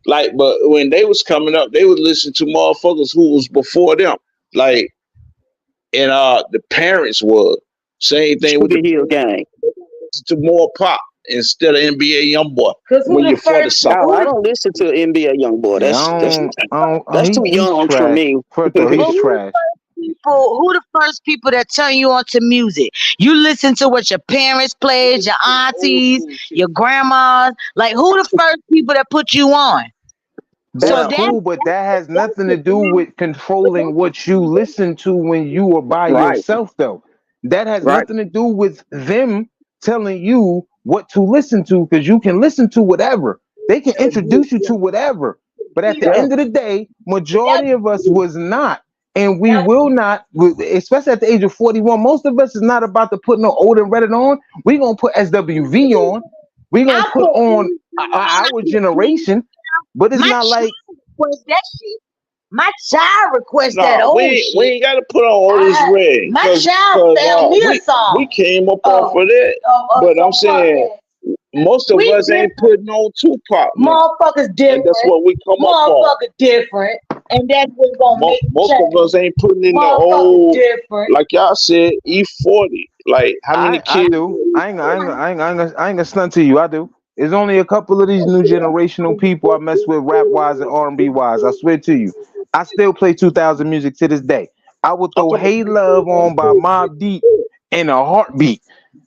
Like, but when they was coming up, they would listen to motherfuckers who was before them. Like and the parents was same thing with the Sugar Hill Gang. to more pop instead of NBA YoungBoy Cause who when the you're for the first song. Oh, I don't listen to NBA YoungBoy. Yeah, That's too he's young for trash. me. First of all, but he's trash. who the first people that turn you on to music? You listen to what your parents played, your aunties, your grandmas. Like who the first people that put you on? So That's Well, that cool, but that has that's nothing the to do with controlling what you listen to when you are by right, yourself, though. That has right. nothing to do with them telling you what to listen to because you can listen to whatever. They can introduce you to whatever. But at the Yeah, end of the day, that's majority of us was not. And we will not, especially at the age of 41, most of us is not about to put no old and Reddit on. We're going to put SWV on. We're going to I put put on our generation. But it's my not like, child request that shit. My child requests that No, old we shit. ain't got to put on all this red My because child found me a we song came up off of of that. But I'm Tupac. saying most of We us ain't different. putting on Tupac now, Motherfuckers and that's different. what we come up on. Motherfuckers different. And that's what's gonna make the Most of change. us ain't putting in the Motherfuckers old, different. like y'all said, E40. Like how many I kids? do. I ain't gonna stunt to you. I do. There's only a couple of these new generational people I mess with rap wise and R&B wise. I swear to you. I still play 2000 music to this day. I would I'm throw talking Hey Love on by Mobb Deep in a heartbeat.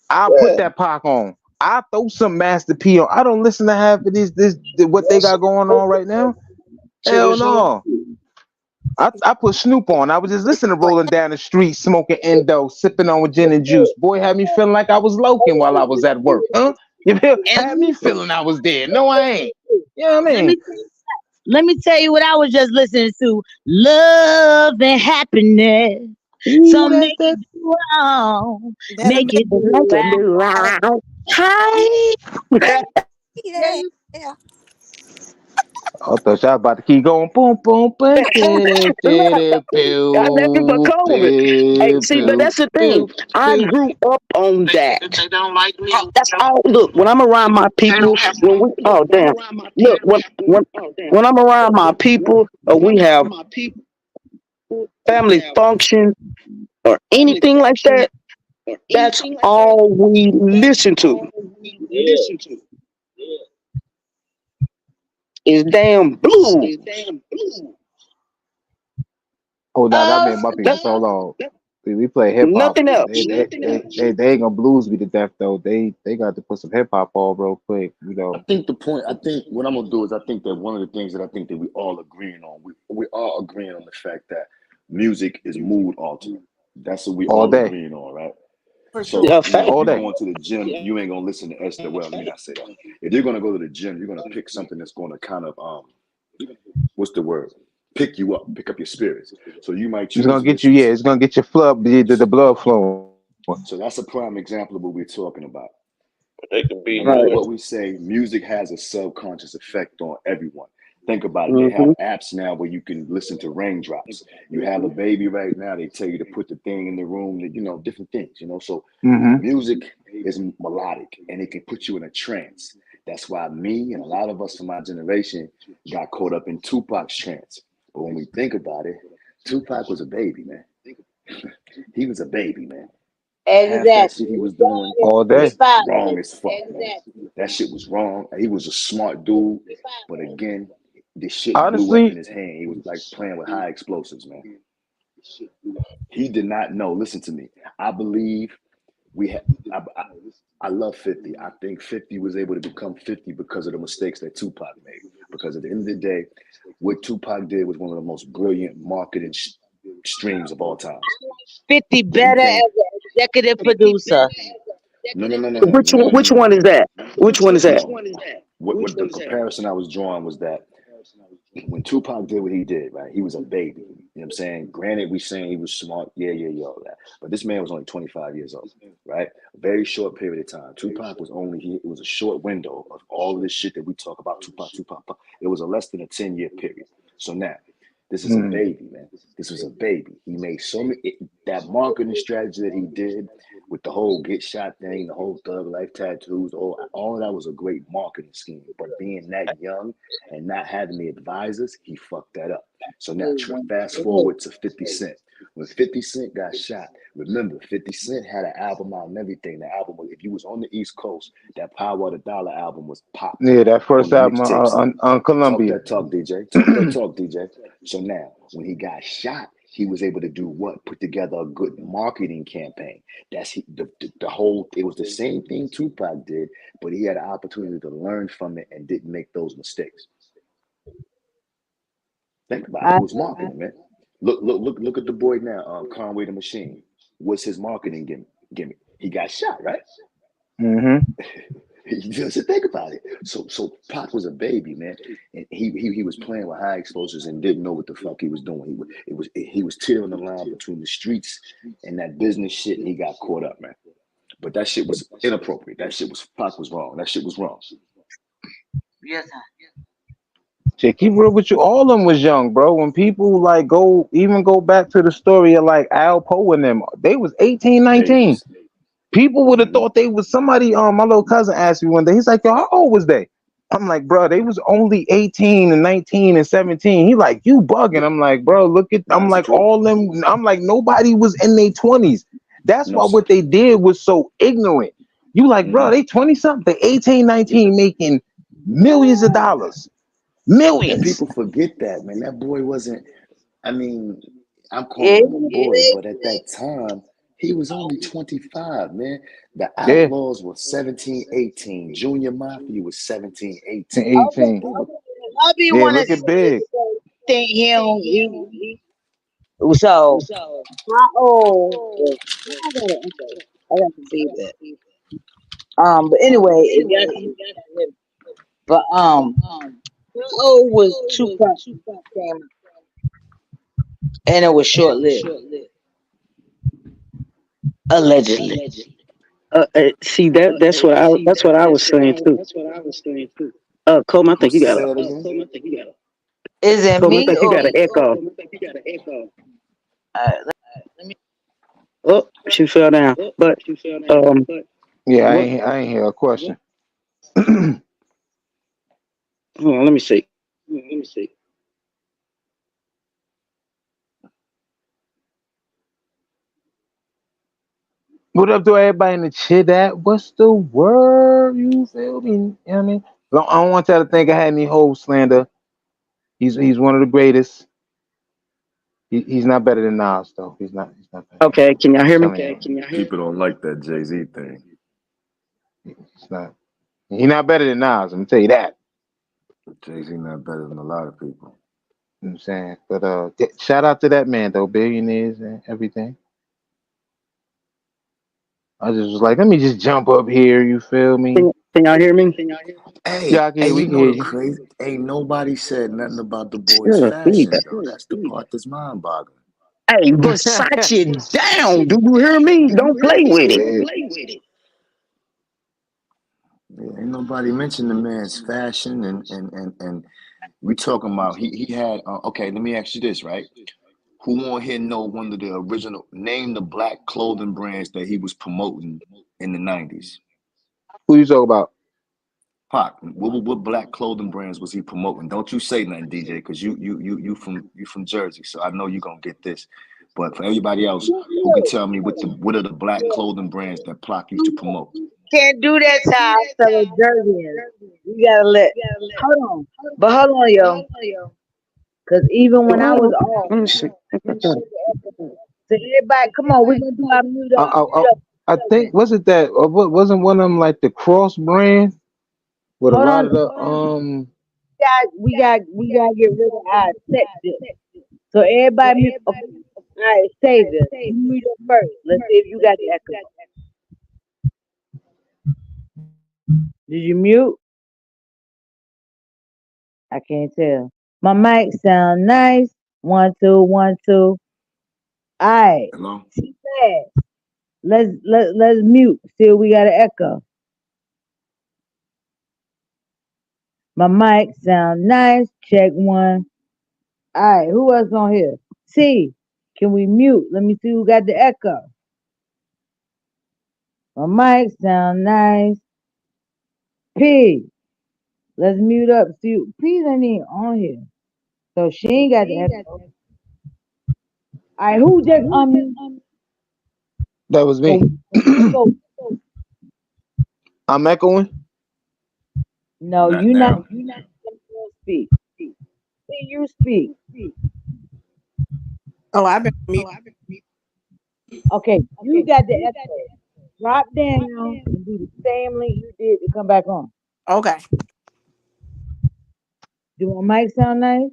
I'll put about, that Pac on. I throw some Master P on. I don't listen to half of what they yeah. got going on right now. To Hell this new. no. I put Snoop on. I was just listening to rolling down the street, smoking endo, sipping on gin and juice. Boy, had me feeling like I was loking while I was at work. Huh? You feel? And Had me feeling I was there. No, I ain't. You know what I let mean? me let me tell you what I was just listening to. Love and happiness. Ooh, Some that's make that. it do wrong. Better Make it do Like a right. new round. Hi. make Let it. me Yeah. I thought y'all about to keep going. Boom, boom, boom, diddy, diddy, I let people pew, come with. Hey, pew, see, but pew, that's the thing. pew, I pew. grew up on that. That's all. Look, when I'm around my people, when we oh damn, look when I'm around my people, or we have family function or anything like that, that's all we listen to is damn blues. Oh, no, that man Bumpy for That's so long. We play hip hop. nothing else. They ain't gonna blues me to death though. They got to put some hip hop on real quick. You I know, think the point. I think what I'm gonna do is I think that one of the things that I think that we all agreeing on. We all agreeing on the fact that music is mood altering. That's what we all all day, agreeing on, right? For sure. So, A fact. if all you're day. going to the gym, you ain't gonna listen to Esther. Well, let me not say that. If you're gonna go to the gym, you're gonna pick something that's gonna kind of what's the word? Pick you up, pick up your spirits. So you might It's choose gonna to get you. listen Yeah, to. it's gonna get your flood, the blood flowing. So that's a prime example of what we're talking about. They could be No matter Right. good. what we say, music has a subconscious effect on everyone. Think about it. They have Mm-hmm. apps now where you can listen to raindrops. You have a baby right now, they tell you to put the thing in the room, that different things. So Mm-hmm. music is melodic and it can put you in a trance. That's why me and a lot of us from my generation got caught up in Tupac's trance. But when we think about it, Tupac was a baby, man. He was a baby, man. Half that exactly. shit he was doing All We day. was found wrong as fuck, man. That shit was wrong. He was a smart dude, but again, this shit blew up in Honestly, his hand. He was like playing with high explosives, man. He did not know. Listen to me. I believe we had. I love 50. I think 50 was able to become 50 because of the mistakes that Tupac made. Because at the end of the day, what Tupac did was one of the most brilliant marketing streams of all times. 50 When you better think, as an executive producer. no, no, no, no, no, Which no, no, one? no, Which no, one no, is that? Which one is that? no. What the comparison I was drawing was that when Tupac did what he did, right, he was a baby. You know what I'm saying? Granted, we saying he was smart, yeah, all that. But this man was only 25 years old, right? A very short period of time. Tupac was it was a short window of all of this shit that we talk about, Tupac. It was a less than a 10-year period. So now, this is a mm, baby, man. This was a baby. He made so many, that marketing strategy that he did, with the whole get shot thing, the whole thug life tattoos, all of that was a great marketing scheme. But being that young and not having the advisors, he fucked that up. So now fast forward to 50 Cent. When 50 Cent got shot, remember 50 Cent had an album out and everything. The album was, if you was on the East Coast, that Power of the Dollar album was popping Yeah, that on first the album mixtapes. on Talk Columbia. that talk, DJ. Talk that talk, DJ. So now, when he got shot, he was able to do what? Put together a good marketing campaign. That's the whole. It was the same thing Tupac did, but he had an opportunity to learn from it and didn't make those mistakes. Think about it. I It was marketing, man. Look at the boy now, Conway the Machine. What's his marketing gimmick? He got shot, right? Hmm. He doesn't think about it. So Pac was a baby, man, and he was playing with high explosives and didn't know what the fuck he was doing. He was teetering the line between the streets and that business shit, and he got caught up, man. But that shit was inappropriate. That shit was Pac was wrong. That shit was wrong. yes, To keep real with you, all of them was young, bro. When people like go back to the story of like Al Poe and them, they was 18, 19. Babies. People would have Hmm. thought they was somebody. My little cousin asked me one day. He's like, "Yo, how old was they?" I'm like, "Bro, they was only 18 and 19 and 17." He like, "You bugging?" I'm like, "Bro, look at." Nah, I'm it's the like, truth. all them. I'm like, nobody was in their 20s. That's No, why sir. what they did was so ignorant. You like, bro, Hmm. they 20 something, they 18, Yeah. 19, making millions of dollars, And millions. people forget that, man. That boy wasn't. I mean, I'm yeah, calling him a boy, but at that time, he was only 25, man. The Yeah, Outlaws were 17, 18. Junior Mafia was 17, and 18. 18. They were hubby Yeah, want to look at Big. think so how old? I got an echo. I got some feedback. But anyway, if y'all can hear me. But how old was Tupac when he came out? And it was short lived, allegedly. See that's what I was saying too. Coleman, I think you got say a it again. Is it Coleman, I me think you or got an echo. uh, Oh, she fell down. But Yeah, what? I ain't hear a question. Hold on, let me see. What up to everybody in the chat? That what's the word? You feel me? You know what I mean, I don't want y'all to think I had any whole slander. He's one of the greatest. He's not better than Nas though. He's not. He's not better. Okay, can y'all hear me? Telling you, People don't like that Jay Z thing. he's not. He's not better than Nas. I'm gonna tell you that. Jay Z not better than a lot of people. You know what I'm saying, but shout out to that man though, billionaires and everything. I just was like, let me just jump up here. You feel me? Can y'all hear me? Hey, Yeah, I can hey, hear. We you can know hear the you. crazy? Ain't nobody said nothing about the boy's Yeah, fashion feedback. though. That's the part that's mind-boggling. Hey, Versace down. Do you hear me? Don't play with it. Yeah. Yeah, ain't nobody mentioned the man's fashion and we talking about he had okay, let me ask you this, right? Who on here know one of the original name the black clothing brands that he was promoting in the 90s? Who you talk about? Pac, what black clothing brands was he promoting? Don't you say nothing, DJ, because you from Jersey, so I know you're gonna get this. But for everybody else, who can tell me what are the black clothing brands that Pac used to promote? can't do that to our fellow Dervians. We gotta let hold on. But hold on, yo. Cause even when I was off, Let me see. so everybody, come on, we're gonna do our mute I, up, I, I, mute up. I think was it that wasn't one of them like the Cross brand with a Hold lot on, of the we gotta get rid of our section. So everybody mute. Okay. All right, Savior, you mute up first. Let's see if you got the echo. Did you mute? I can't tell. My mic sound nice. 1 2 1 2. All right. Hello? Too fast. Let's mute. Still we got an echo. My mic sound nice. Check one. All right. Who else on here? C. Can we mute? Let me see who got the echo. My mic sound nice. P. Let's mute up. See, P's ain't even on here. So she ain't got the echo. Alright, who just That was so me. echo? I'm echoing. No, Not you not now. speak. P, you speak. Oh, I've been mute. Okay, you got the echo. Drop down and do the same link you did to come back on. Okay. Do my mic sound nice?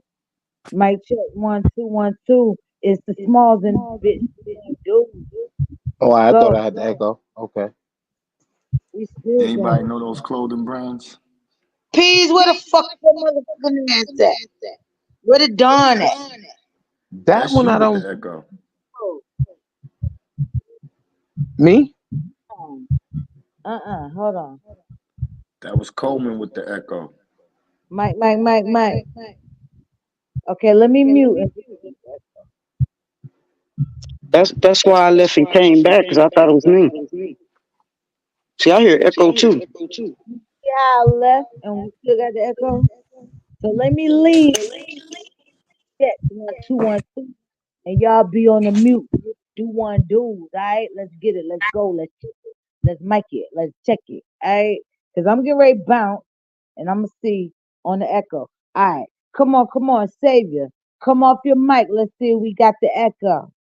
Mic check 1 2 1 2. It's the smalls in the bitch. Dude, Oh, let's I thought go. I had to echo. Okay. We still got Anybody it. know those clothing brands? Peas, where the fuck is your motherfucking ass at? Where the Don at? That That's one you I with don't. the echo. Oh, Me? hold on. That was Coleman with the echo. Mike. Okay, let me mute. That's why I left and came back because I thought it was me. See, I hear echo too. See how I left and we still got the echo? So let me leave. Check 1 2 1 2. And y'all be on the mute. Do one dudes, alright? Let's get it. Let's go. Let's check it. Let's mic it. Let's check it. Alright? Cause I'm getting ready to bounce and I'm gonna see on the echo. Alright. Come on, Savior. Come off your mic. Let's see if we got the echo.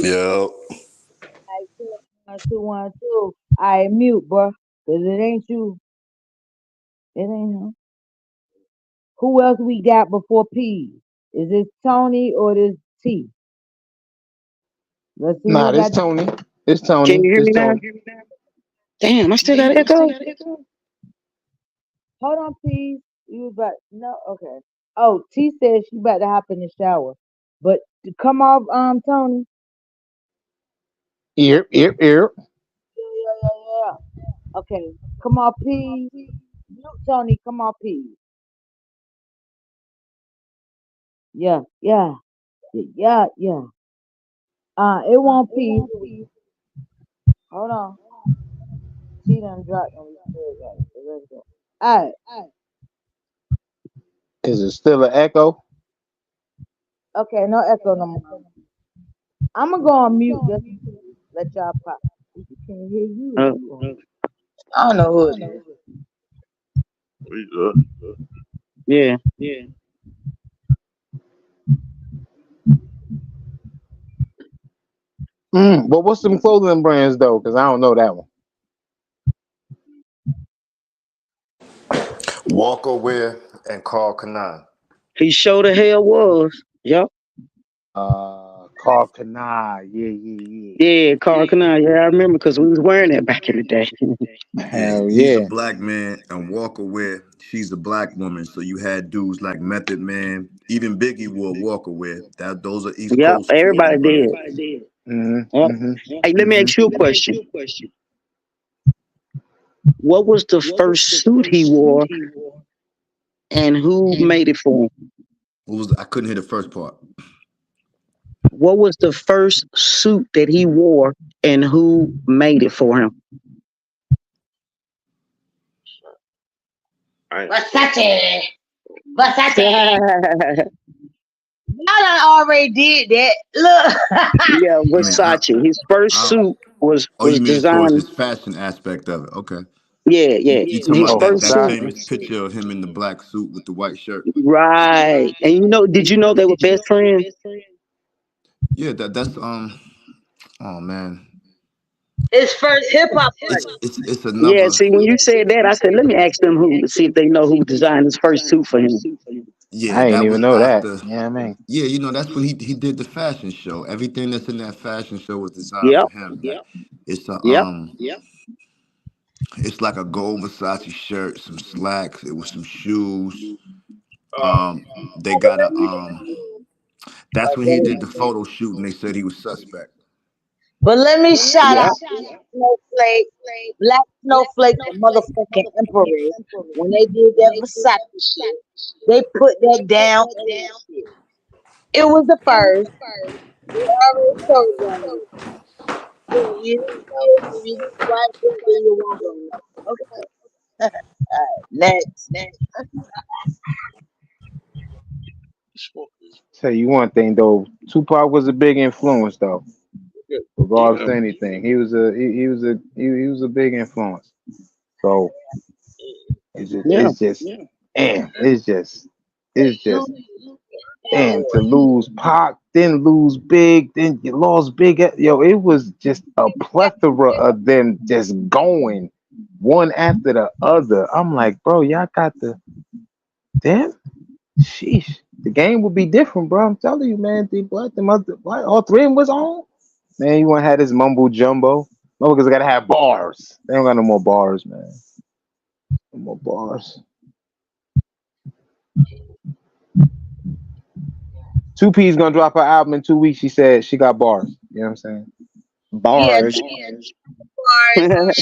Yo. Alright, check 1 2 1 2. Alright, mute, bro. Cause it ain't you. It ain't him. Who else we got before P? Is it Tony or this T? Let's see Nah, who this got. Tony. This Can Tony. you hear This me now? Tony. Damn, I still got echo. Hold on, please. You about no? Okay. Oh, T said she about to hop in the shower, but to come off, Tony. Ear. Yeah. Okay, come on, please. You, Tony, come on, please. Yeah. It won't please. Hold on. She done dropped and we still got it. So let's go. All right. Is it still an echo? Okay, no echo no more. I'm gonna go on mute just to let y'all pop. We can't hear you. Uh, You on? I don't know who it is. We good. yeah. But what's some clothing brands though? Because I don't know that one. Walker Wear and Carl Kanan. He sure the hell was. Yup. Carl Kanai. Yeah. Yeah, Carl Canal. Yeah, I remember because we was wearing that back in the day. Yeah, Hell he's a yeah. black man, and Walker Wear, she's a black woman. So you had dudes like Method Man, even Biggie wore Walker Wear. That those are East Yep, Coast everybody clothing did. brands. Yep. Mm-hmm. Hey, let me ask you a question. What was the first suit he wore and who made it for him? What was I couldn't hear the first part. What was the first suit that he wore and who made it for him? I ain't Versace. Versace. Y'all done already did that. Look. Yeah, I mean, Versace. His first I suit oh, was you mean as far as designed. his fashion aspect of it? Okay. Yeah. You talking His about Oh, that first that suit. famous Versace. picture of him in the black suit with the white shirt? Right. And did you know they were best friends? Yeah, that's oh man. His first hip hop artist. It's Yeah, another. see, when you said that, I said, let me ask them who to see if they know who designed his first suit for him. Yeah, I ain't that even was know that. after. Yeah, I mean. Yeah, that's when he did the fashion show. Everything that's in that fashion show was designed Yep, for him. It's a yep. it's like a gold Versace shirt, some slacks, it was some shoes. They Okay, got let a me. that's when he Okay, did the photo shoot and they said he was suspect. But let me shout Yeah. out Snowflake, Black Snowflake, the motherfucking Empress. When they did that Versace shit, they put that down in that shit. It was the first. They already told y'all. You didn't know. If you didn't like it, then you won't go know. Okay. Next. Tell you one thing though, Tupac was a big influence though. Regardless Yeah. of anything, he was a big influence. So Yeah. it's just damn, it's You, just damn to lose Pac, then lose Big, then you lost Big. Yo, it was just a plethora of them just going one after the other. I'm like, bro, y'all got the damn. Sheesh, the game would be different, bro. I'm telling you, man. What, all three of them was on. Man, you want to have this mumbo jumbo? No, because I gotta have bars. They don't got no more bars, man. No more bars. Two P's gonna drop her album in 2 weeks. She said she got bars. You know what I'm saying? yeah, Bars. bars and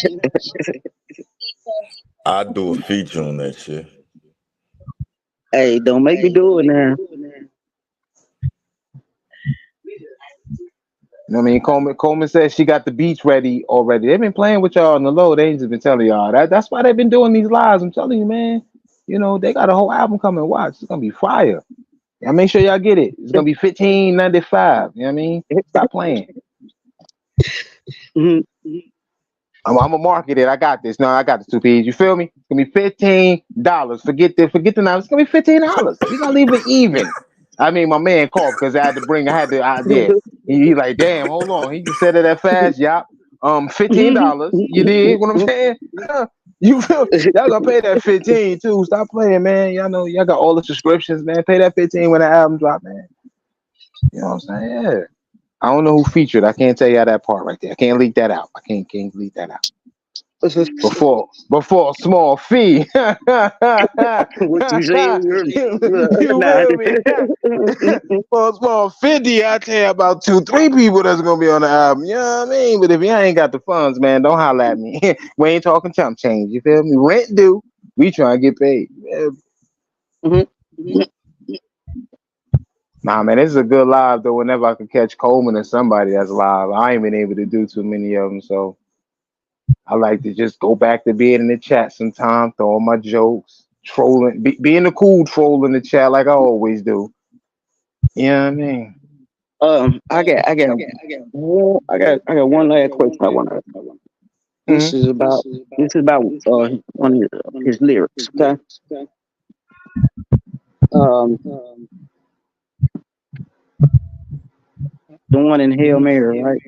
I do a feature on that shit. Hey, don't make me do it now. You know what I mean? Coleman said she got the beats ready already. They've been playing with y'all on the low. They ain't just been telling y'all that. That's why they've been doing these lives. I'm telling you, man. You know, they got a whole album coming. Watch. It's gonna be fire. Yeah, make sure y'all get it. It's gonna be 15.95. You know what I mean? Stop playing. Mhm. I'm gonna market it. I got this. No, I got the 2 P's. You feel me? It's gonna be $15. Forget the numbers. It's gonna be $15. We gonna leave it even. I mean, my man called because I had the idea. He like, damn, hold on. He just said it that fast. Yup. $15. You did what I'm saying? You feel y'all gonna pay that 15 too. Stop playing, man. Y'all know y'all got all the subscriptions, man. Pay that 15 when the album drop, man. You know what I'm saying? Yeah. I don't know who featured. I can't tell you that part right there. I can't leak that out. I can't leak that out. Before a small fee. you What you say earlier? Nah. feel me? For a small 50, I tell you about 2, 3 people that's gonna be on the album. You know what I mean? But if you ain't got the funds, man, don't holler at me. We ain't talking chump change. You feel me? Rent due. We trying to get paid. Yeah. Mhm. Nah, man, this is a good live though. Whenever I can catch Coleman or somebody that's live, I ain't been able to do too many of them, so I like to just go back to being in the chat sometime, throw my jokes, trolling, being a cool troll in the chat like I always do. You know what I mean? I got one last question I want to ask. Hmm. This is about one of his lyrics. Okay. Um, the one in Hail Mary, right?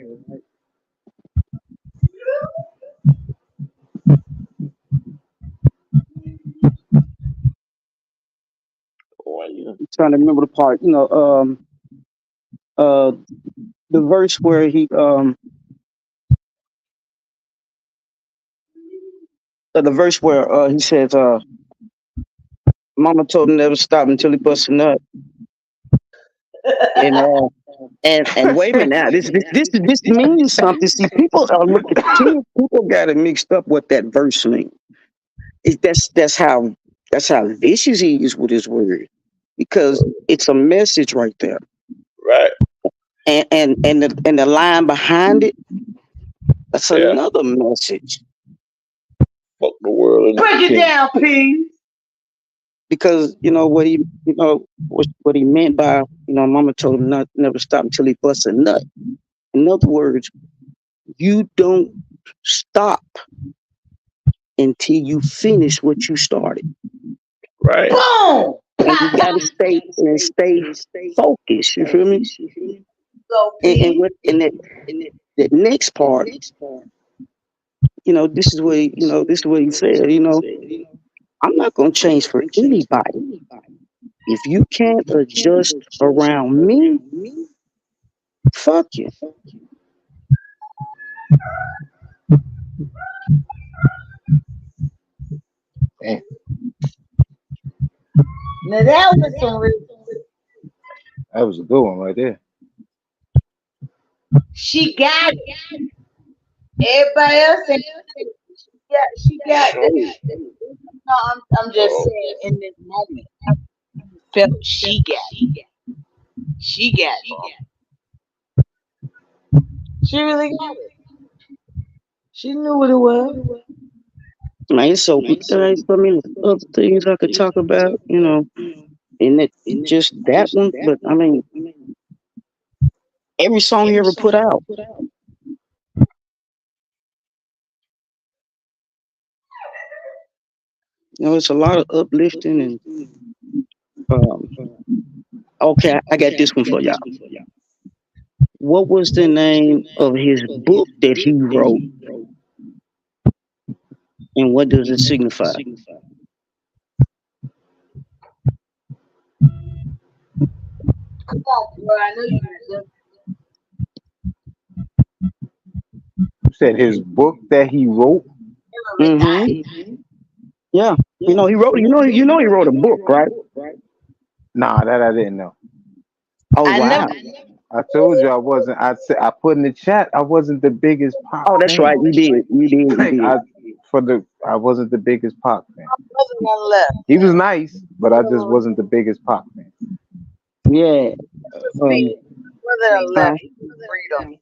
I'm trying to remember the part. Uh, the verse where he says, "Mama told him never stop until he bust a nut." And wait a minute now. This means something. See, people are looking. People got it mixed up what that verse means. That's how vicious he is with his word, because it's a message right there. Right. And the line behind it, that's Yeah. another message. Fuck the world and break its it king. down, P. Because what he meant by Mama told him not never stop until he busts a nut. In other words, you don't stop until you finish what you started. Right. Boom. And you gotta stay focused. You feel me? Go, And P. what in that next part, this is what he said. I'm not gonna change for anybody. If you can't adjust around me, fuck you. Damn, Now that was some real. that was a good one right there. She got it. Everybody else ain't. She got that. So. No, I'm just So. saying in this moment, I felt she got it. She got it. She really got it. She knew what it was. Man, so there ain't so many other things I could talk about, and it just that one. But I mean, every song he ever put out, it's a lot of uplifting and um. Okay, I got this one for y'all. What was the name of his book that he wrote, and what does it signify? Come on, bro. I know you just You said his book that he wrote. never Mm-hmm. night. Yeah, he wrote. He wrote a book, right? Nah, that I didn't know. Oh I never wow. I told you I wasn't. I said I put in the chat. I wasn't the biggest Pac Oh, that's right. fan. You did. You did. You Like did. I wasn't the biggest Pac fan. brother done left. He was nice, but I just Brother wasn't the biggest Pac fan. Yeah. Um. speed. Brother done Huh? left. Freedom.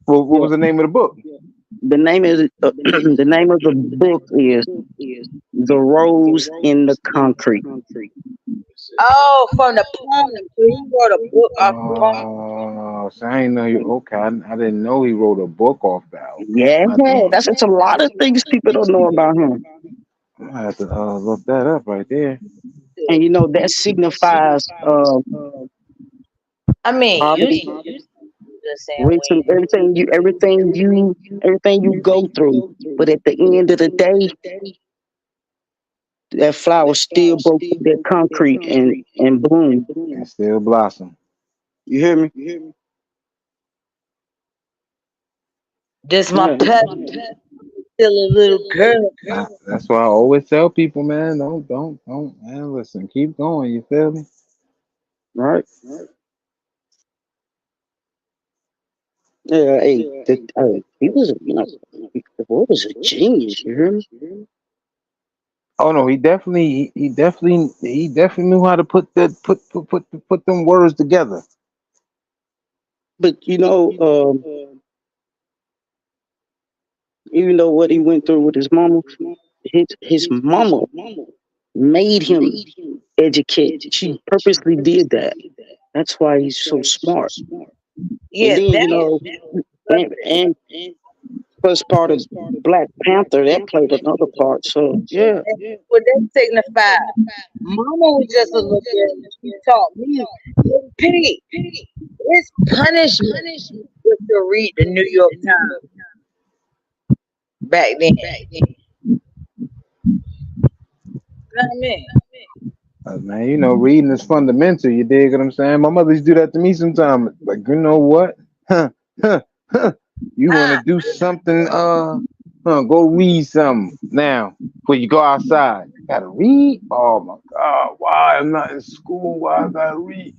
Well, what Yeah. was the name of the book? The name is the name of the book is "The Rose in the Concrete." Oh, from the poem. So he wrote a book off the poem. Oh, so I didn't know you. Okay, I didn't know he wrote a book off that. Okay, Yeah, that's it's a lot of things people don't know about him, I'm gonna have to look that up right there. and that signifies I mean, you poverty, just saying racism, everything you go through. But at the end of the day, that flower still broke through that concrete and bloomed. And still blossom. You hear me? this my Yeah. pet, still a little girl. That's why I always tell people, man, don't, man. Listen, keep going. You feel me? Right. Yeah. Hey, he was the boy was a genius. You hear me? Oh no, he definitely knew how to put them words together. But even though what he went through with his mama, his mama made him educate. She purposely did that. That's why he's so smart. And Yeah, then that and first part of Black Panther that played another part. So yeah. what that signified. Mama was just a little girl. She taught me, "Little Piggy, it's punishment just to read the New York Times back then." You know what I mean? Man, reading is fundamental. You dig what I'm saying? My mother used to do that to me sometimes. Like, you know what? Huh, huh, huh. You want to Ah, do something? Go read something now before you go outside. Gotta read? Oh my God! Why I'm not in school? Why I gotta read?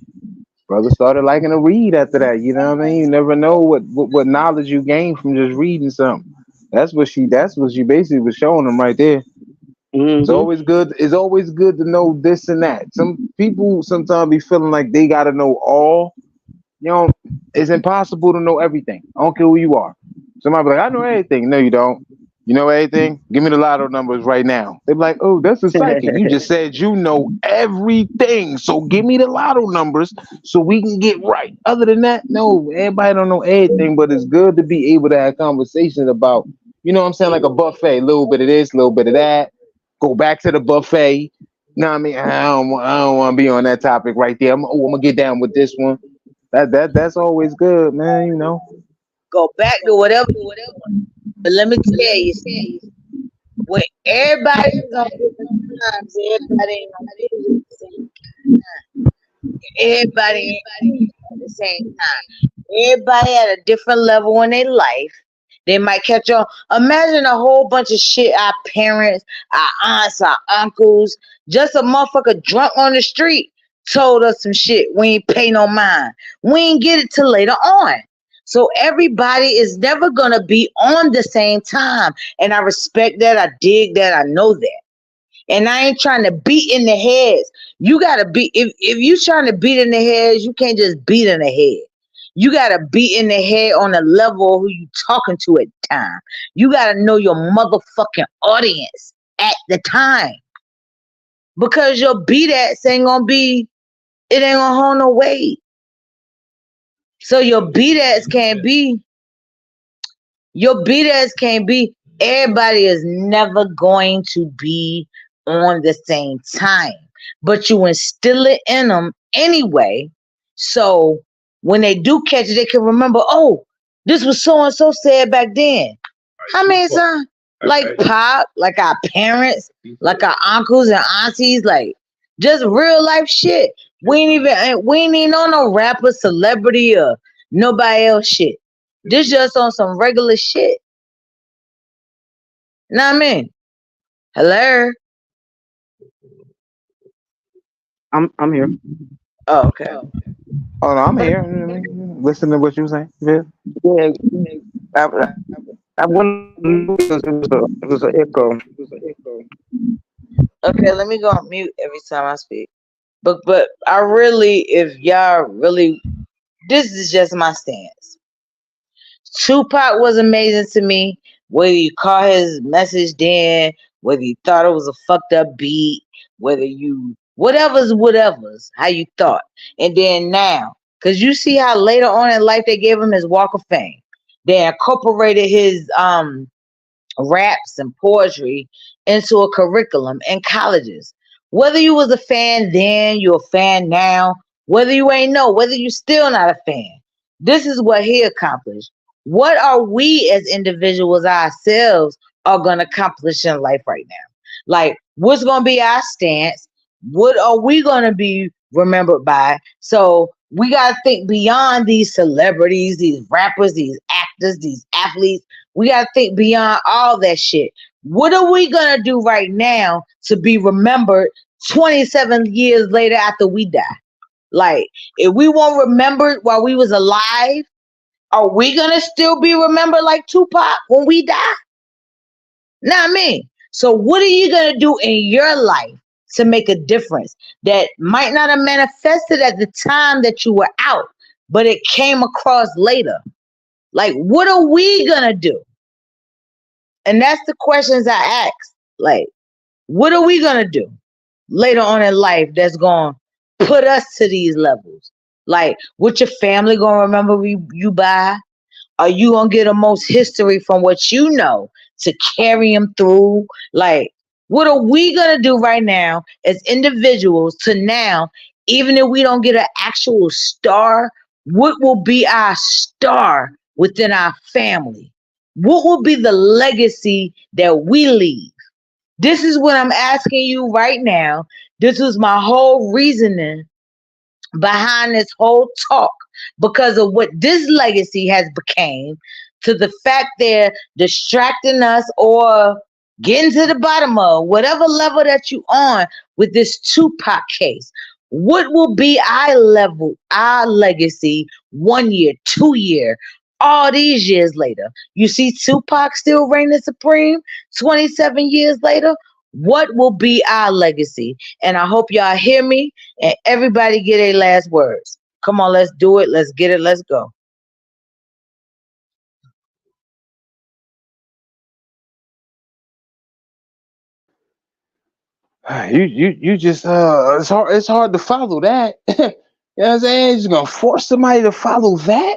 Brother started liking to read after that. You know what I mean? You never know what knowledge you gain from just reading something. That's what she basically was showing him right there. It's Hmm. always good. It's always good to know this and that. Some people sometimes be feeling like they gotta know all. You know, it's impossible to know everything. I don't care who you are. Somebody be like, I know everything. No, you don't. You know everything? Give me the lotto numbers right now. They be like, oh, that's a psychic. You just said you know everything. So give me the lotto numbers so we can get right. Other than that, no, everybody don't know everything, but it's good to be able to have conversations about, you know what I'm saying, like a buffet, a little bit of this, a little bit of that. Go back to the buffet. No, I mean, I don't want to be on that topic right there. I'm gonna get down with this one. That's always good, man. go back to whatever. But let me tell you, when everybody's on different times, everybody ain't on everybody ain't at the same time. Everybody at a different level in their life. They might catch on. Imagine a whole bunch of shit our parents, our aunts, our uncles, just a motherfucker drunk on the street told us some shit. We ain't pay no mind. We ain't get it till later on. So everybody is never gonna be on the same time. And I respect that. I dig that. I know that. And I ain't trying to beat in the heads. You gotta be if you trying to beat in the heads, you can't just beat in the head. You gotta be in the head on the level of who you talking to at the time. You gotta know your motherfucking audience at the time. Because your beat ass ain't gonna be, it ain't gonna hold no weight. So your beat ass can't be, everybody is never going to be on the same time. But you instill it in them anyway. So when they do catch it, they can remember, oh, this was so and so said back then. I mean, son, like Pop, like our parents, like our uncles and aunties, like just real life shit. We ain't even on no rapper, celebrity, or nobody else shit. This just on some regular shit. Know what I mean? Hello? I'm here. Oh, okay. Oh no, I'm here. Listen to what you saying. Yeah. Yeah, I went on mute because it was an echo. Okay, let me go on mute every time I speak. But I really, if y'all really, this is just my stance. Tupac was amazing to me. Whether you call his message then, whether you thought it was a fucked up beat, whether you whatever's how you thought. And then now, because you see how later on in life they gave him his Walk of Fame. They incorporated his raps and poetry into a curriculum in colleges. Whether you was a fan then, you're a fan now, whether you ain't know, whether you still not a fan. This is what he accomplished. What are we as individuals ourselves are gonna accomplish in life right now? Like, what's gonna be our stance? What are we gonna be remembered by? So we gotta think beyond these celebrities, these rappers, these actors, these athletes. We gotta think beyond all that shit. What are we gonna do right now to be remembered 27 years later after we die? Like, if we weren't remembered while we was alive, are we gonna still be remembered like Tupac when we die? Not me. So what are you gonna do in your life to make a difference that might not have manifested at the time that you were out, but it came across later? Like, what are we gonna do? And that's the questions I ask. Like, what are we gonna do later on in life that's gonna put us to these levels? Like, what your family gonna remember you by? Are you gonna get the most history from what you know to carry them through? Like, what are we gonna do right now as individuals to now, even if we don't get an actual star, what will be our star within our family? What will be the legacy that we leave? This is what I'm asking you right now. This was my whole reasoning behind this whole talk, because of what this legacy has became, to the fact they're distracting us or getting to the bottom of whatever level that you on with this Tupac case. What will be our level, our legacy 1 year, 2 year, all these years later? You see Tupac still reigning supreme 27 years later. What will be our legacy? And I hope y'all hear me and everybody get a last words. Come on, let's do it. Let's get it. Let's go. You just it's hard to follow that. You know what I'm saying? You're just gonna force somebody to follow that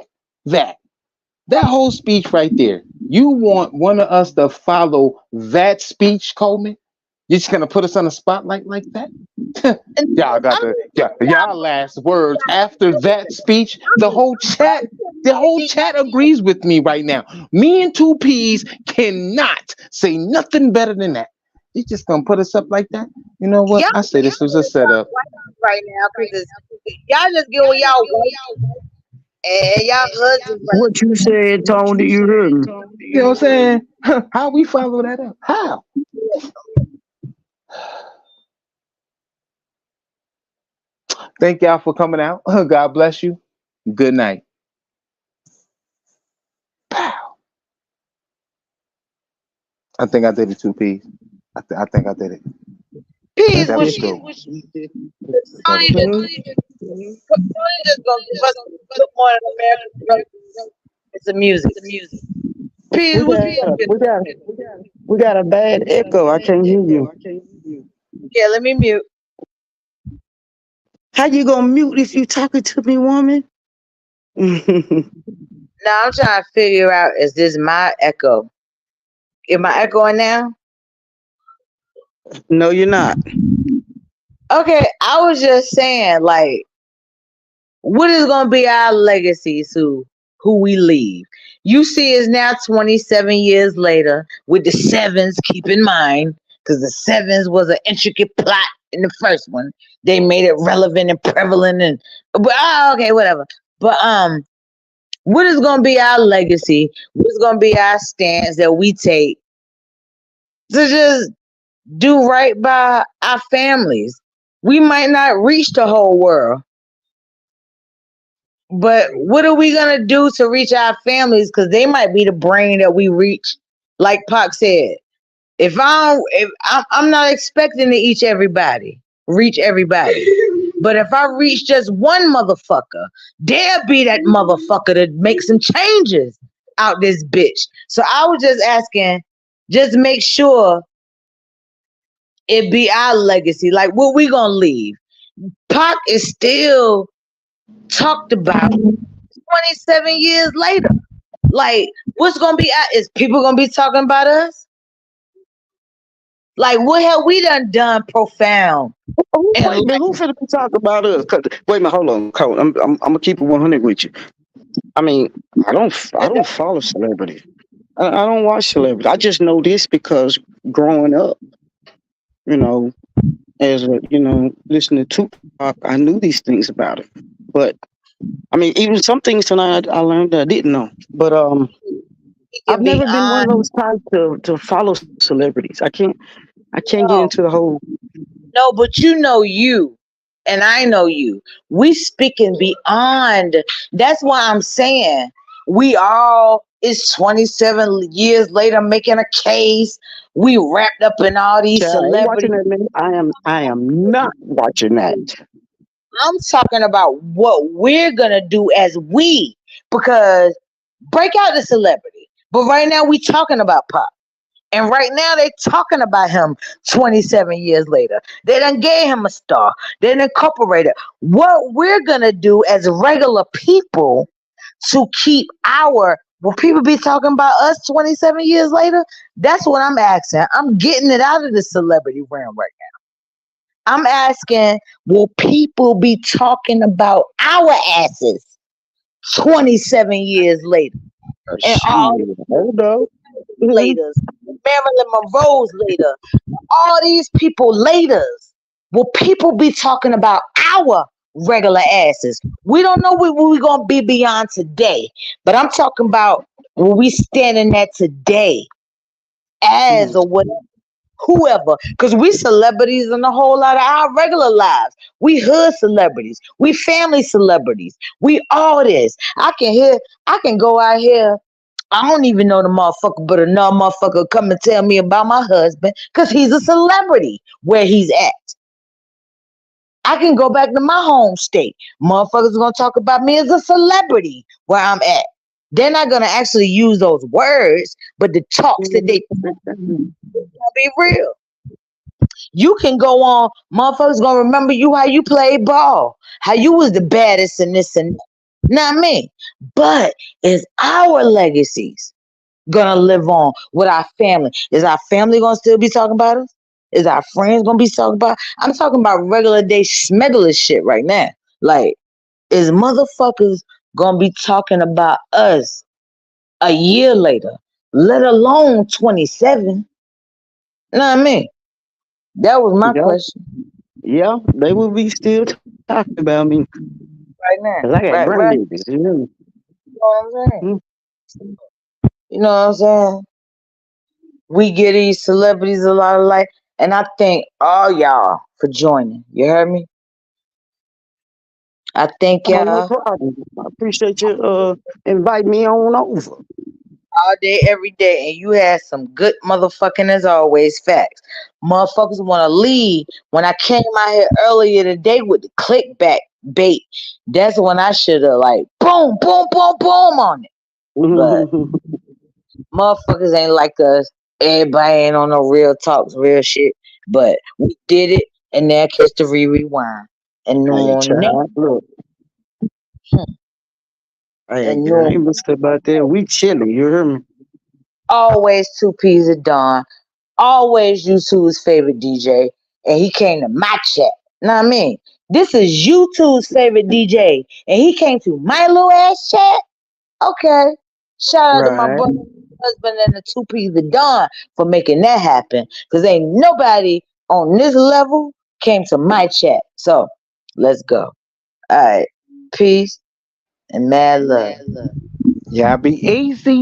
whole speech right there. You want one of us to follow that speech, Coleman? You're just gonna put us on the spotlight like that? And Y'all got I'm the just yeah, telling y'all last words after that speech. The whole chat agrees with me right now. Me and Two Peas cannot say nothing better than that. You just gonna put us up like that? You know what? y'all I say this was a setup. right now because y'all just get what y'all want and y'all husbands right What you said, Tony? You heard me. You know what I'm saying? How we follow that up? How? Thank y'all for coming out. God bless you. Good night. Pow. I think I did it, Two Peas. I think I did it. Peace, That what you echo. That Tony echo. just Tony just gonna give us Good Morning America first. It's the music. Peace, what you gonna get? We got a bad echo. I can't hear you. Yeah, let me mute. How you gonna mute if you talking to me, woman? Now I'm trying to figure out, is this my echo? Am I echoing now? No, you're not. Okay, I was just saying, like, what is gonna be our legacies who we leave? You see is now 27 years later with the sevens, keep in mind, because the sevens was an intricate plot in the first one. They made it relevant and prevalent and but okay, whatever. But what is gonna be our legacy? What's gonna be our stance that we take to just do right by our families? We might not reach the whole world, but what are we gonna do to reach our families? Because they might be the brain that we reach. Like Pac said, if I'm not expecting to reach everybody, but if I reach just one motherfucker, dare be that motherfucker to make some changes out this bitch. So I was just asking, just make sure it be our legacy. Like what we gonna leave? Pac is still talked about 27 years later. Like, what's gonna be out? Is people gonna be talking about us? Like, what have we done profound and Wait a minute, who finna be talking about us? 'Cause- wait a minute, hold on, Cole. I'm gonna keep it 100 with you. I mean, I don't follow celebrities. I don't watch celebrities. I just know this because growing up, you know, as a, listening to Tupac, I knew these things about it. But I mean, even some things tonight I learned that I didn't know. But he I've can be never been one of on? those types to follow celebrities. I can't get into No, the whole. no, but you know you, and I know you. We speaking beyond. That's why I'm saying we all. It's 27 years later making a case. We wrapped up in all these Child, I ain't watching celebrities. that, man. I am not watching that. I'm talking about what we're gonna do as we, because break out the celebrity. But right now we talking about Pop. And right now they talking about him 27 years later. They done gave him a star. They done incorporated. What we're gonna do as regular people to keep our, will people be talking about us 27 years later? That's what I'm asking. I'm getting it out of the celebrity realm right now. I'm asking, will people be talking about our asses 27 years later? And all Shit, hold up. later, Marilyn Monroe's later, all these people laters. Will people be talking about our regular asses? We don't know what we're gonna be beyond today, but I'm talking about where we standing at today as or whatever. Whoever, because we celebrities in a whole lot of our regular lives. We hood celebrities, we family celebrities, we all this. I can go out here. I don't even know the motherfucker, but another motherfucker come and tell me about my husband because he's a celebrity where he's at. I can go back to my home state. Motherfuckers gonna talk about me as a celebrity where I'm at. They're not gonna actually use those words, but the talks that they gonna be real. You can go on, motherfuckers gonna remember you how you played ball, how you was the baddest and this and that. Not me. But it's our legacies gonna live on with our family. Is our family gonna still be talking about us? Is our friends gonna be talking about? I'm talking about regular day smegular shit right now. Like, is motherfuckers gonna be talking about us a year later, let alone 27? Know what I mean? That was my Yeah, question. yeah, they will be still talking about me Right because I now. got Right. grandbabies. You know? You know what I'm saying? Mm. You know what I'm saying? We get these celebrities a lot of light. And I thank all y'all for joining. You heard me? I thank Oh, no y'all. problem. I appreciate you inviting me on over. all day, every day, and you had some good motherfucking as always facts. Motherfuckers want to leave. When I came out here earlier today with the clickback bait, that's when I should have like boom, boom, boom, boom on it. But motherfuckers ain't like us. Everybody ain't on no real talks, real shit. But we did it, and now catch the rewind. And Hey, no child, name, look. Hey, and girl, no ain't listen about that. We chilling. You hear me? always two peas of dawn. Always YouTube's favorite DJ, and he came to my chat. Know what I mean? This is YouTube's favorite DJ, and he came to my little ass chat. Okay. Shout out to my Right. brother, husband, and the two P's of Dawn for making that happen. Cause ain't nobody on this level came to my chat. So let's go. All right. Peace and mad love. Yeah, I be easy.